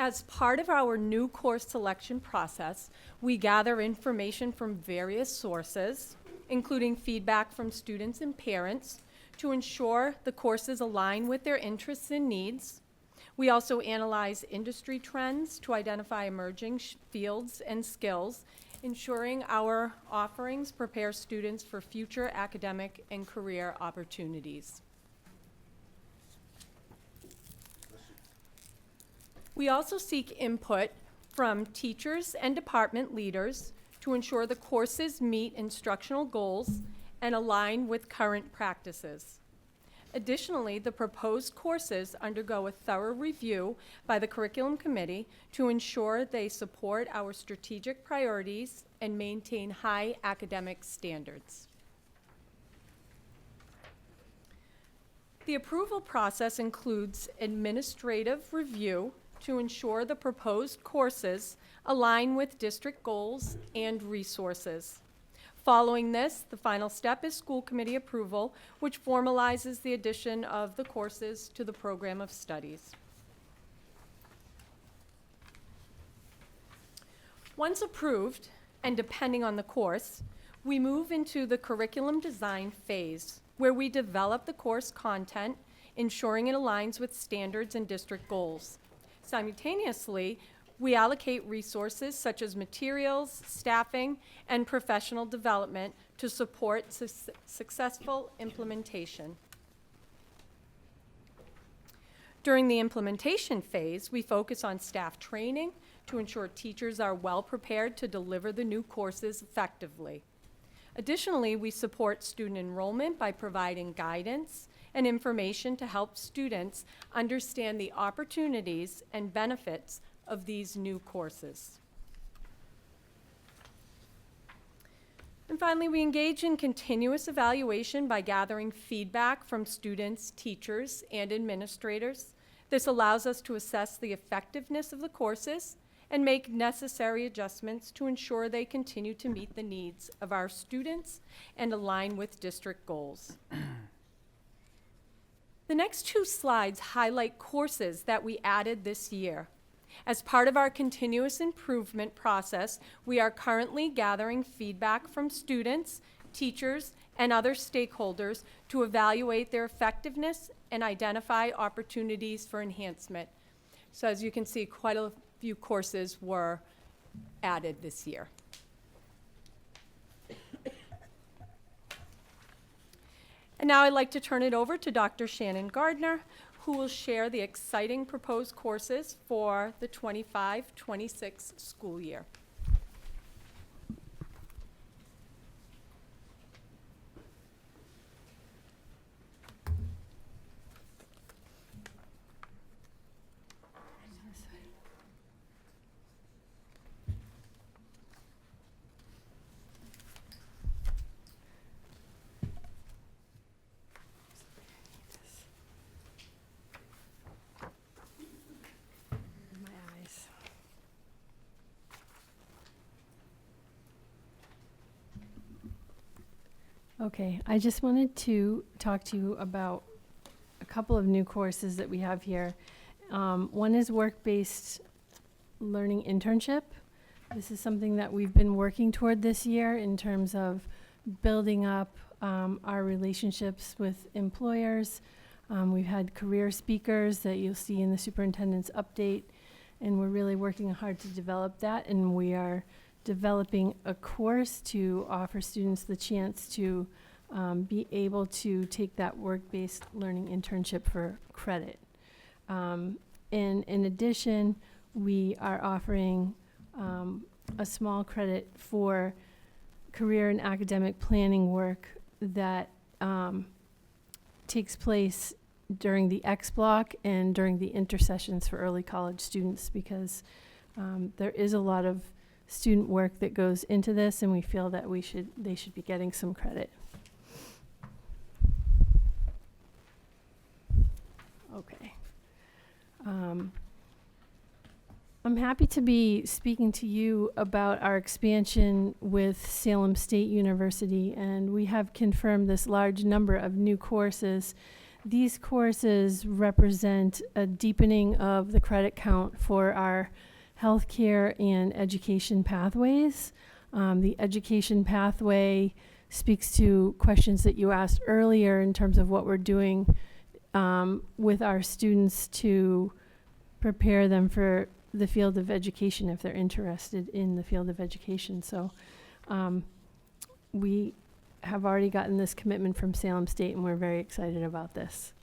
As part of our new course selection process, we gather information from various sources, including feedback from students and parents, to ensure the courses align with their interests and needs. We also analyze industry trends to identify emerging fields and skills, ensuring our offerings prepare students for future academic and career opportunities. We also seek input from teachers and department leaders to ensure the courses meet instructional goals and align with current practices. Additionally, the proposed courses undergo a thorough review by the curriculum committee to ensure they support our strategic priorities and maintain high academic standards. The approval process includes administrative review to ensure the proposed courses align with district goals and resources. Following this, the final step is school committee approval, which formalizes the addition of the courses to the program of studies. Once approved, and depending on the course, we move into the curriculum design phase, where we develop the course content, ensuring it aligns with standards and district goals. Simultaneously, we allocate resources such as materials, staffing, and professional development to support successful implementation. During the implementation phase, we focus on staff training to ensure teachers are well prepared to deliver the new courses effectively. Additionally, we support student enrollment by providing guidance and information to help students understand the opportunities and benefits of these new courses. And finally, we engage in continuous evaluation by gathering feedback from students, teachers, and administrators. This allows us to assess the effectiveness of the courses and make necessary adjustments to ensure they continue to meet the needs of our students and align with district goals. The next two slides highlight courses that we added this year. As part of our continuous improvement process, we are currently gathering feedback from students, teachers, and other stakeholders to evaluate their effectiveness and identify opportunities for enhancement. So as you can see, quite a few courses were added this year. And now I'd like to turn it over to Dr. Shannon Gardner, who will share the exciting proposed courses for the 25-26 school year. Okay, I just wanted to talk to you about a couple of new courses that we have here. One is work-based learning internship. This is something that we've been working toward this year in terms of building up our relationships with employers. We've had career speakers that you'll see in the superintendent's update, and we're really working hard to develop that, and we are developing a course to offer students the chance to be able to take that work-based learning internship for credit. And in addition, we are offering a small credit for career and academic planning work that takes place during the X block and during the intersessions for early college students, because there is a lot of student work that goes into this, and we feel that they should be getting some credit. Okay. I'm happy to be speaking to you about our expansion with Salem State University, and we have confirmed this large number of new courses. These courses represent a deepening of the credit count for our healthcare and education pathways. The education pathway speaks to questions that you asked earlier in terms of what we're doing with our students to prepare them for the field of education if they're interested in the field of education. So we have already gotten this commitment from Salem State, and we're very excited about this.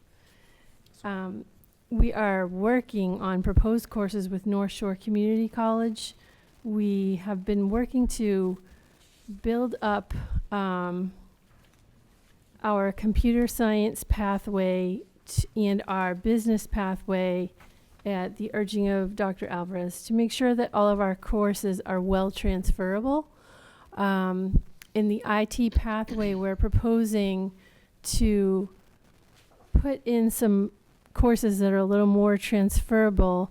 We are working on proposed courses with North Shore Community College. We have been working to build up our computer science pathway and our business pathway at the urging of Dr. Alvarez to make sure that all of our courses are well transferable. In the IT pathway, we're proposing to put in some courses that are a little more transferable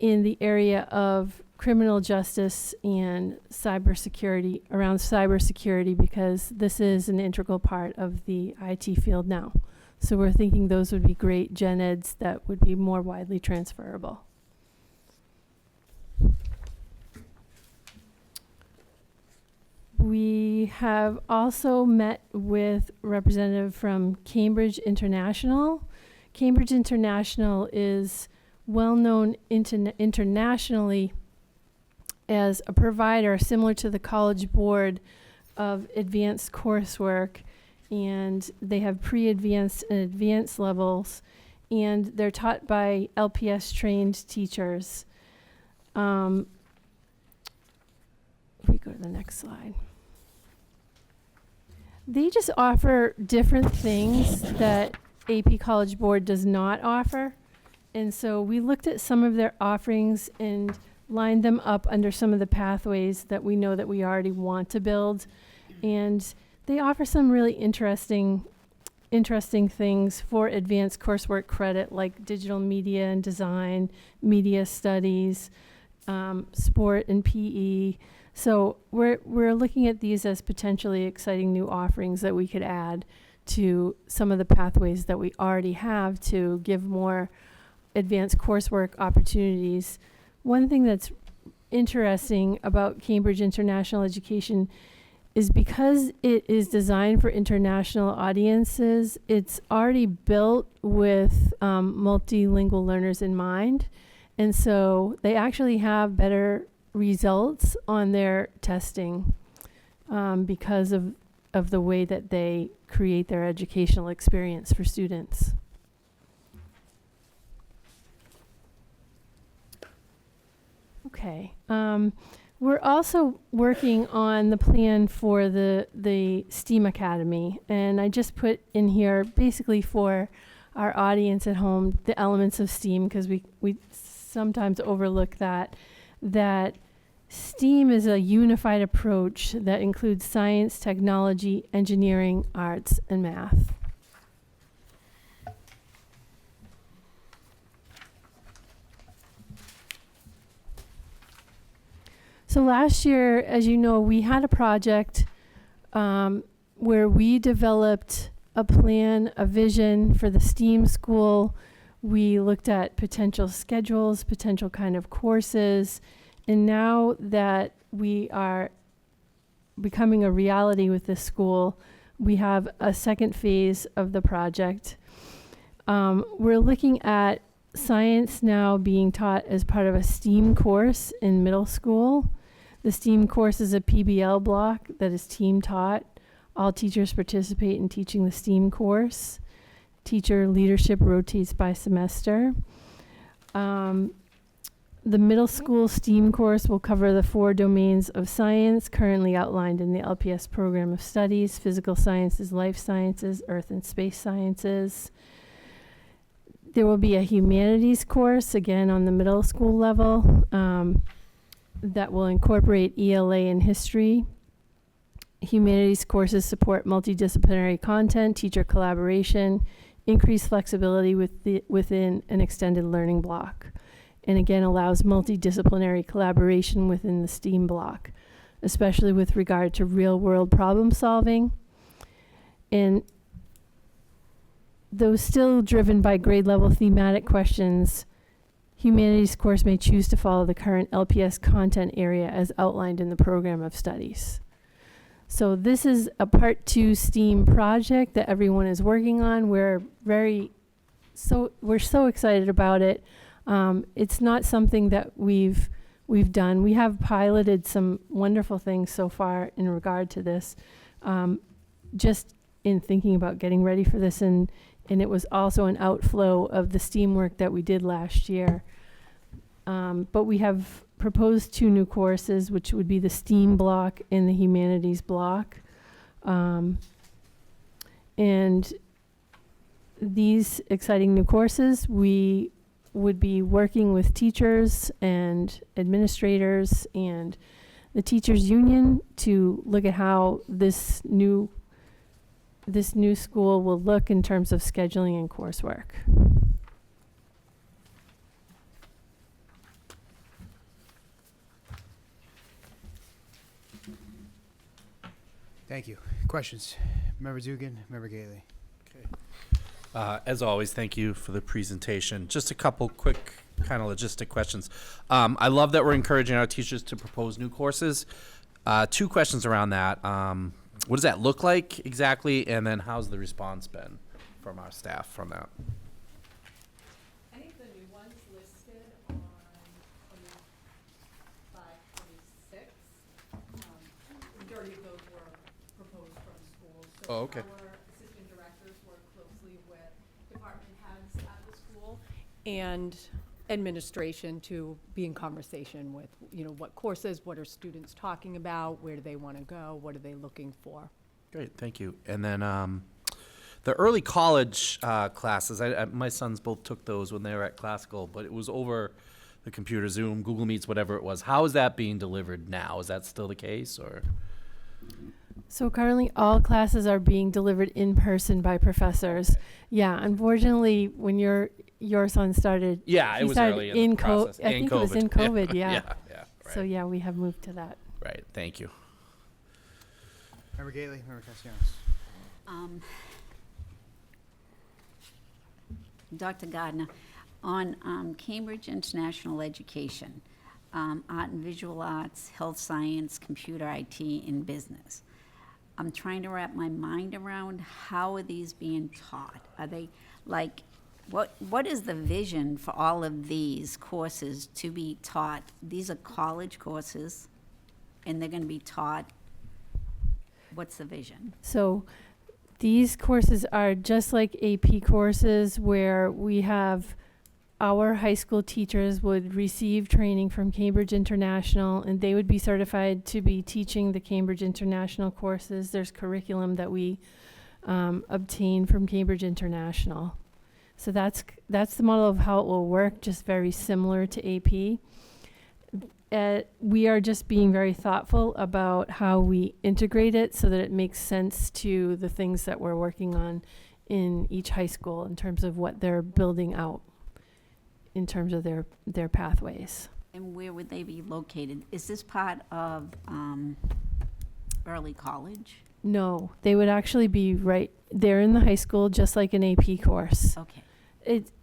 in the area of criminal justice and cybersecurity, around cybersecurity, because this is an integral part of the IT field now. So we're thinking those would be great gen eds that would be more widely transferable. We have also met with a representative from Cambridge International. Cambridge International is well known internationally as a provider similar to the College Board of advanced coursework, and they have pre-advanced and advanced levels, and they're taught by LPS trained teachers. If we go to the next slide. They just offer different things that AP College Board does not offer. And so we looked at some of their offerings and lined them up under some of the pathways that we know that we already want to build. And they offer some really interesting things for advanced coursework credit, like digital media and design, media studies, sport and PE. So we're looking at these as potentially exciting new offerings that we could add to some of the pathways that we already have to give more advanced coursework opportunities. One thing that's interesting about Cambridge International Education is because it is designed for international audiences, it's already built with multilingual learners in mind. And so they actually have better results on their testing because of the way that they create their educational experience for students. Okay. We're also working on the plan for the STEAM Academy, and I just put in here basically for our audience at home the elements of STEAM, because we sometimes overlook that STEAM is a unified approach that includes science, technology, engineering, arts, and math. So last year, as you know, we had a project where we developed a plan, a vision for the STEAM school. We looked at potential schedules, potential kind of courses, and now that we are becoming a reality with this school, we have a second phase of the project. We're looking at science now being taught as part of a STEAM course in middle school. The STEAM course is a PBL block that is team taught. All teachers participate in teaching the STEAM course. Teacher leadership rotates by semester. The middle school STEAM course will cover the 4 domains of science currently outlined in the LPS program of studies: physical sciences, life sciences, earth and space sciences. There will be a humanities course, again on the middle school level, that will incorporate ELA and history. Humanities courses support multidisciplinary content, teacher collaboration, increased flexibility within an extended learning block, and again allows multidisciplinary collaboration within the STEAM block, especially with regard to real-world problem solving. And though still driven by grade level thematic questions, humanities course may choose to follow the current LPS content area as outlined in the program of studies. So this is a part 2 STEAM project that everyone is working on. We're so excited about it. It's not something that we've done. We have piloted some wonderful things so far in regard to this, just in thinking about getting ready for this, and it was also an outflow of the STEAM work that we did last year. But we have proposed 2 new courses, which would be the STEAM block and the humanities block. And these exciting new courses, we would be working with teachers and administrators and the teachers union to look at how this new school will look in terms of scheduling and coursework. Thank you. Questions? Member Dugan, Member Gately. As always, thank you for the presentation. Just a couple quick kind of logistic questions. I love that we're encouraging our teachers to propose new courses. 2 questions around that. What does that look like exactly? And then how's the response been from our staff from that? I think the new ones listed on 2526, majority of those were proposed from schools. So Oh, okay. our assistant directors work closely with department heads at the school and administration to be in conversation with, what courses, what are students talking about, where do they want to go, what are they looking for. Great, thank you. And then the early college classes, my sons both took those when they were at classical, but it was over the computer, Zoom, Google Meets, whatever it was. How is that being delivered now? Is that still the case, or? So currently all classes are being delivered in person by professors. Yeah, unfortunately, when your son started, Yeah, it he was started early in the process. I think it was in COVID, yeah. Yeah, right. So yeah, we have moved to that. Right, thank you. Member Gately, Member Castellanos. Dr. Gardner, on Cambridge International Education, art and visual arts, health science, computer IT, and business. I'm trying to wrap my mind around how are these being taught? Are they what is the vision for all of these courses to be taught? These are college courses, and they're going to be taught. What's the vision? So these courses are just like AP courses where we have our high school teachers would receive training from Cambridge International, and they would be certified to be teaching the Cambridge International courses. There's curriculum that we obtain from Cambridge International. So that's the model of how it will work, just very similar to AP. We are just being very thoughtful about how we integrate it so that it makes sense to the things that we're working on in each high school in terms of what they're building out in terms of their pathways. And where would they be located? Is this part of early college? No, they would actually be right there in the high school, just like an AP course. Okay.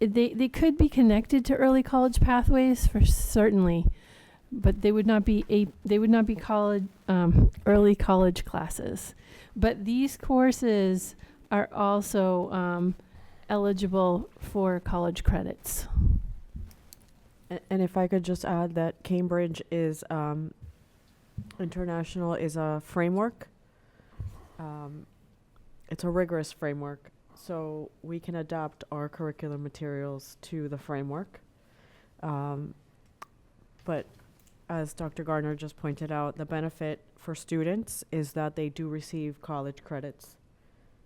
They could be connected to early college pathways for certainly, but they would not be college early college classes. But these courses are also eligible for college credits. And if I could just add that Cambridge is International is a framework. It's a rigorous framework, so we can adapt our curriculum materials to the framework. But as Dr. Gardner just pointed out, the benefit for students is that they do receive college credits.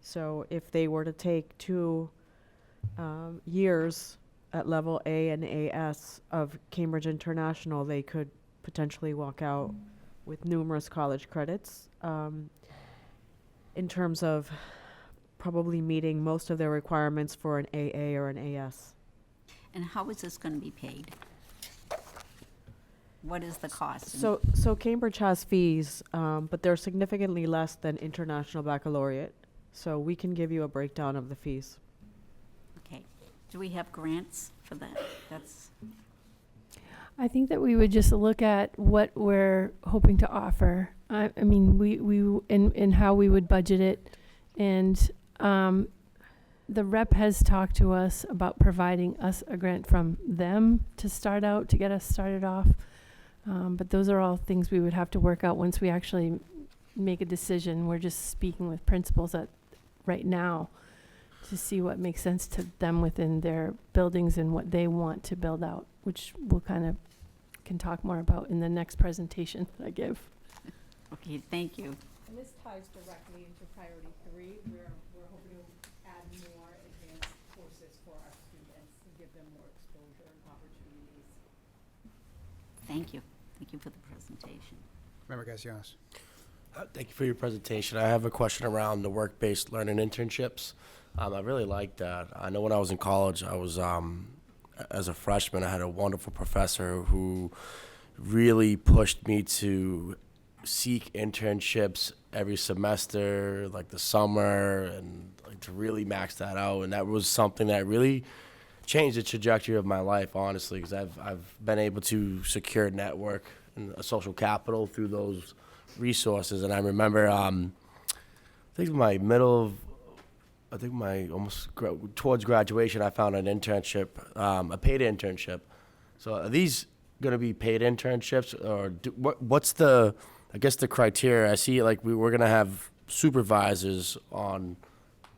So if they were to take 2 years at level A and AS of Cambridge International, they could potentially walk out with numerous college credits, in terms of probably meeting most of their requirements for an AA or an AS. And how is this going to be paid? What is the cost? So Cambridge has fees, but they're significantly less than International Baccalaureate. So we can give you a breakdown of the fees. Okay. Do we have grants for that? That's. I think that we would just look at what we're hoping to offer. I mean, we in how we would budget it, and the rep has talked to us about providing us a grant from them to start out, to get us started off. But those are all things we would have to work out once we actually make a decision. We're just speaking with principals right now to see what makes sense to them within their buildings and what they want to build out, which we'll can talk more about in the next presentation that I give. Okay, thank you. And this ties directly into priority 3, where we're hoping to add more advanced courses for our students and give them more exposure and opportunities. Thank you. Thank you for the presentation. Member Castellanos. Thank you for your presentation. I have a question around the work-based learning internships. I really like that. I know when I was in college, I was, as a freshman, I had a wonderful professor who really pushed me to seek internships every semester, like the summer, and like to really max that out. And that was something that really changed the trajectory of my life, honestly, because I've been able to secure network and a social capital through those resources. And I remember, towards graduation, I found an internship, a paid internship. So are these going to be paid internships, or what's the criteria? I see like we're going to have supervisors on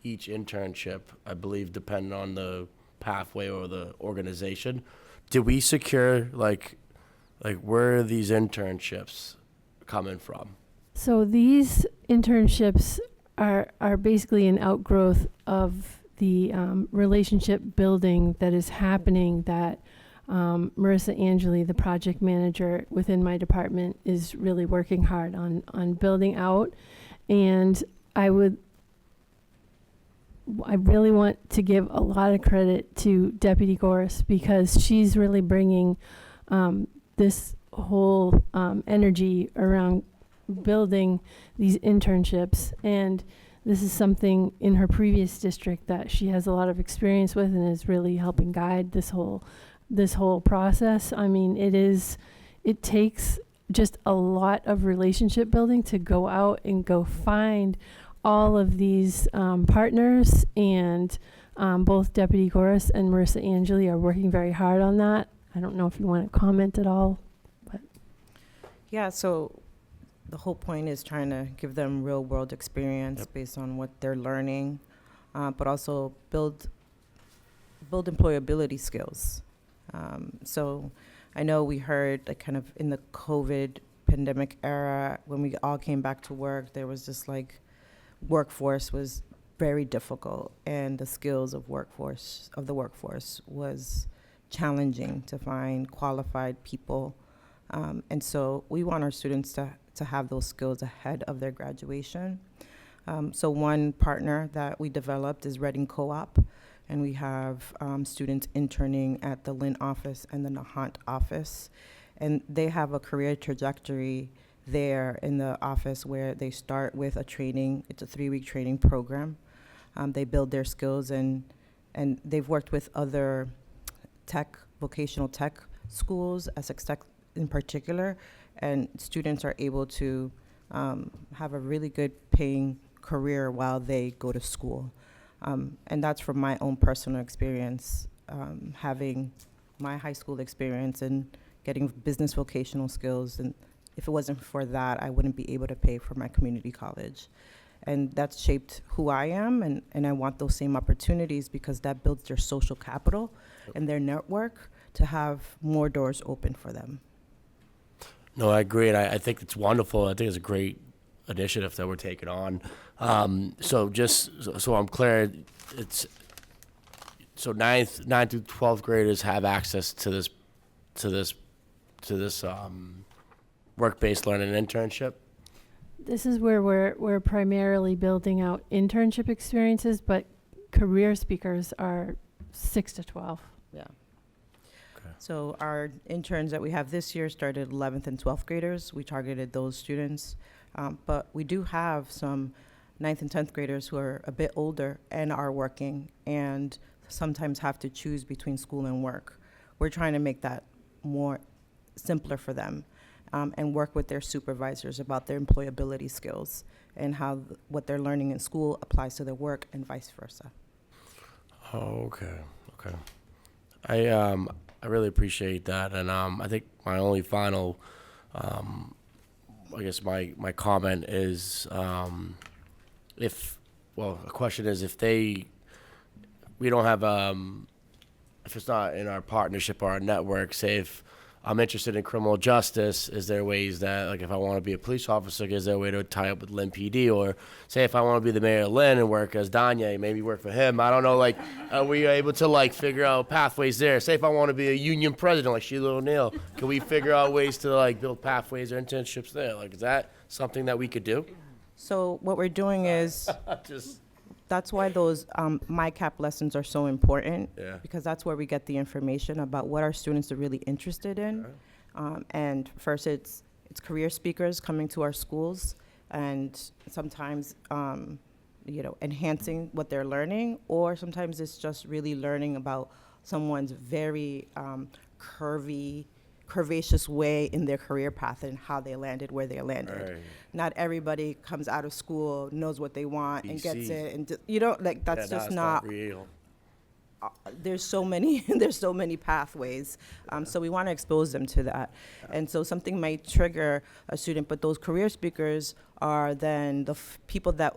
each internship, I believe, depending on the pathway or the organization. Did we secure like where are these internships coming from? So these internships are basically an outgrowth of the relationship building that is happening that Marissa Angeli, the project manager within my department, is really working hard on building out. And I really want to give a lot of credit to Deputy Goris, because she's really bringing this whole energy around building these internships. And this is something in her previous district that she has a lot of experience with and is really helping guide this whole process. I mean, it takes just a lot of relationship building to go out and go find all of these partners, and both Deputy Goris and Marissa Angeli are working very hard on that. I don't know if you want to comment at all, but. Yeah, so the whole point is trying to give them real world experience. Yep. Based on what they're learning, but also build employability skills. So I know we heard like kind of in the COVID pandemic era, when we all came back to work, there was just like workforce was very difficult, and the skills of the workforce was challenging to find qualified people. And so we want our students to have those skills ahead of their graduation. So one partner that we developed is Reading Co-op, and we have students interning at the Lynn office and the Nahant office. And they have a career trajectory there in the office where they start with a training. It's a 3-week training program. They build their skills, and they've worked with other vocational tech schools, Essex Tech in particular, and students are able to have a really good paying career while they go to school. And that's from my own personal experience, having my high school experience and getting business vocational skills. And if it wasn't for that, I wouldn't be able to pay for my community college. And that's shaped who I am, and I want those same opportunities because that builds their social capital and their network to have more doors open for them. No, I agree, and I think it's wonderful. I think it's a great initiative that we're taking on. So just so I'm clear, it's so 9th through 12th graders have access to this work-based learning internship. This is where we're primarily building out internship experiences, but career speakers are 6 to 12. Yeah. So our interns that we have this year started 11th and 12th graders. We targeted those students. But we do have some 9th and 10th graders who are a bit older and are working and sometimes have to choose between school and work. We're trying to make that more simpler for them and work with their supervisors about their employability skills and how what they're learning in school applies to their work and vice versa. Oh, okay. I really appreciate that, and I think my only final, I guess my comment is, a question is if we don't have, if it's not in our partnership or our network, say if I'm interested in criminal justice, is there ways that, like if I want to be a police officer, is there a way to tie up with Lynn PD? Or say if I want to be the mayor of Lynn and work as Danye, maybe work for him. I don't know, like, are we able to like figure out pathways there? Say if I want to be a union president like Sheila O'Neal, can we figure out ways to like build pathways or internships there? Like, is that something that we could do? So what we're doing is, Just that's why those MyCap lessons are so important, Yeah. because that's where we get the information about what our students are really interested in. And first, it's career speakers coming to our schools, and sometimes, enhancing what they're learning, or sometimes it's just really learning about someone's very curvaceous way in their career path and how they landed where they landed. Right. Not everybody comes out of school, knows what they want, and gets BC. it, and that's just it's not. real. There's so many pathways, so we want to expose them to that. And so something might trigger a student, but those career speakers are then the people that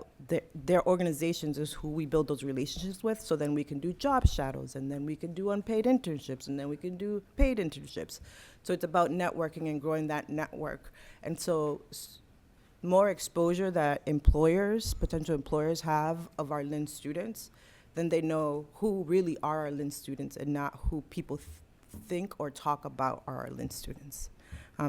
their organizations is who we build those relationships with. So then we can do job shadows, and then we can do unpaid internships, and then we can do paid internships. So it's about networking and growing that network. And so more exposure that potential employers have of our Lynn students, then they know who really are our Lynn students and not who people think or talk about are our Lynn students.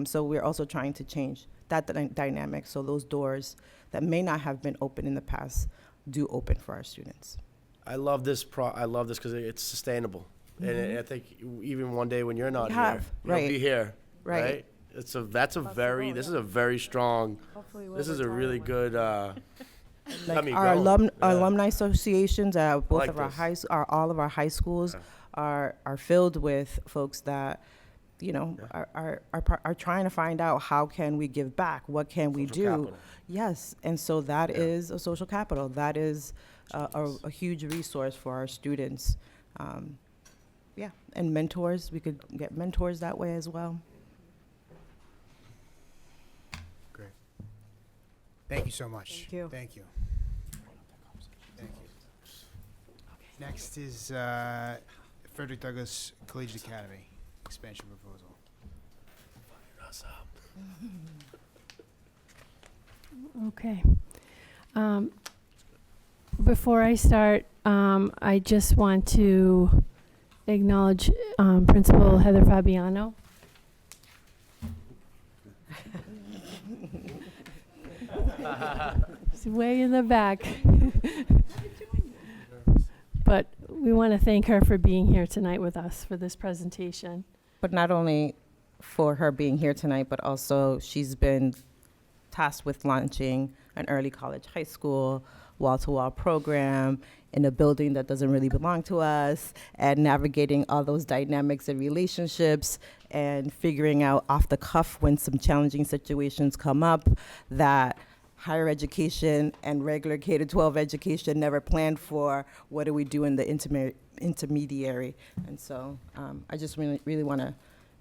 So we're also trying to change that dynamic, so those doors that may not have been open in the past do open for our students. I love this because it's sustainable. And I think even one day when you're not here, you'll be here, right? This is a very strong, this is a really good, Like our alumni associations at both of all of our high schools are filled with folks that, are trying to find out how can we give back, what can we do? Capital. Yes, and so that is a social capital. That is a huge resource for our students. And mentors. We could get mentors that way as well. Great. Thank you so much. Thank you. Thank you. Next is Frederick Douglass Collegiate Academy expansion proposal. Okay. Before I start, I just want to acknowledge Principal Heather Fabiano. She's way in the back. But we want to thank her for being here tonight with us for this presentation. But not only for her being here tonight, but also she's been tasked with launching an early college high school wall-to-wall program in a building that doesn't really belong to us, and navigating all those dynamics and relationships and figuring out off the cuff when some challenging situations come up that higher education and regular K-12 education never planned for. What do we do in the intermediary? And so I just really want to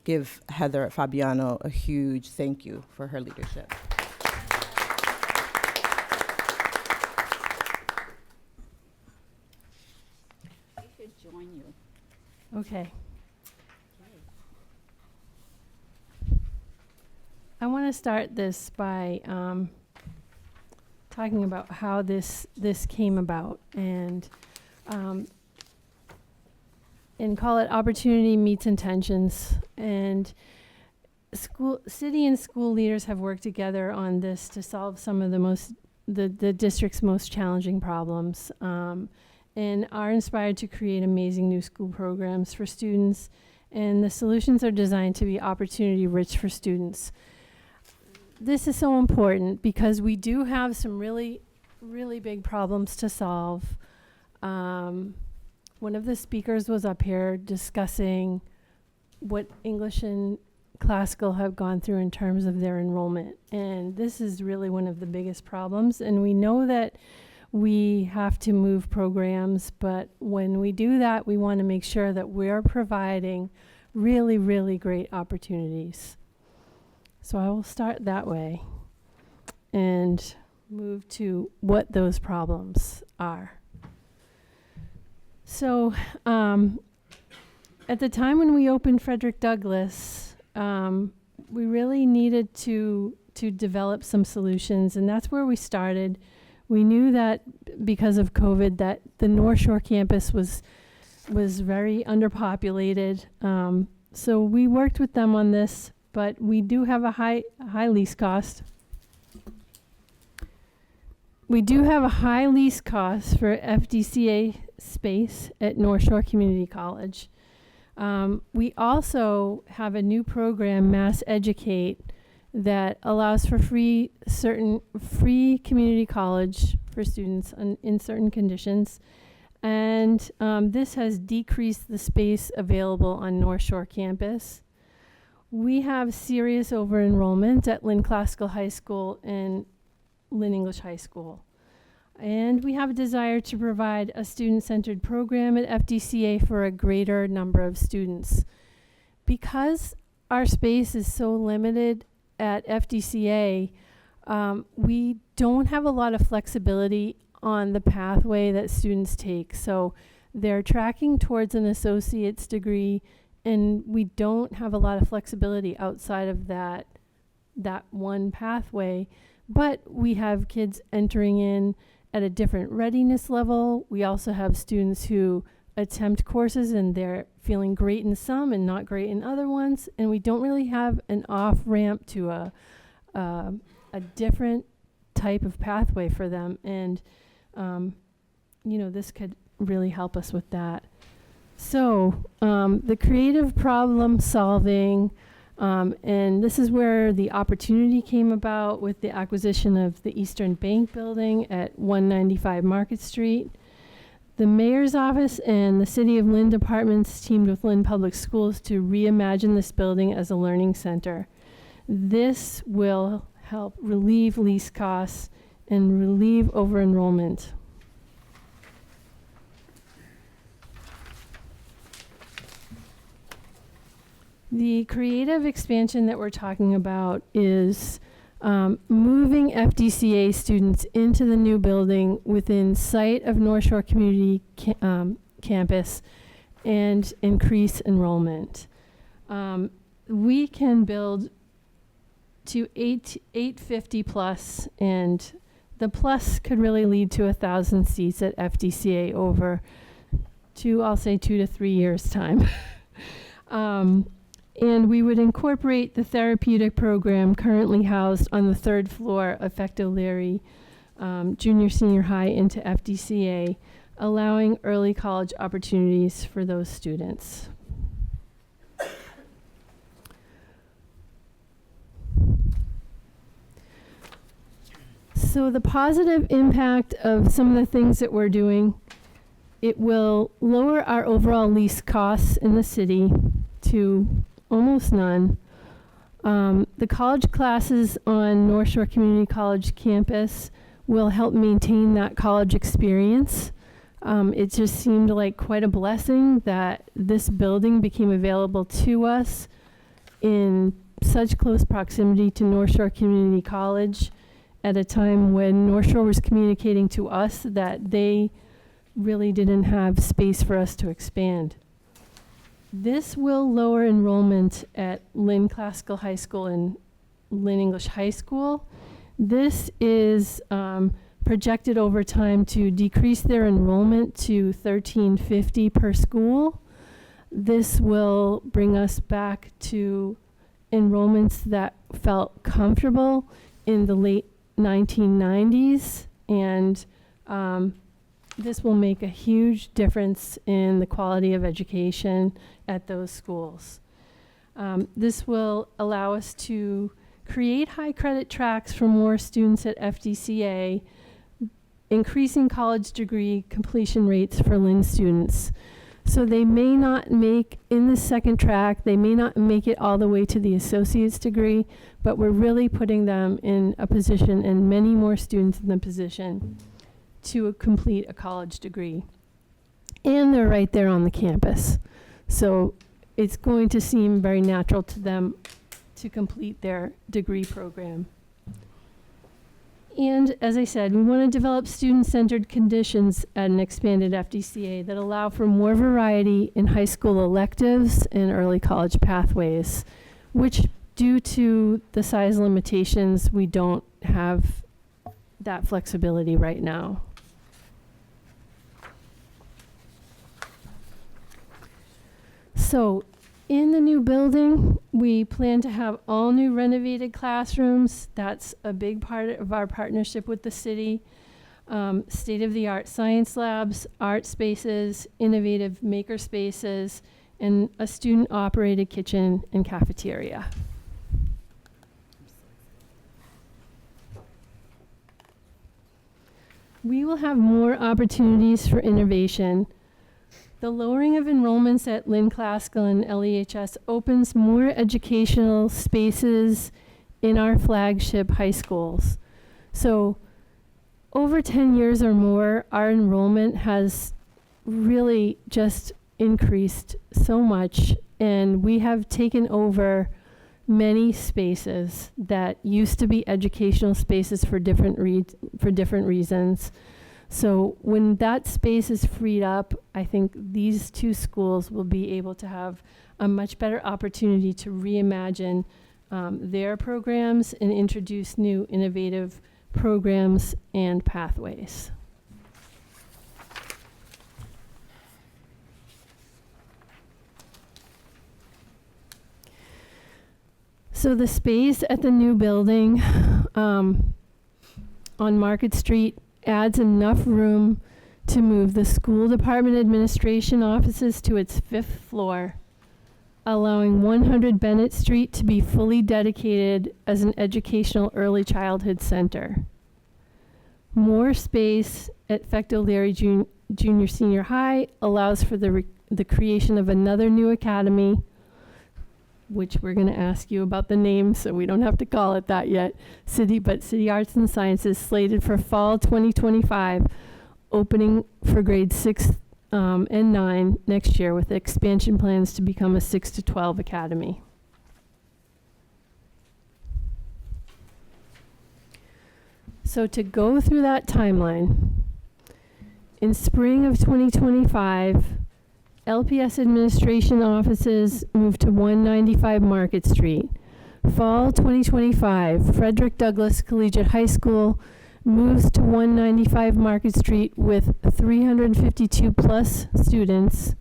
give Heather Fabiano a huge thank you for her leadership. I should join you. Okay. I want to start this by talking about how this came about, and call it opportunity meets intentions. And city and school leaders have worked together on this to solve some of the district's most challenging problems, and are inspired to create amazing new school programs for students. And the solutions are designed to be opportunity rich for students. This is so important because we do have some really, really big problems to solve. One of the speakers was up here discussing what English and classical have gone through in terms of their enrollment. And this is really one of the biggest problems. And we know that we have to move programs, but when we do that, we want to make sure that we're providing really, really great opportunities. So I will start that way and move to what those problems are. So at the time when we opened Frederick Douglass, we really needed to develop some solutions, and that's where we started. We knew that because of COVID that the North Shore campus was very underpopulated. So we worked with them on this, but we do have a high lease cost. We do have a high lease cost for FDCA space at North Shore Community College. We also have a new program, Mass Educate, that allows for free community college for students in certain conditions. And this has decreased the space available on North Shore campus. We have serious over-enrollment at Lynn Classical High School and Lynn English High School. And we have a desire to provide a student-centered program at FDCA for a greater number of students. Because our space is so limited at FDCA, we don't have a lot of flexibility on the pathway that students take. So they're tracking towards an associate's degree, and we don't have a lot of flexibility outside of that one pathway. But we have kids entering in at a different readiness level. We also have students who attempt courses and they're feeling great in some and not great in other ones. And we don't really have an off ramp to a different type of pathway for them. And, this could really help us with that. So the creative problem solving, and this is where the opportunity came about with the acquisition of the Eastern Bank building at 195 Market Street. The mayor's office and the City of Lynn departments teamed with Lynn Public Schools to reimagine this building as a learning center. This will help relieve lease costs and relieve over-enrollment. The creative expansion that we're talking about is moving FDCA students into the new building within sight of North Shore Community Campus and increase enrollment. We can build to 850 plus, and the plus could really lead to 1,000 seats at FDCA over I'll say 2 to 3 years time. And we would incorporate the therapeutic program currently housed on the 3rd floor of Fecto Leary Junior Senior High into FDCA, allowing early college opportunities for those students. So the positive impact of some of the things that we're doing, it will lower our overall lease costs in the city to almost none. The college classes on North Shore Community College campus will help maintain that college experience. It just seemed like quite a blessing that this building became available to us in such close proximity to North Shore Community College at a time when North Shore was communicating to us that they really didn't have space for us to expand. This will lower enrollment at Lynn Classical High School and Lynn English High School. This is projected over time to decrease their enrollment to $1,350 per school. This will bring us back to enrollments that felt comfortable in the late 1990s, and this will make a huge difference in the quality of education at those schools. This will allow us to create high credit tracks for more students at FDCA, increasing college degree completion rates for Lynn students. So they may not make, in the second track, they may not make it all the way to the associate's degree, but we're really putting them in a position, and many more students in the position, to complete a college degree. And they're right there on the campus. So it's going to seem very natural to them to complete their degree program. And as I said, we want to develop student-centered conditions at an expanded FDCA that allow for more variety in high school electives and early college pathways, which, due to the size limitations, we don't have that flexibility right now. So in the new building, we plan to have all new renovated classrooms. That's a big part of our partnership with the city. State-of-the-art science labs, art spaces, innovative maker spaces, and a student-operated kitchen and cafeteria. We will have more opportunities for innovation. The lowering of enrollments at Lynn Classical and LEHS opens more educational spaces in our flagship high schools. So over 10 years or more, our enrollment has really just increased so much, and we have taken over many spaces that used to be educational spaces for different reasons. So when that space is freed up, I think these two schools will be able to have a much better opportunity to reimagine their programs and introduce new innovative programs and pathways. So the space at the new building on Market Street adds enough room to move the school department administration offices to its 5th floor, allowing 100 Bennett Street to be fully dedicated as an educational early childhood center. More space at Fecht O'Leary Junior Senior High allows for the creation of another new academy, which we're going to ask you about the name, so we don't have to call it that yet. City Arts and Sciences slated for fall 2025, opening for grades 6 and 9 next year, with expansion plans to become a 6 to 12 academy. So to go through that timeline, in spring of 2025, LPS administration offices moved to 195 Market Street. Fall 2025, Frederick Douglass Collegiate High School moves to 195 Market Street with 352 plus students.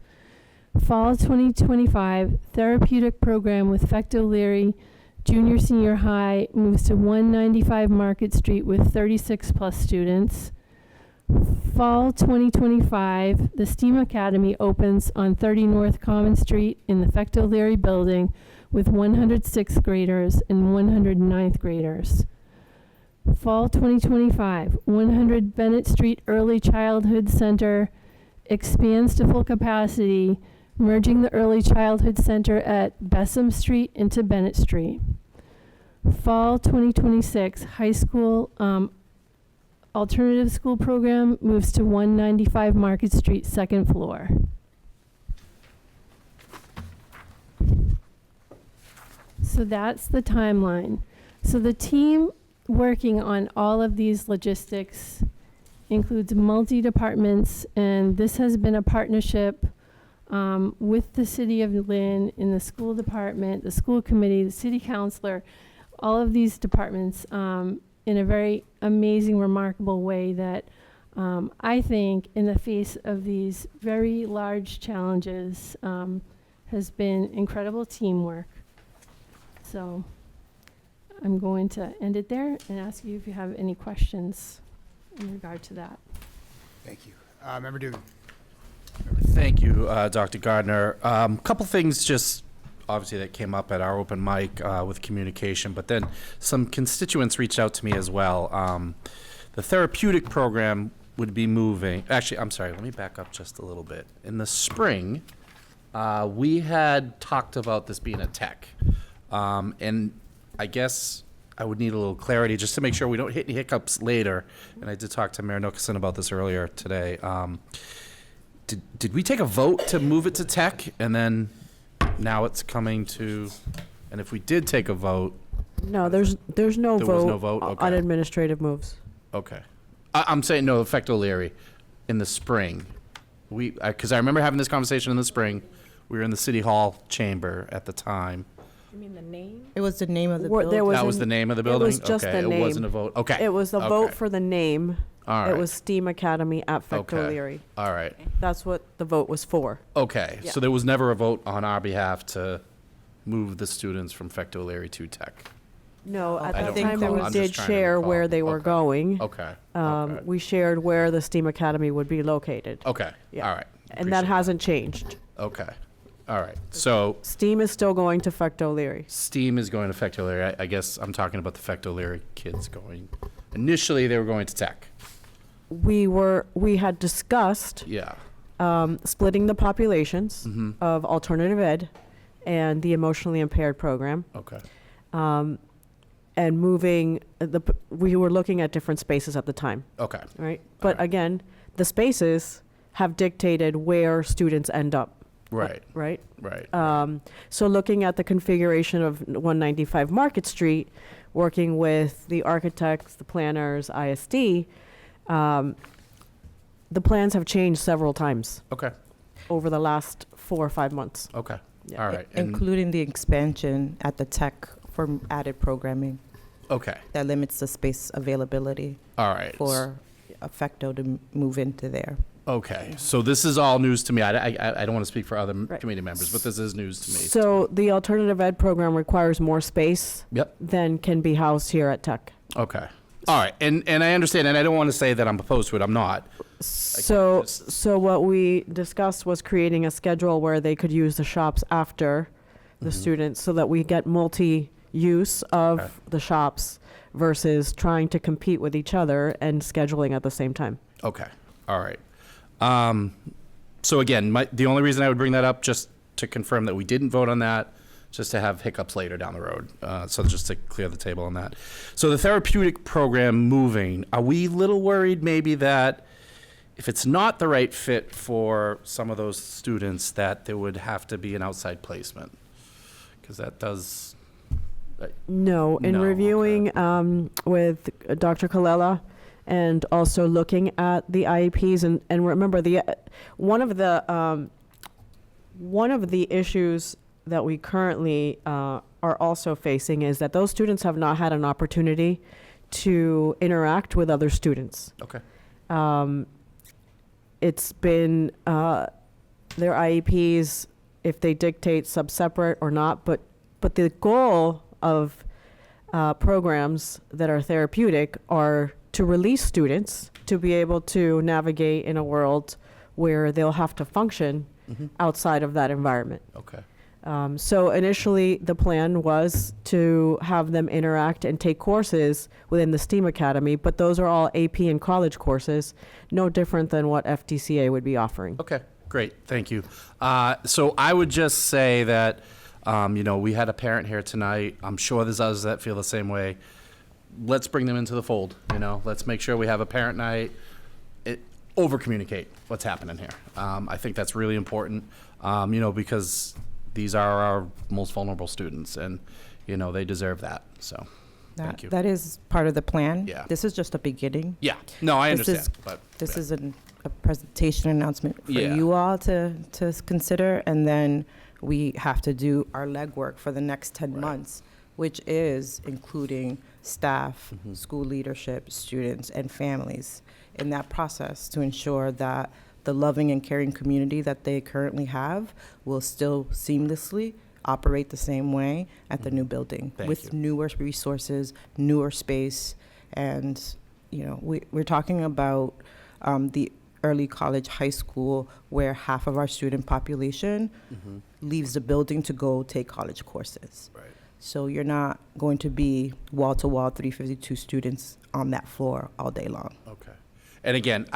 Fall 2025, therapeutic program with Fecht O'Leary Junior Senior High moves to 195 Market Street with 36 plus students. Fall 2025, the STEAM Academy opens on 30 North Common Street in the Fecht O'Leary building with 100 6th graders and 100 9th graders. Fall 2025, 100 Bennett Street Early Childhood Center expands to full capacity, merging the Early Childhood Center at Bessem Street into Bennett Street. Fall 2026, high school alternative school program moves to 195 Market Street, second floor. So that's the timeline. So the team working on all of these logistics includes multi-departments, and this has been a partnership with the city of Lynn in the school department, the school committee, the city councilor, all of these departments in a very amazing, remarkable way that I think in the face of these very large challenges has been incredible teamwork. So I'm going to end it there and ask you if you have any questions in regard to that. Thank you. Member Dugan. Thank you, Dr. Gardner. Couple things just obviously that came up at our open mic with communication, but then some constituents reached out to me as well. The therapeutic program would be moving. Actually, I'm sorry, let me back up just a little bit. In the spring, we had talked about this being a tech. And I guess I would need a little clarity just to make sure we don't hit any hiccups later. And I did talk to Mayor Nicholson about this earlier today. Did we take a vote to move it to tech, and then now it's coming to, and if we did take a vote? No, there's no There vote, was no vote? Okay. on administrative moves. Okay. I'm saying no, effect O'Leary in the spring. Because I remember having this conversation in the spring. We were in the city hall chamber at the time. You mean the name? It was the name of the Were- building. That was the name of the building? It was just Okay, the it name. wasn't a vote. Okay. It was a Okay. vote for the name. All It right. was STEAM Academy at Fecht Okay. O'Leary. All right. That's what the vote was for. Okay, Yeah. so there was never a vote on our behalf to move the students from Fecht O'Leary to tech? No, at I that don't time recall. we I'm did just trying to share recall. where they were Okay. going. Okay. We shared where the STEAM Academy would be located. Okay, Yeah. all right. And that hasn't changed. Okay, all right. So STEAM is still going to Fecht O'Leary. STEAM is going to Fecht O'Leary. I guess I'm talking about the Fecht O'Leary kids going. Initially, they were going to tech. We had discussed Yeah. splitting the populations Mhm. of alternative ed and the emotionally impaired program. Okay. And moving we were looking at different spaces at the time. Okay. Right. But again, the spaces have dictated where students end up. Right. Right. Right. So looking at the configuration of 195 Market Street, working with the architects, the planners, ISD, the plans have changed several times. Okay. Over the last 4 or 5 months. Okay. Yeah. All right. And Including the expansion at the tech for added programming. okay. That limits the space availability All right. for Effecto to move into there. Okay. So this is all news to me. I don't want to speak for other Right. committee members, but this is news to me. So the alternative ed program requires more space Yep. than can be housed here at Tech. Okay. All right. And I understand, and I don't want to say that I'm opposed to it. I'm not. So what we discussed was creating a schedule where they could use the shops after the students so that we get multi-use of Okay. the shops versus trying to compete with each other and scheduling at the same time. Okay. All right. So again, the only reason I would bring that up, just to confirm that we didn't vote on that, just to have hiccups later down the road. So just to clear the table on that. So the therapeutic program moving, are we a little worried maybe that if it's not the right fit for some of those students, that there would have to be an outside placement? Because that does... No, in No, reviewing with Dr. Colella and also looking at the IEPs and remember one of the issues that we currently are also facing is that those students have not had an opportunity to interact with other students. Okay. It's been their IEPs, if they dictate sub-separate or not, but the goal of programs that are therapeutic are to release students to be able to navigate in a world where they'll have to function outside of that environment. Okay. So initially, the plan was to have them interact and take courses within the STEAM Academy, but those are all AP and college courses, no different than what FTCA would be offering. Okay, great, thank you. So I would just say that, we had a parent here tonight. I'm sure there's others that feel the same way. Let's bring them into the fold, let's make sure we have a parent night. Over-communicate what's happening here. I think that's really important, because these are our most vulnerable students, and, they deserve that, so, thank you. That is part of the plan. Yeah. This is just a beginning. Yeah, no, I This understand, is- but. This is a presentation announcement for Yeah. you all to consider, and then we have to do our legwork for the next 10 months, which is including staff, school leadership, students, and families in that process to ensure that the loving and caring community that they currently have will still seamlessly operate the same way at the new building with newer resources, newer space, and we're talking about the early college, high school, where half of our student population leaves the building to go take college courses. Right. So you're not going to be wall-to-wall 352 students on that floor all day long. Okay. And again,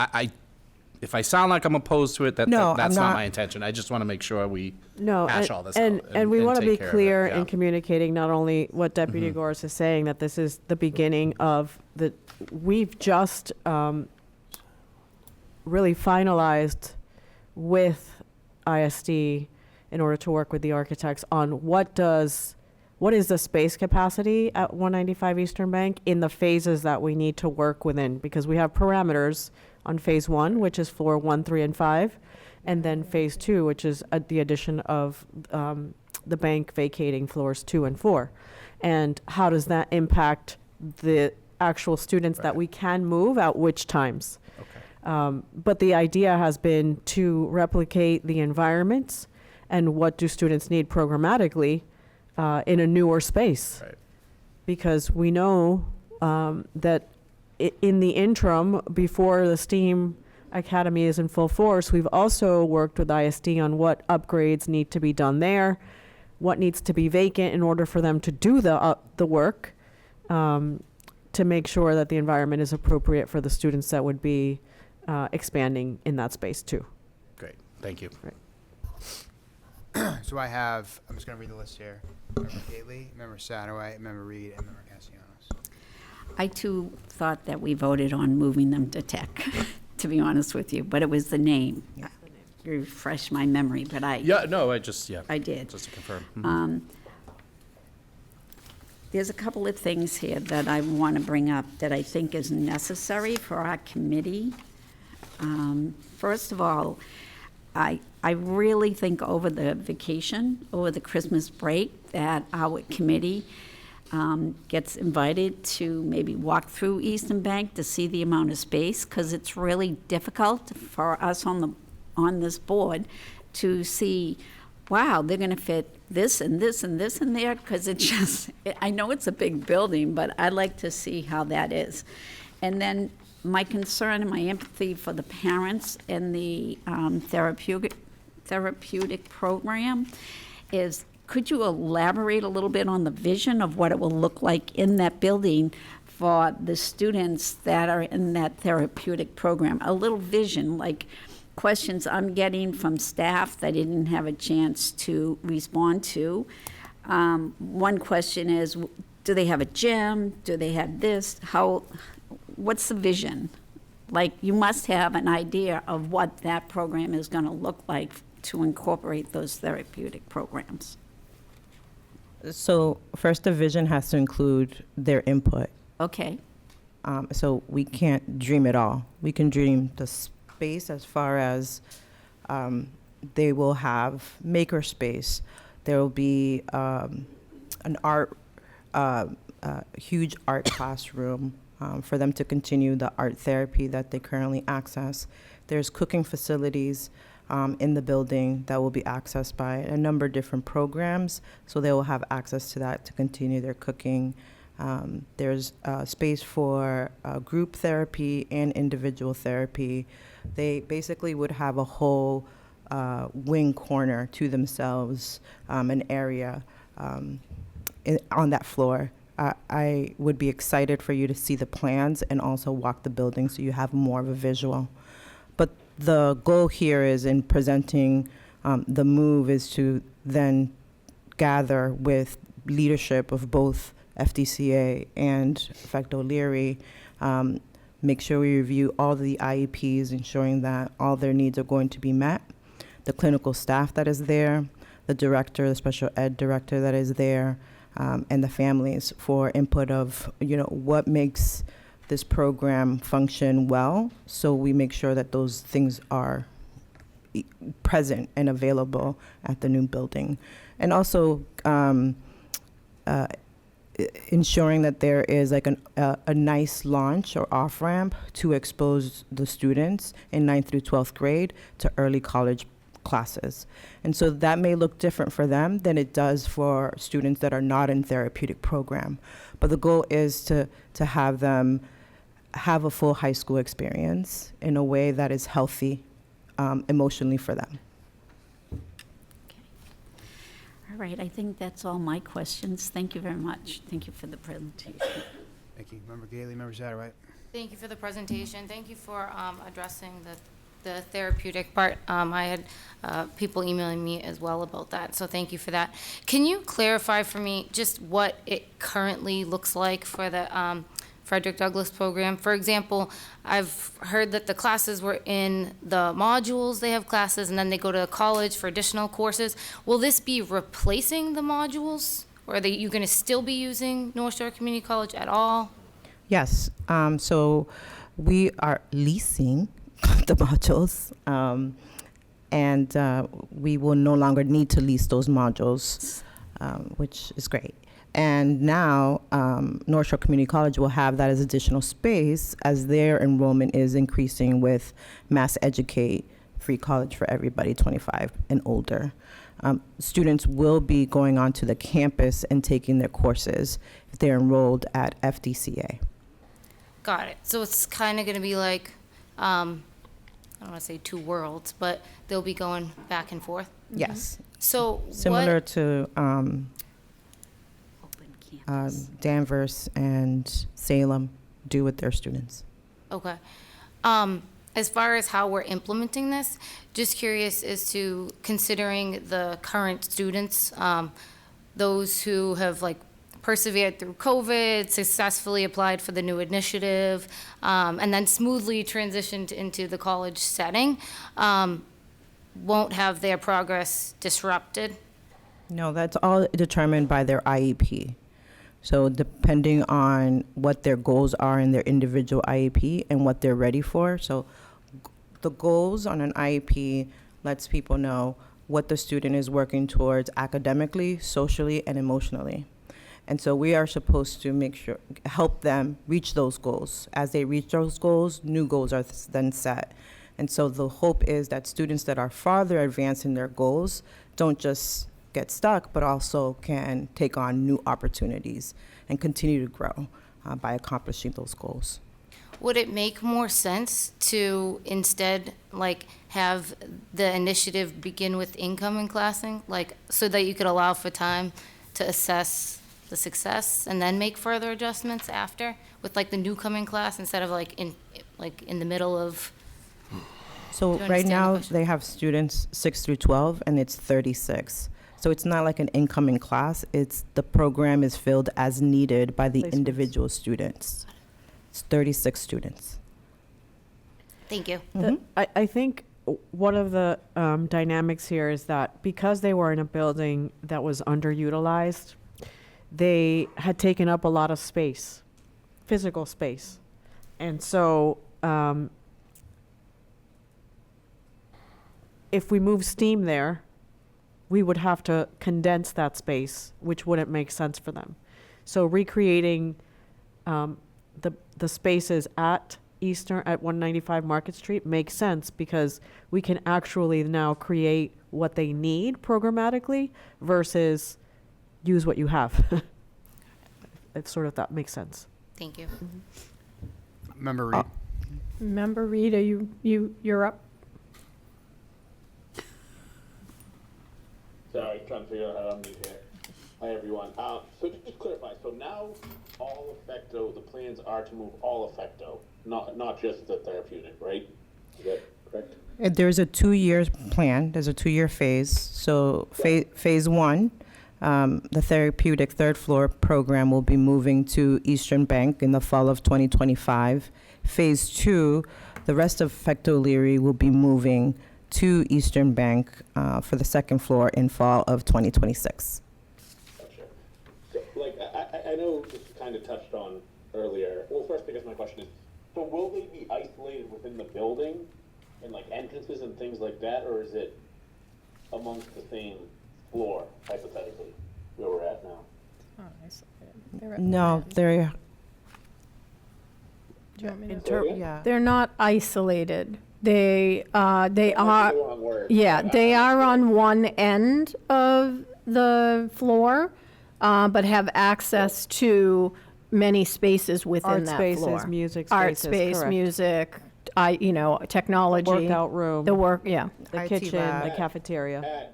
if I sound like I'm opposed to it, that's I'm not not. my intention. I just want to make sure we No, hash all this and, out. and we want to take be care of clear it. Yeah. in communicating not only what Deputy Goris is saying, that this is the beginning of we've just really finalized with ISD in order to work with the architects on what is the space capacity at 195 Eastern Bank in the phases that we need to work within, because we have parameters on phase 1, which is floor 1, 3, and 5, and then phase 2, which is the addition of the bank vacating floors 2 and 4. And how does that impact the actual students that we can move at which times? Okay. But the idea has been to replicate the environments and what do students need programmatically in a newer space. Right. Because we know that in the interim, before the STEAM Academy is in full force, we've also worked with ISD on what upgrades need to be done there, what needs to be vacant in order for them to do the work, to make sure that the environment is appropriate for the students that would be expanding in that space too. Great, thank you. Right. So I'm just going to read the list here. Member Gately, Member Satterwhite, Member Reed, and Member Castellanos. I too thought that we voted on moving them to tech, to be honest with you, but it was the name. You refresh my memory, but I Yeah, no, I did. just to confirm. There's a couple of things here that I want to bring up that I think is necessary for our committee. First of all, I really think over the vacation, over the Christmas break, that our committee gets invited to maybe walk through Eastern Bank to see the amount of space, because it's really difficult for us on this board to see, wow, they're going to fit this and this and this in there, because it just, I know it's a big building, but I like to see how that is. And then my concern and my empathy for the parents in the therapeutic program is, could you elaborate a little bit on the vision of what it will look like in that building for the students that are in that therapeutic program? A little vision, like questions I'm getting from staff that I didn't have a chance to respond to. One question is, do they have a gym? Do they have this? What's the vision? Like, you must have an idea of what that program is going to look like to incorporate those therapeutic programs. So first, the vision has to include their input. Okay. So we can't dream it all. We can dream the space as far as they will have maker space. There will be an huge art classroom for them to continue the art therapy that they currently access. There's cooking facilities in the building that will be accessed by a number of different programs, so they will have access to that to continue their cooking. There's space for group therapy and individual therapy. They basically would have a whole wing corner to themselves, an area on that floor. I would be excited for you to see the plans and also walk the building so you have more of a visual. But the goal here is in presenting the move is to then gather with leadership of both FDCA and Effect O'Leary, make sure we review all the IEPs, ensuring that all their needs are going to be met, the clinical staff that is there, the director, the special ed director that is there, and the families for input of, what makes this program function well, so we make sure that those things are present and available at the new building. And also ensuring that there is like a nice launch or off-ramp to expose the students in 9th through 12th grade to early college classes. And so that may look different for them than it does for students that are not in therapeutic program. But the goal is to have them have a full high school experience in a way that is healthy emotionally for them. All right, I think that's all my questions. Thank you very much. Thank you for the presentation. Thank you. Member Gailey, Member Satterwhite. Thank you for the presentation. Thank you for addressing the therapeutic part. I had people emailing me as well about that, so thank you for that. Can you clarify for me just what it currently looks like for the Frederick Douglass program? For example, I've heard that the classes were in the modules, they have classes, and then they go to college for additional courses. Will this be replacing the modules, or are you going to still be using North Shore Community College at all? Yes, so we are leasing the modules, and we will no longer need to lease those modules, which is great. And now North Shore Community College will have that as additional space as their enrollment is increasing with Mass Educate, free college for everybody 25 and older. Students will be going onto the campus and taking their courses if they're enrolled at FDCA. Got it. So it's kind of going to be like, I don't want to say two worlds, but they'll be going back and forth? Yes. So similar to Danvers and Salem do with their students. Okay. As far as how we're implementing this, just curious as to considering the current students, those who have persevered through COVID, successfully applied for the new initiative, and then smoothly transitioned into the college setting, won't have their progress disrupted? No, that's all determined by their IEP. So depending on what their goals are in their individual IEP and what they're ready for. So the goals on an IEP lets people know what the student is working towards academically, socially, and emotionally. And so we are supposed to help them reach those goals. As they reach those goals, new goals are then set. And so the hope is that students that are farther advanced in their goals don't just get stuck, but also can take on new opportunities and continue to grow by accomplishing those goals. Would it make more sense to instead have the initiative begin with incoming classing, so that you could allow for time to assess the success and then make further adjustments after with the new coming class instead of in the middle of? So right now they have students 6 through 12 and it's 36. So it's not like an incoming class. It's the program is filled as needed by the individual students. It's 36 students. Thank you. I think one of the dynamics here is that because they were in a building that was underutilized, they had taken up a lot of space, physical space. And so if we move STEAM there, we would have to condense that space, which wouldn't make sense for them. So recreating the spaces at Eastern, at 195 Market Street makes sense because we can actually now create what they need programmatically versus use what you have. It's sort of, that makes sense. Thank you. Member Reed. Member Reed, you're up? Sorry, trying to figure out how to unmute here. Hi, everyone. So just to clarify, so now all effecto, the plans are to move all effecto, not just the therapeutic, right? Is that correct? There's a 2-year plan. There's a 2-year phase. So phase 1, the therapeutic third floor program will be moving to Eastern Bank in the fall of 2025. Phase 2, the rest of Fecto Leary will be moving to Eastern Bank for the second floor in fall of 2026. Gotcha. So, like, I know this kind of touched on earlier. Well, first, I guess my question is, so will they be isolated within the building and like entrances and things like that, or is it amongst the same floor, hypothetically, where we're at now? No, they're Do you want me to? yeah. They're not isolated. They are, The wrong word. yeah, they are on one end of the floor, but have access to many spaces within Art that spaces, floor. music Art spaces, space, correct. music, technology. Workout room. The work, yeah. The IT kitchen, lab. the cafeteria.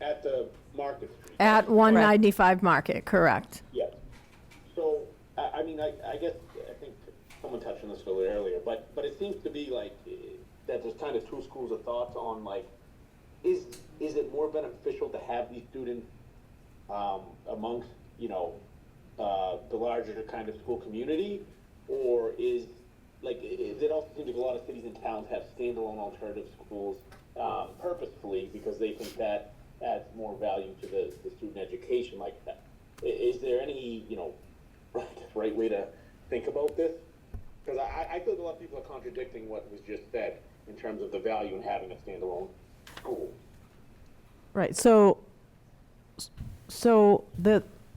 At the Market Street. At 195 Market, correct. Yeah. So, I mean, I guess, I think someone touched on this earlier, but it seems to be like that there's kind of two schools of thoughts on like, is it more beneficial to have these students amongst, the larger kind of school community, or is it also seems like a lot of cities and towns have standalone alternative schools purposefully because they think that adds more value to the student education like that. Is there any, right way to think about this? Because I feel like a lot of people are contradicting what was just said in terms of the value in having a standalone school. Right. So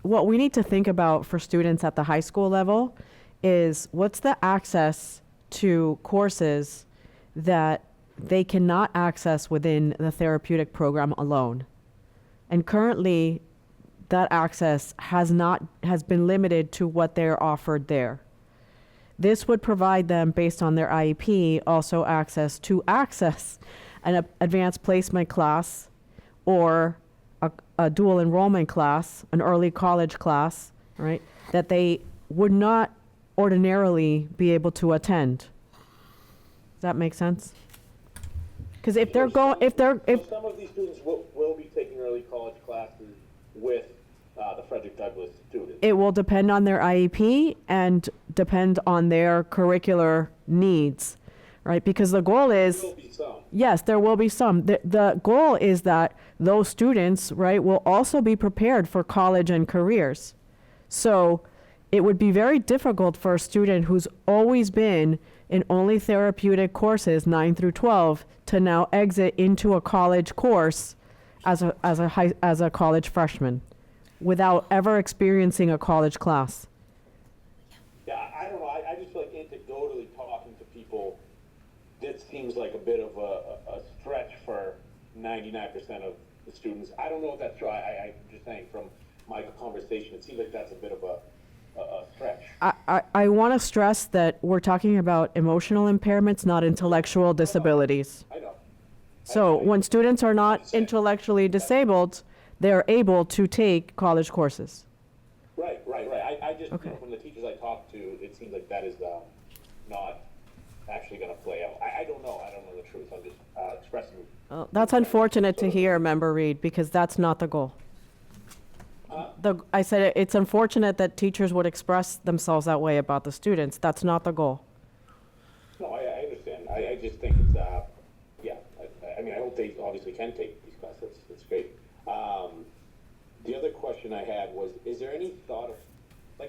what we need to think about for students at the high school level is what's the access to courses that they cannot access within the therapeutic program alone. And currently, that access has been limited to what they're offered there. This would provide them, based on their IEP, also access an advanced placement class or a dual enrollment class, an early college class, right, that they would not ordinarily be able to attend. Does that make sense? Because if they're So some of these students will be taking early college classes with the Frederick Douglass students. it will depend on their IEP and depend on their curricular needs, right? Because the goal is, There will be some. yes, there will be some. The goal is that those students, right, will also be prepared for college and careers. So it would be very difficult for a student who's always been in only therapeutic courses 9 through 12 to now exit into a college course as a college freshman without ever experiencing a college class. Yeah, I don't know. I just feel like anecdotally talking to people, this seems like a bit of a stretch for 99% of the students. I don't know if that's true. I'm just saying from my conversation, it seems like that's a bit of a stretch. I want to stress that we're talking about emotional impairments, not intellectual disabilities. I know. So when students are not intellectually disabled, they're able to take college courses. Right. I just, from the teachers I talked to, it seems like that is not actually going to play out. I don't know. I don't know the truth. I'm just expressing. That's unfortunate to hear, Member Reed, because that's not the goal. I said it's unfortunate that teachers would express themselves that way about the students. That's not the goal. No, I understand. I just think it's, I mean, I hope they obviously can take these classes. That's great. The other question I had was, is there any thought of,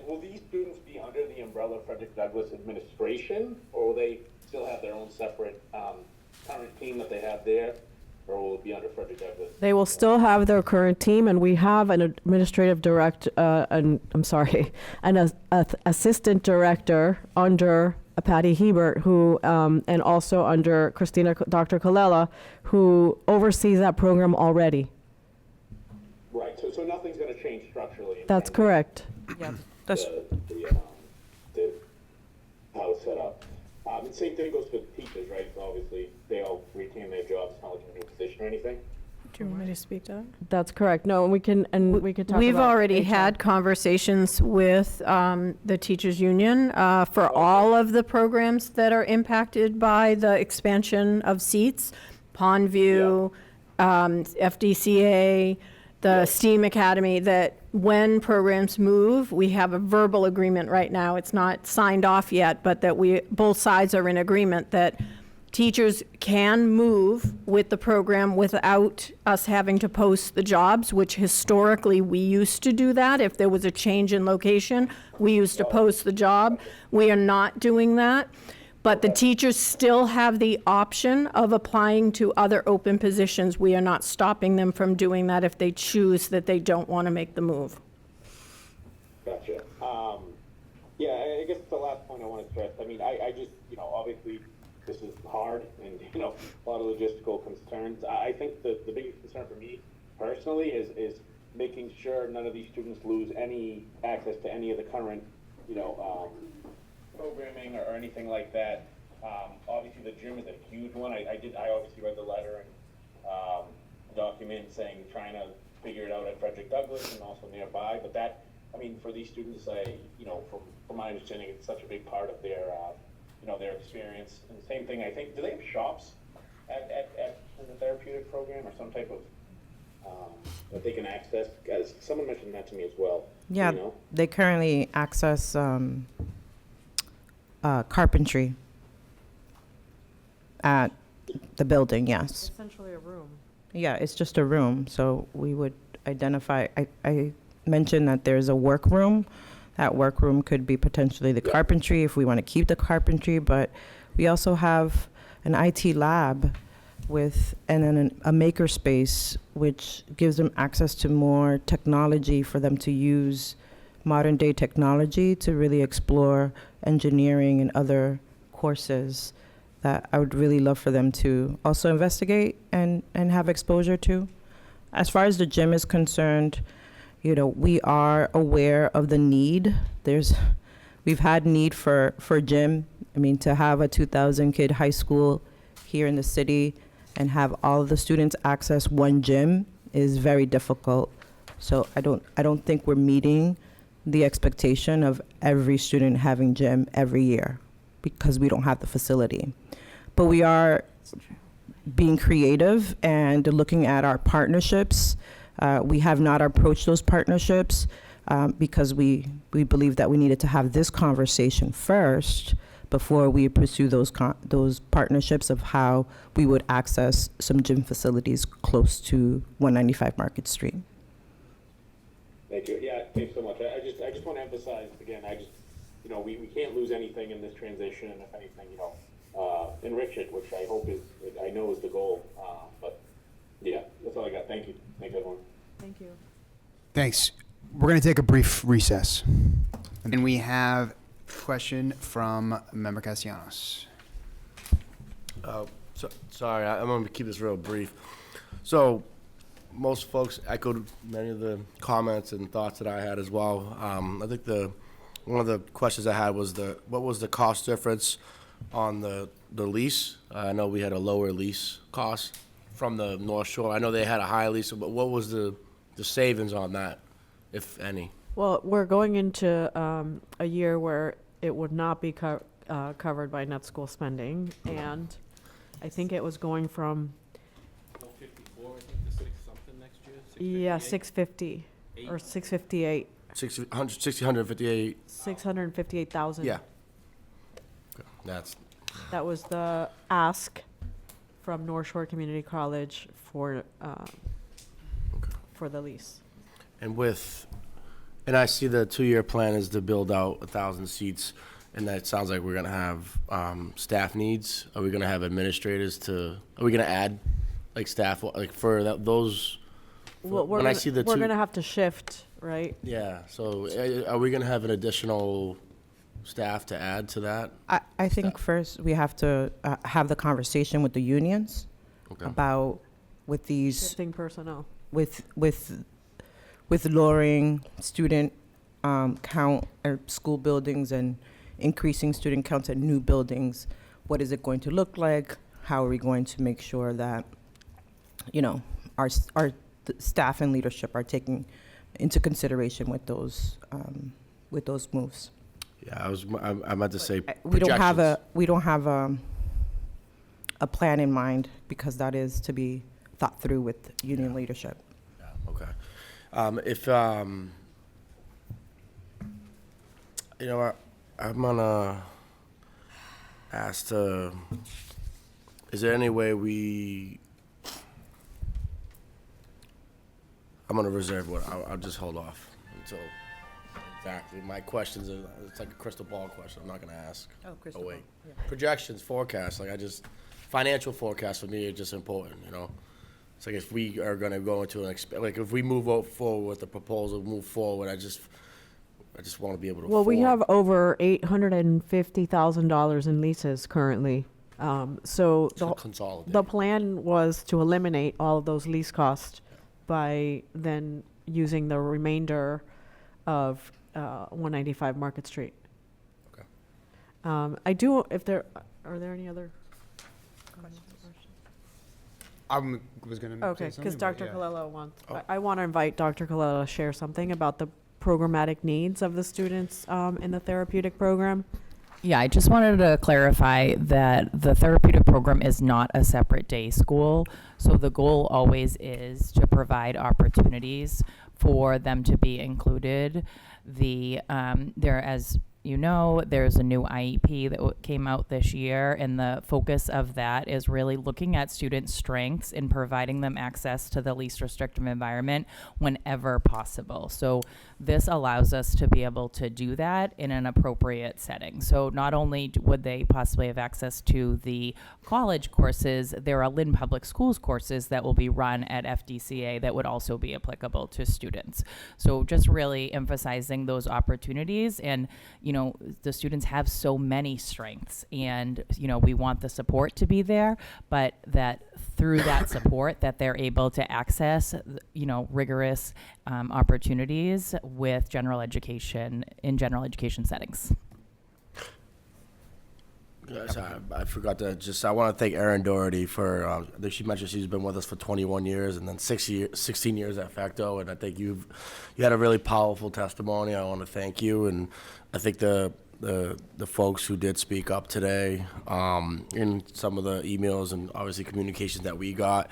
will these students be under the umbrella of Frederick Douglass administration, or will they still have their own separate current team that they have there, or will it be under Frederick Douglass? They will still have their current team, and we have an administrative an assistant director under Patty Hebert, who, and also under Dr. Colella, who oversees that program already. Right, so nothing's going to change structurally. That's correct. Yeah, How it's set up. And same thing goes for the teachers, right? So obviously, they all retain their jobs. It's not like a new position or anything. Do you want me to speak to that? That's correct. No, and we can talk We've about already HR. had conversations with the teachers union for all of the programs that are impacted by the expansion of seats, Pondview, FDCA, the STEAM Academy, that when programs move, we have a verbal agreement right now. It's not signed off yet, but that both sides are in agreement that teachers can move with the program without us having to post the jobs, which historically we used to do that. If there was a change in location, we used to post the job. We are not doing that. But the teachers still have the option of applying to other open positions. We are not stopping them from doing that if they choose that they don't want to make the move. Gotcha. Yeah, I guess the last point I want to stress, I mean, I just, obviously this is hard and, a lot of logistical concerns. I think the biggest concern for me personally is making sure none of these students lose any access to any of the current, programming or anything like that. Obviously the gym is a huge one. I obviously read the letter and document saying trying to figure it out at Frederick Douglass and also nearby. But that, for these students, from my understanding, it's such a big part of their their experience. And same thing, I think, do they have shops at the therapeutic program or some type of that they can access? Because someone mentioned that to me as well. Yeah, Do you know? they currently access carpentry at the building, yes. Essentially a room. Yeah, it's just a room, so we would identify, I mentioned that there's a workroom. That workroom could be potentially the carpentry if we want to keep the carpentry, but we also have an IT lab and then a maker space, which gives them access to more technology for them to use modern day technology to really explore engineering and other courses that I would really love for them to also investigate and have exposure to. As far as the gym is concerned, we are aware of the need. We've had need for gym. To have a 2,000 kid high school here in the city and have all of the students access one gym is very difficult. So I don't think we're meeting the expectation of every student having gym every year because we don't have the facility. But we are being creative and looking at our partnerships. We have not approached those partnerships because we believe that we needed to have this conversation first before we pursue those partnerships of how we would access some gym facilities close to 195 Market Street. Thank you. Yeah, thanks so much. I just want to emphasize again. We can't lose anything in this transition, and if anything, enrich it, which I know is the goal. But yeah, that's all I got. Thank you. Thanks everyone. Thank you. Thanks. We're going to take a brief recess. And we have a question from Member Castellanos. Sorry, I'm going to keep this real brief. So, most folks echoed many of the comments and thoughts that I had as well. I think one of the questions I had was what was the cost difference on the lease? I know we had a lower lease cost from the North Shore. I know they had a high lease, but what was the savings on that, if any? Well, we're going into a year where it would not be covered by net school spending, and I think it was going from 54, I think, to 6 something next year. yeah 650 or 658. 658. 658,000. Yeah. That was the ask from North Shore Community College for the lease. And I see the 2-year plan is to build out 1,000 seats, and that sounds like we're gonna have staff needs. Are we gonna have administrators are we gonna add staff for those? Well, we're gonna have to shift, right? Yeah. So are we gonna have an additional staff to add to that? I think first we have to have the conversation with the unions about with these Shifting personnel. with lowering student count at school buildings and increasing student counts at new buildings. What is it going to look like? How are we going to make sure that staff and leadership are taking into consideration with those moves. Yeah, I meant to say We don't have projections. a plan in mind because that is to be thought through with union leadership. Okay. You know what, I'm gonna ask is there any way I'm gonna reserve what, I'll just hold off until, exactly, my questions are, it's like a crystal ball question, I'm not gonna ask. Oh, crystal wait. ball, yeah. Projections, forecasts, financial forecasts for me are just important, you know? It's like if we are gonna go into if we move forward with the proposal, move forward, I just wanna be able to Well, we afford. have over $850,000 in leases currently. So To consolidate. the plan was to eliminate all of those lease costs by then using the remainder of 195 Market Street. Okay. Are there any other questions? I was going to Okay, say because something, but Dr. yeah. Colello wants, Oh. I want to invite Dr. Colello to share something about the programmatic needs of the students in the therapeutic program. Yeah, I just wanted to clarify that the therapeutic program is not a separate day school. So the goal always is to provide opportunities for them to be included. As you know, there's a new IEP that came out this year, and the focus of that is really looking at students' strengths and providing them access to the least restrictive environment whenever possible. So this allows us to be able to do that in an appropriate setting. So not only would they possibly have access to the college courses, there are Lynn Public Schools courses that will be run at FDCA that would also be applicable to students. So just really emphasizing those opportunities, and the students have so many strengths, and we want the support to be there, but that through that support that they're able to access rigorous opportunities with general education settings. Yes, I forgot to I want to thank Erin Doherty for, I think she mentioned she's been with us for 21 years and then 16 years at Facto, and I think you had a really powerful testimony. I want to thank you, and I think the folks who did speak up today, in some of the emails and obviously communications that we got,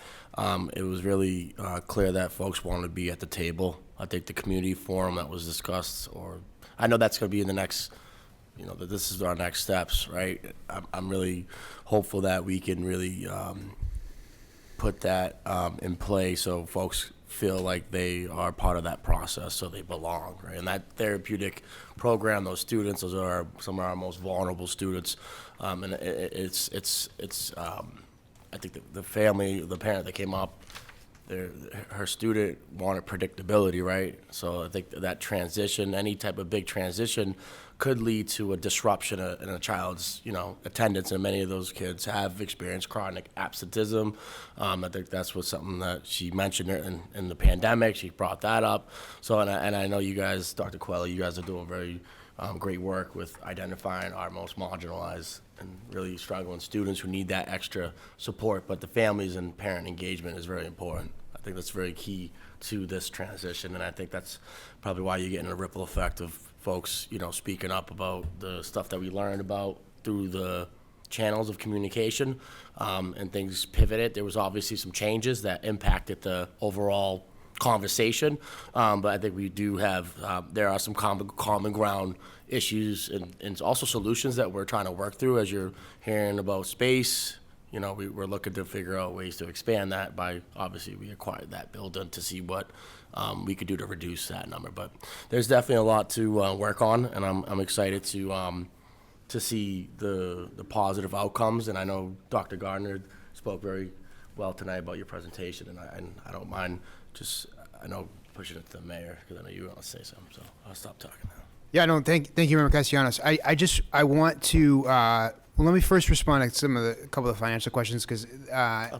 it was really clear that folks wanted to be at the table. I think the community forum that was discussed, or I know that's going to be in the next, that this is our next steps, right? I'm really hopeful that we can really put that in play so folks feel like they are part of that process, so they belong, right? And that therapeutic program, those students, those are some of our most vulnerable students, and it's I think the parent that came up, her student wanted predictability, right? So I think that transition, any type of big transition, could lead to a disruption in a child's, attendance, and many of those kids have experienced chronic absenteeism. I think that's something that she mentioned in the pandemic. She brought that up. So, and I know you guys, Dr. Coelho, you guys are doing very great work with identifying our most marginalized and really struggling students who need that extra support. But the families and parent engagement is very important. I think that's very key to this transition, and I think that's probably why you're getting a ripple effect of folks, speaking up about the stuff that we learned about through the channels of communication, and things pivoted. There was obviously some changes that impacted the overall conversation, but I think we do have, there are some common ground issues and also solutions that we're trying to work through. As you're hearing about space, we're looking to figure out ways to expand that by, obviously, we acquired that building to see what we could do to reduce that number. But there's definitely a lot to work on, and I'm excited to see the positive outcomes. And I know Dr. Gardner spoke very well tonight about your presentation, and I don't mind pushing it to the mayor, because I know you want to say something, so I'll stop talking now. Yeah, no, thank you, Member Castellanos. I want to, let me first respond to a couple of financial questions, because,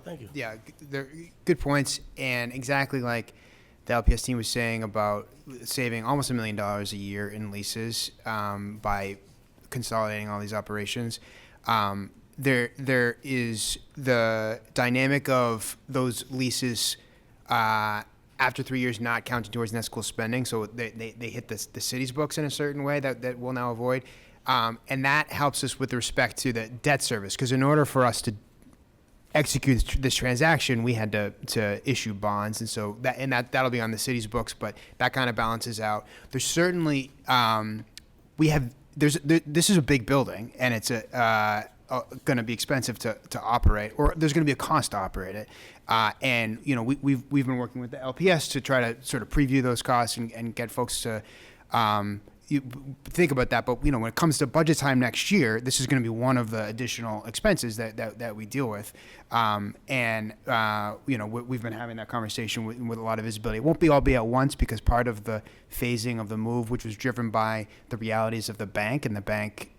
thank you. Yeah, they're good points, and exactly like the LPS team was saying about saving almost $1 million a year in leases by consolidating all these operations. There is the dynamic of those leases after 3 years not counting towards net school spending. So they hit the city's books in a certain way that we'll now avoid. And that helps us with respect to the debt service, because in order for us to execute this transaction, we had to issue bonds, and so that'll be on the city's books, but that kind of balances out. There's certainly this is a big building, and it's going to be expensive to operate, or there's going to be a cost to operate it. And we've been working with the LPS to try to sort of preview those costs and get folks to you think about that. But when it comes to budget time next year, this is going to be one of the additional expenses that we deal with. And we've been having that conversation with a lot of visibility. It won't all be at once, because part of the phasing of the move, which was driven by the realities of the bank and the bank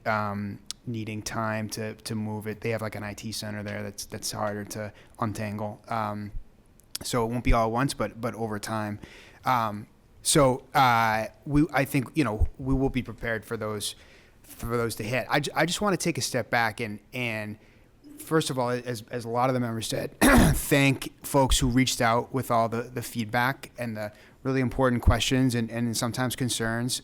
needing time to move it. They have like an IT center there that's harder to untangle. So it won't be all at once, but over time. I think we will be prepared for those to hit. I just want to take a step back and first of all, as a lot of the members said, thank folks who reached out with all the feedback and the really important questions and sometimes concerns.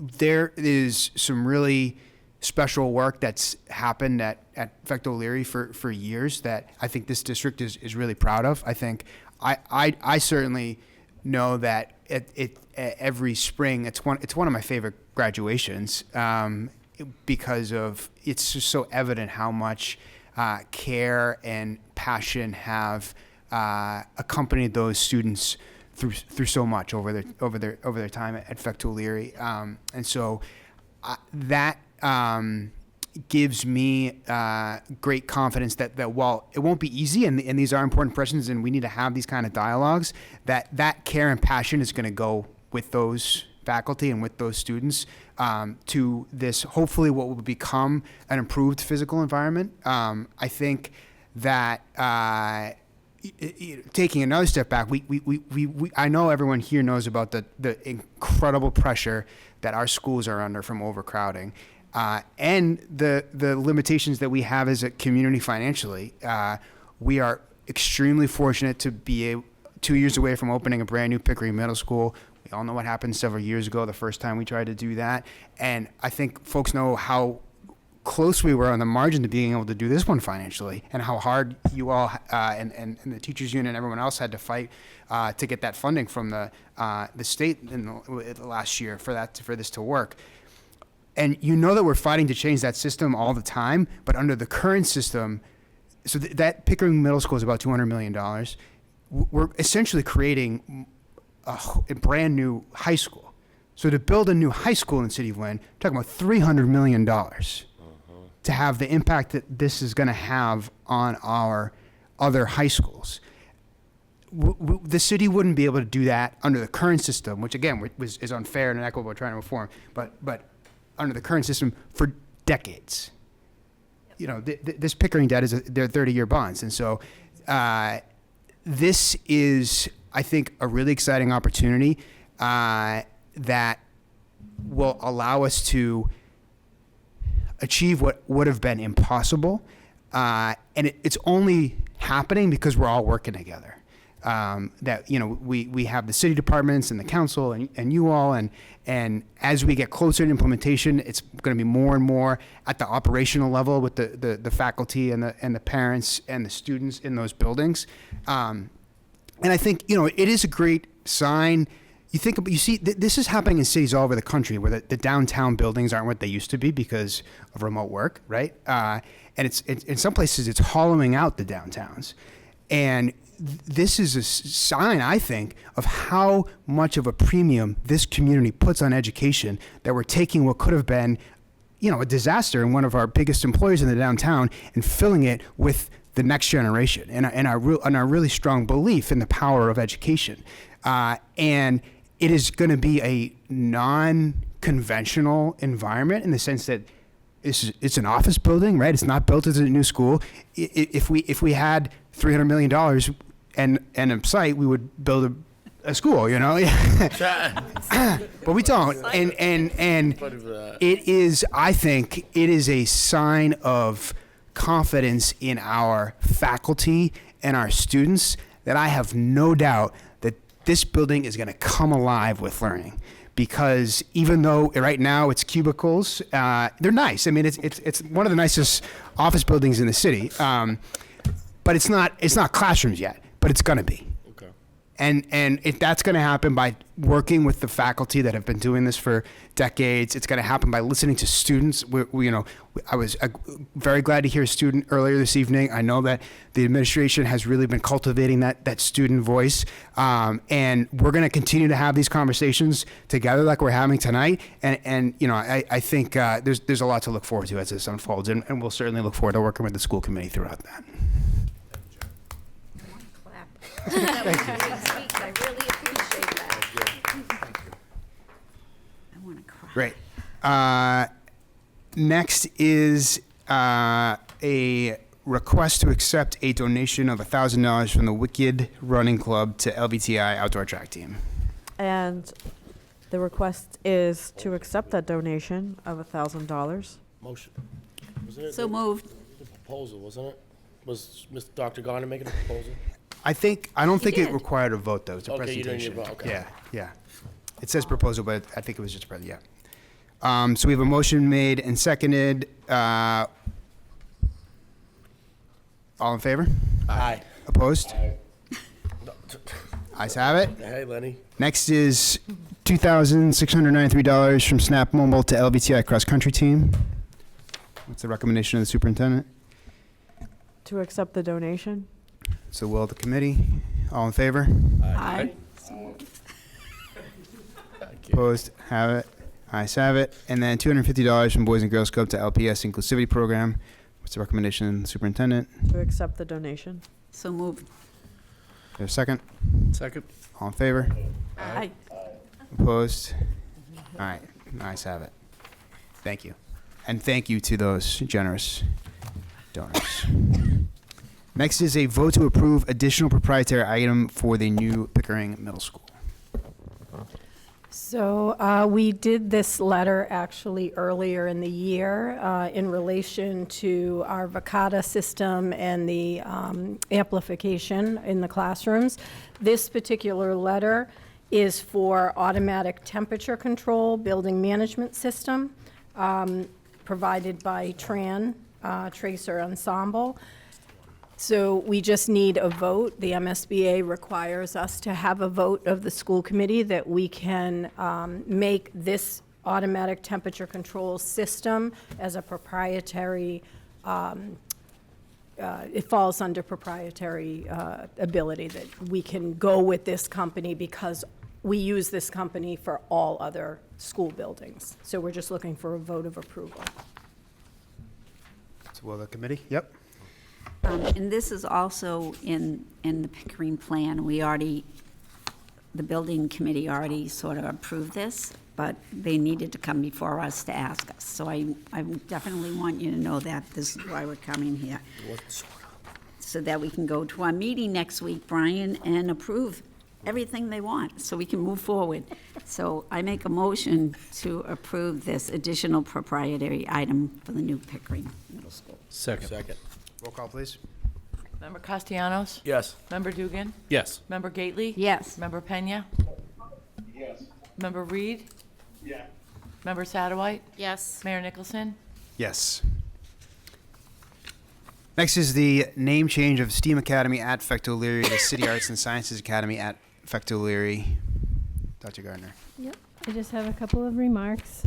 There is some really special work that's happened at Vector O'Leary for years that I think this district is really proud of. I think I certainly know that every spring it's one of my favorite graduations because of it's just so evident how much care and passion have accompanied those students through so much over their time at Vector O'Leary, and so that gives me great confidence that while it won't be easy and these are important questions and we need to have these kind of dialogues, that care and passion is going to go with those faculty and with those students to this hopefully what will become an improved physical environment. I think that taking another step back, I know everyone here knows about the incredible pressure that our schools are under from overcrowding. And the limitations that we have as a community financially. We are extremely fortunate to be 2 years away from opening a brand new Pickering Middle School. We all know what happened several years ago, the first time we tried to do that. And I think folks know how close we were on the margin to being able to do this one financially, and how hard you all and the teachers union and everyone else had to fight to get that funding from the state in the last year for this to work. And that we're fighting to change that system all the time, but under the current system, so that Pickering Middle School is about $200 million. We're essentially creating a brand new high school. So to build a new high school in the city of Lynn, we're talking about $300 million to have the impact that this is going to have on our other high schools. The city wouldn't be able to do that under the current system, which again is unfair and inequitable, trying to reform, but under the current system for decades. This Pickering debt is their 30-year bonds. And so this is, I think, a really exciting opportunity that will allow us to achieve what would have been impossible. And it's only happening because we're all working together. We have the city departments and the council and you all, and as we get closer to implementation, it's going to be more and more at the operational level with the faculty and the parents and the students in those buildings. And I think it is a great sign. You see, this is happening in cities all over the country where the downtown buildings aren't what they used to be because of remote work, right? And it's in some places it's hollowing out the downtowns, and this is a sign, I think, of how much of a premium this community puts on education, that we're taking what could have been, a disaster in one of our biggest employers in the downtown and filling it with the next generation and our really strong belief in the power of education. And it is going to be a non-conventional environment in the sense that it's an office building, right? It's not built as a new school. If we had $300 million and a site, we would build a school, but we don't. And it is, I think, it is a sign of confidence in our faculty and our students that I have no doubt that this building is going to come alive with learning. Because even though right now it's cubicles, they're nice. I mean, it's one of the nicest office buildings in the city. But it's not classrooms yet, but it's going to be. Okay. And if that's going to happen by working with the faculty that have been doing this for decades. It's going to happen by listening to students. I was very glad to hear a student earlier this evening. I know that the administration has really been cultivating that student voice. And we're going to continue to have these conversations together like we're having tonight. And I think there's a lot to look forward to as this unfolds. And we'll certainly look forward to working with the school committee throughout that. That was really sweet. I really appreciate that. I want to cry. Great. Next is a request to accept a donation of $1,000 from the Wicked Running Club to LVTI outdoor track team. And the request is to accept that donation of $1,000. Motion. Wasn't it So moved. the proposal, wasn't it? Was Mr. Dr. Garner making a proposal? I don't think it did. required a vote, though. It's a Okay, you didn't presentation. need a vote, okay. Yeah. It says proposal, but I think it was just a presentation, yeah. So we have a motion made and seconded. All in favor? Aye. Opposed? Ayes have it. Hey, Lenny. Next is $2,693 from Snap Mobile to LVTI cross country team. What's the recommendation of the superintendent? To accept the donation. It's the will of the committee. All in favor? Aye. Opposed? Have it. Ayes have it. And then $250 from Boys and Girls Club to LPS Inclusivity Program. What's the recommendation of the superintendent? To accept the donation. So moved. There's a second? Second. All in favor? Aye. Opposed? All right. Ayes have it. Thank you. And thank you to those generous donors. Next is a vote to approve additional proprietary item for the new Pickering Middle School. So we did this letter actually earlier in the year in relation to our Vicata system and the amplification in the classrooms. This particular letter is for automatic temperature control building management system provided by Tracer Ensemble. So we just need a vote. The MSBA requires us to have a vote of the school committee that we can make this automatic temperature control system as a proprietary, it falls under proprietary ability, that we can go with this company because we use this company for all other school buildings. So we're just looking for a vote of approval. It's the will of the committee? Yep. And this is also in the Pickering plan. The building committee already sort of approved this, but they needed to come before us to ask us. So I definitely want you to know that this is why we're coming here. So that we can go to our meeting next week, Brian, and approve everything they want, so we can move forward. So I make a motion to approve this additional proprietary item for the new Pickering Middle School. Second. Roll call, please. Member Castellanos? Yes. Member Dugan? Yes. Member Gately? Yes. Member Pena? Yes. Member Reed? Yeah. Member Sadowite? Yes. Mayor Nicholson? Yes. Next is the name change of STEAM Academy at Fecto O'Leary to City Arts and Sciences Academy at Fecto O'Leary. Dr. Gardner. Yep, I just have a couple of remarks.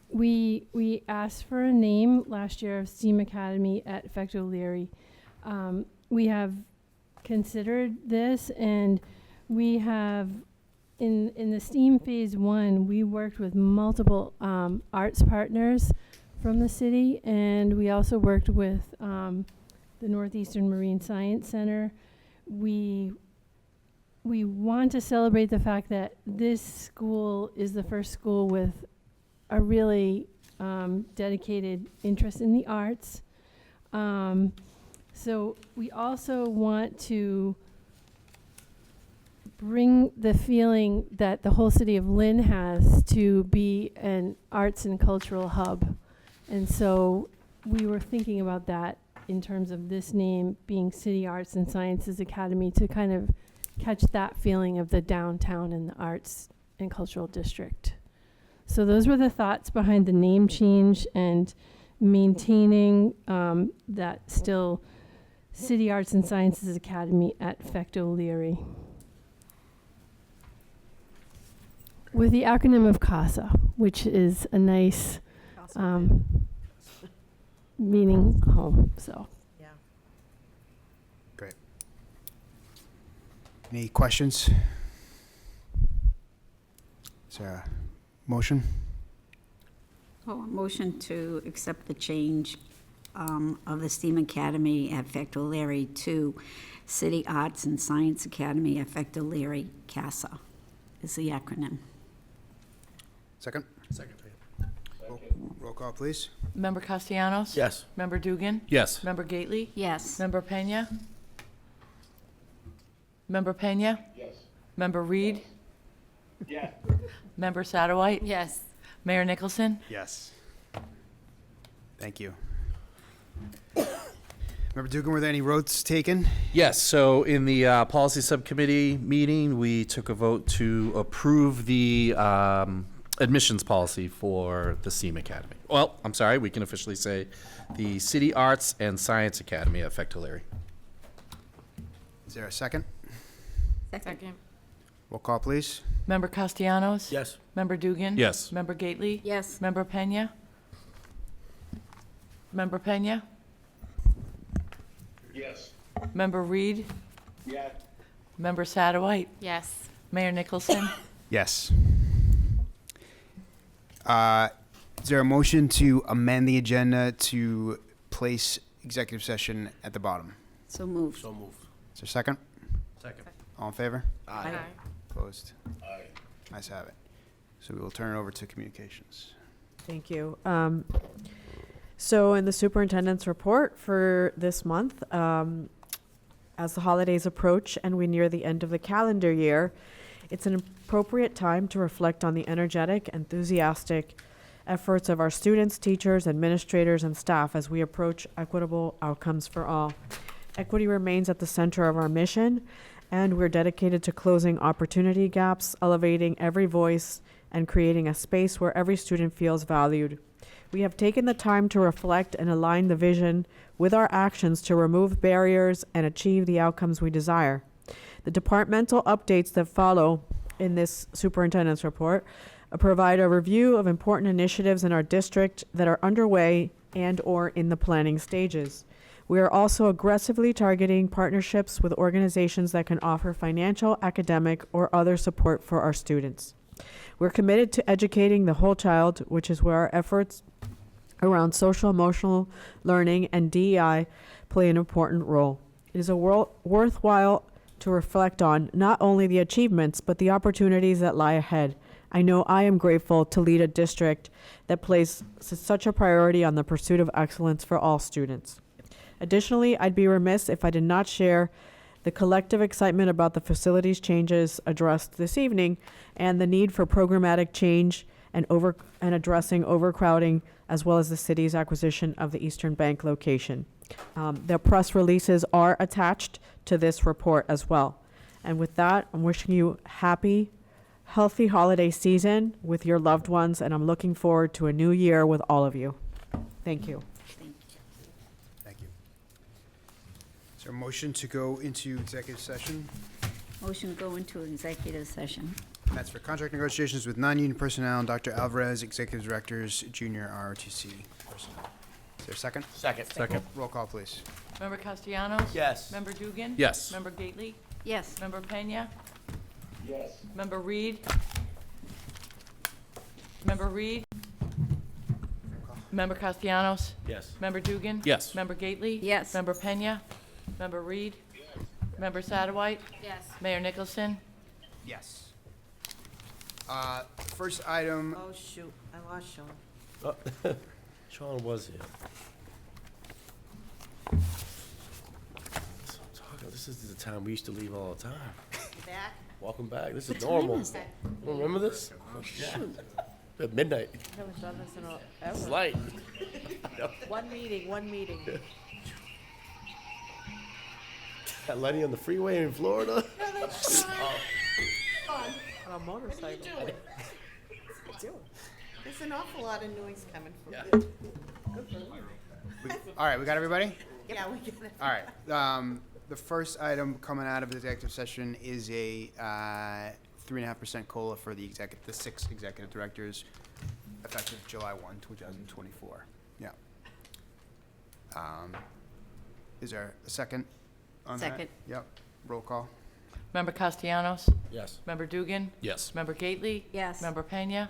We asked for a name last year of STEAM Academy at Fecto O'Leary. We have considered this, and we have, in the STEAM Phase 1, we worked with multiple arts partners from the city, and we also worked with the Northeastern Marine Science Center. We want to celebrate the fact that this school is the first school with a really dedicated interest in the arts. So we also want to bring the feeling that the whole city of Lynn has to be an arts and cultural hub. And so we were thinking about that in terms of this name being City Arts and Sciences Academy to kind of catch that feeling of the downtown and the arts and cultural district. So those were the thoughts behind the name change and maintaining that still City Arts and Sciences Academy at Fecto Leary. With the acronym of CASA, which is a nice meaning home, so. Yeah. Great. Any questions? Is there a motion? Oh, a motion to accept the change of the STEAM Academy at Fecto Leary to City Arts and Science Academy at Fecto Leary, CASA is the acronym. Second? Second. Roll call, please. Member Castellanos? Yes. Member Dugan? Yes. Member Gately? Yes. Member Pena? Member Pena? Yes. Member Reed? Yes. Member Satterwhite? Yes. Mayor Nicholson? Yes. Thank you. Member Dugan, were there any votes taken? Yes, so in the policy subcommittee meeting, we took a vote to approve the admissions policy for the STEAM Academy. Well, I'm sorry, we can officially say the City Arts and Science Academy at Fecto Leary. Is there a second? Second. Roll call, please. Member Castellanos? Yes. Member Dugan? Yes. Member Gately? Yes. Member Pena? Member Pena? Yes. Member Reed? Yes. Member Satterwhite? Yes. Mayor Nicholson? Yes. Is there a motion to amend the agenda to place executive session at the bottom? So moved. So moved. Is there a second? Second. All in favor? Aye. Opposed? Aye. Ayes have it. So we will turn it over to communications. Thank you. So in the superintendent's report for this month, as the holidays approach and we near the end of the calendar year, it's an appropriate time to reflect on the energetic, enthusiastic efforts of our students, teachers, administrators, and staff as we approach equitable outcomes for all. Equity remains at the center of our mission, and we're dedicated to closing opportunity gaps, elevating every voice, and creating a space where every student feels valued. We have taken the time to reflect and align the vision with our actions to remove barriers and achieve the outcomes we desire. The departmental updates that follow in this superintendent's report provide a review of important initiatives in our district that are underway and or in the planning stages. We are also aggressively targeting partnerships with organizations that can offer financial, academic, or other support for our students. We're committed to educating the whole child, which is where our efforts around social emotional learning and DEI play an important role. It is worthwhile to reflect on not only the achievements, but the opportunities that lie ahead. I know I am grateful to lead a district that places such a priority on the pursuit of excellence for all students. Additionally, I'd be remiss if I did not share the collective excitement about the facilities changes addressed this evening and the need for programmatic change and addressing overcrowding, as well as the city's acquisition of the Eastern Bank location. The press releases are attached to this report as well. And with that, I'm wishing you happy, healthy holiday season with your loved ones, and I'm looking forward to a new year with all of you. Thank you. Thank you. Is there a motion to go into executive session? Motion to go into executive session. That's for contract negotiations with non-union personnel and Dr. Alvarez, Executive Directors, Junior ROTC personnel. Is there a second? Second. Roll call, please. Member Castellanos? Yes. Member Dugan? Yes. Member Gately? Yes. Member Pena? Yes. Member Reed? Member Reed? Member Castellanos? Yes. Member Dugan? Yes. Member Gately? Yes. Member Pena? Member Reed? Member Satterwhite? Yes. Mayor Nicholson? Yes. First item, Oh, shoot, I lost Sean. Sean was here. So I'm talking, this is the time we used to leave all the time. Back? Welcome back. This is What time normal. is it? Remember this? Yeah. At midnight. I haven't done this in It's ever. light. One meeting. Got Lenny on the freeway in Florida. On a motorcycle. There's an awful lot of noise coming from Yeah. you. All right, we got everybody? Yeah, we get it. All right. The first item coming out of the executive session is a 3.5% COLA for the 6 executive directors, effective July 1, 2024. Yeah. Is there a second on that? Second. Yep. Roll call. Member Castellanos? Yes. Member Dugan? Yes. Member Gately? Yes. Member Pena?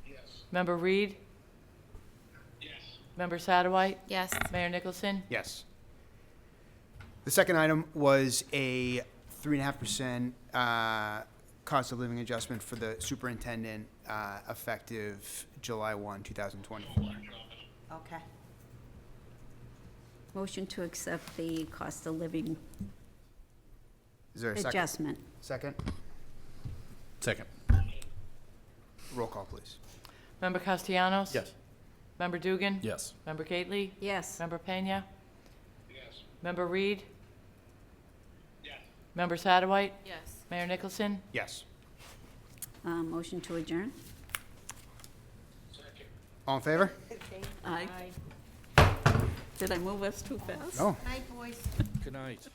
Yes. Member Reed? Yes. Member Sadowite? Yes. Mayor Nicholson? Yes. The second item was a 3.5% cost of living adjustment for the superintendent, effective July 1, 2024. Okay. Motion to accept the cost of living Is there a second? adjustment. Second? Second. Roll call, please. Member Castellanos? Yes. Member Dugan? Yes. Member Gately? Yes. Member Pena? Yes. Member Reed? Yes. Member Sadowite? Yes. Mayor Nicholson? Yes. Motion to adjourn. All in favor? Aye. Did I move us too fast? No. Night, boys. Good night.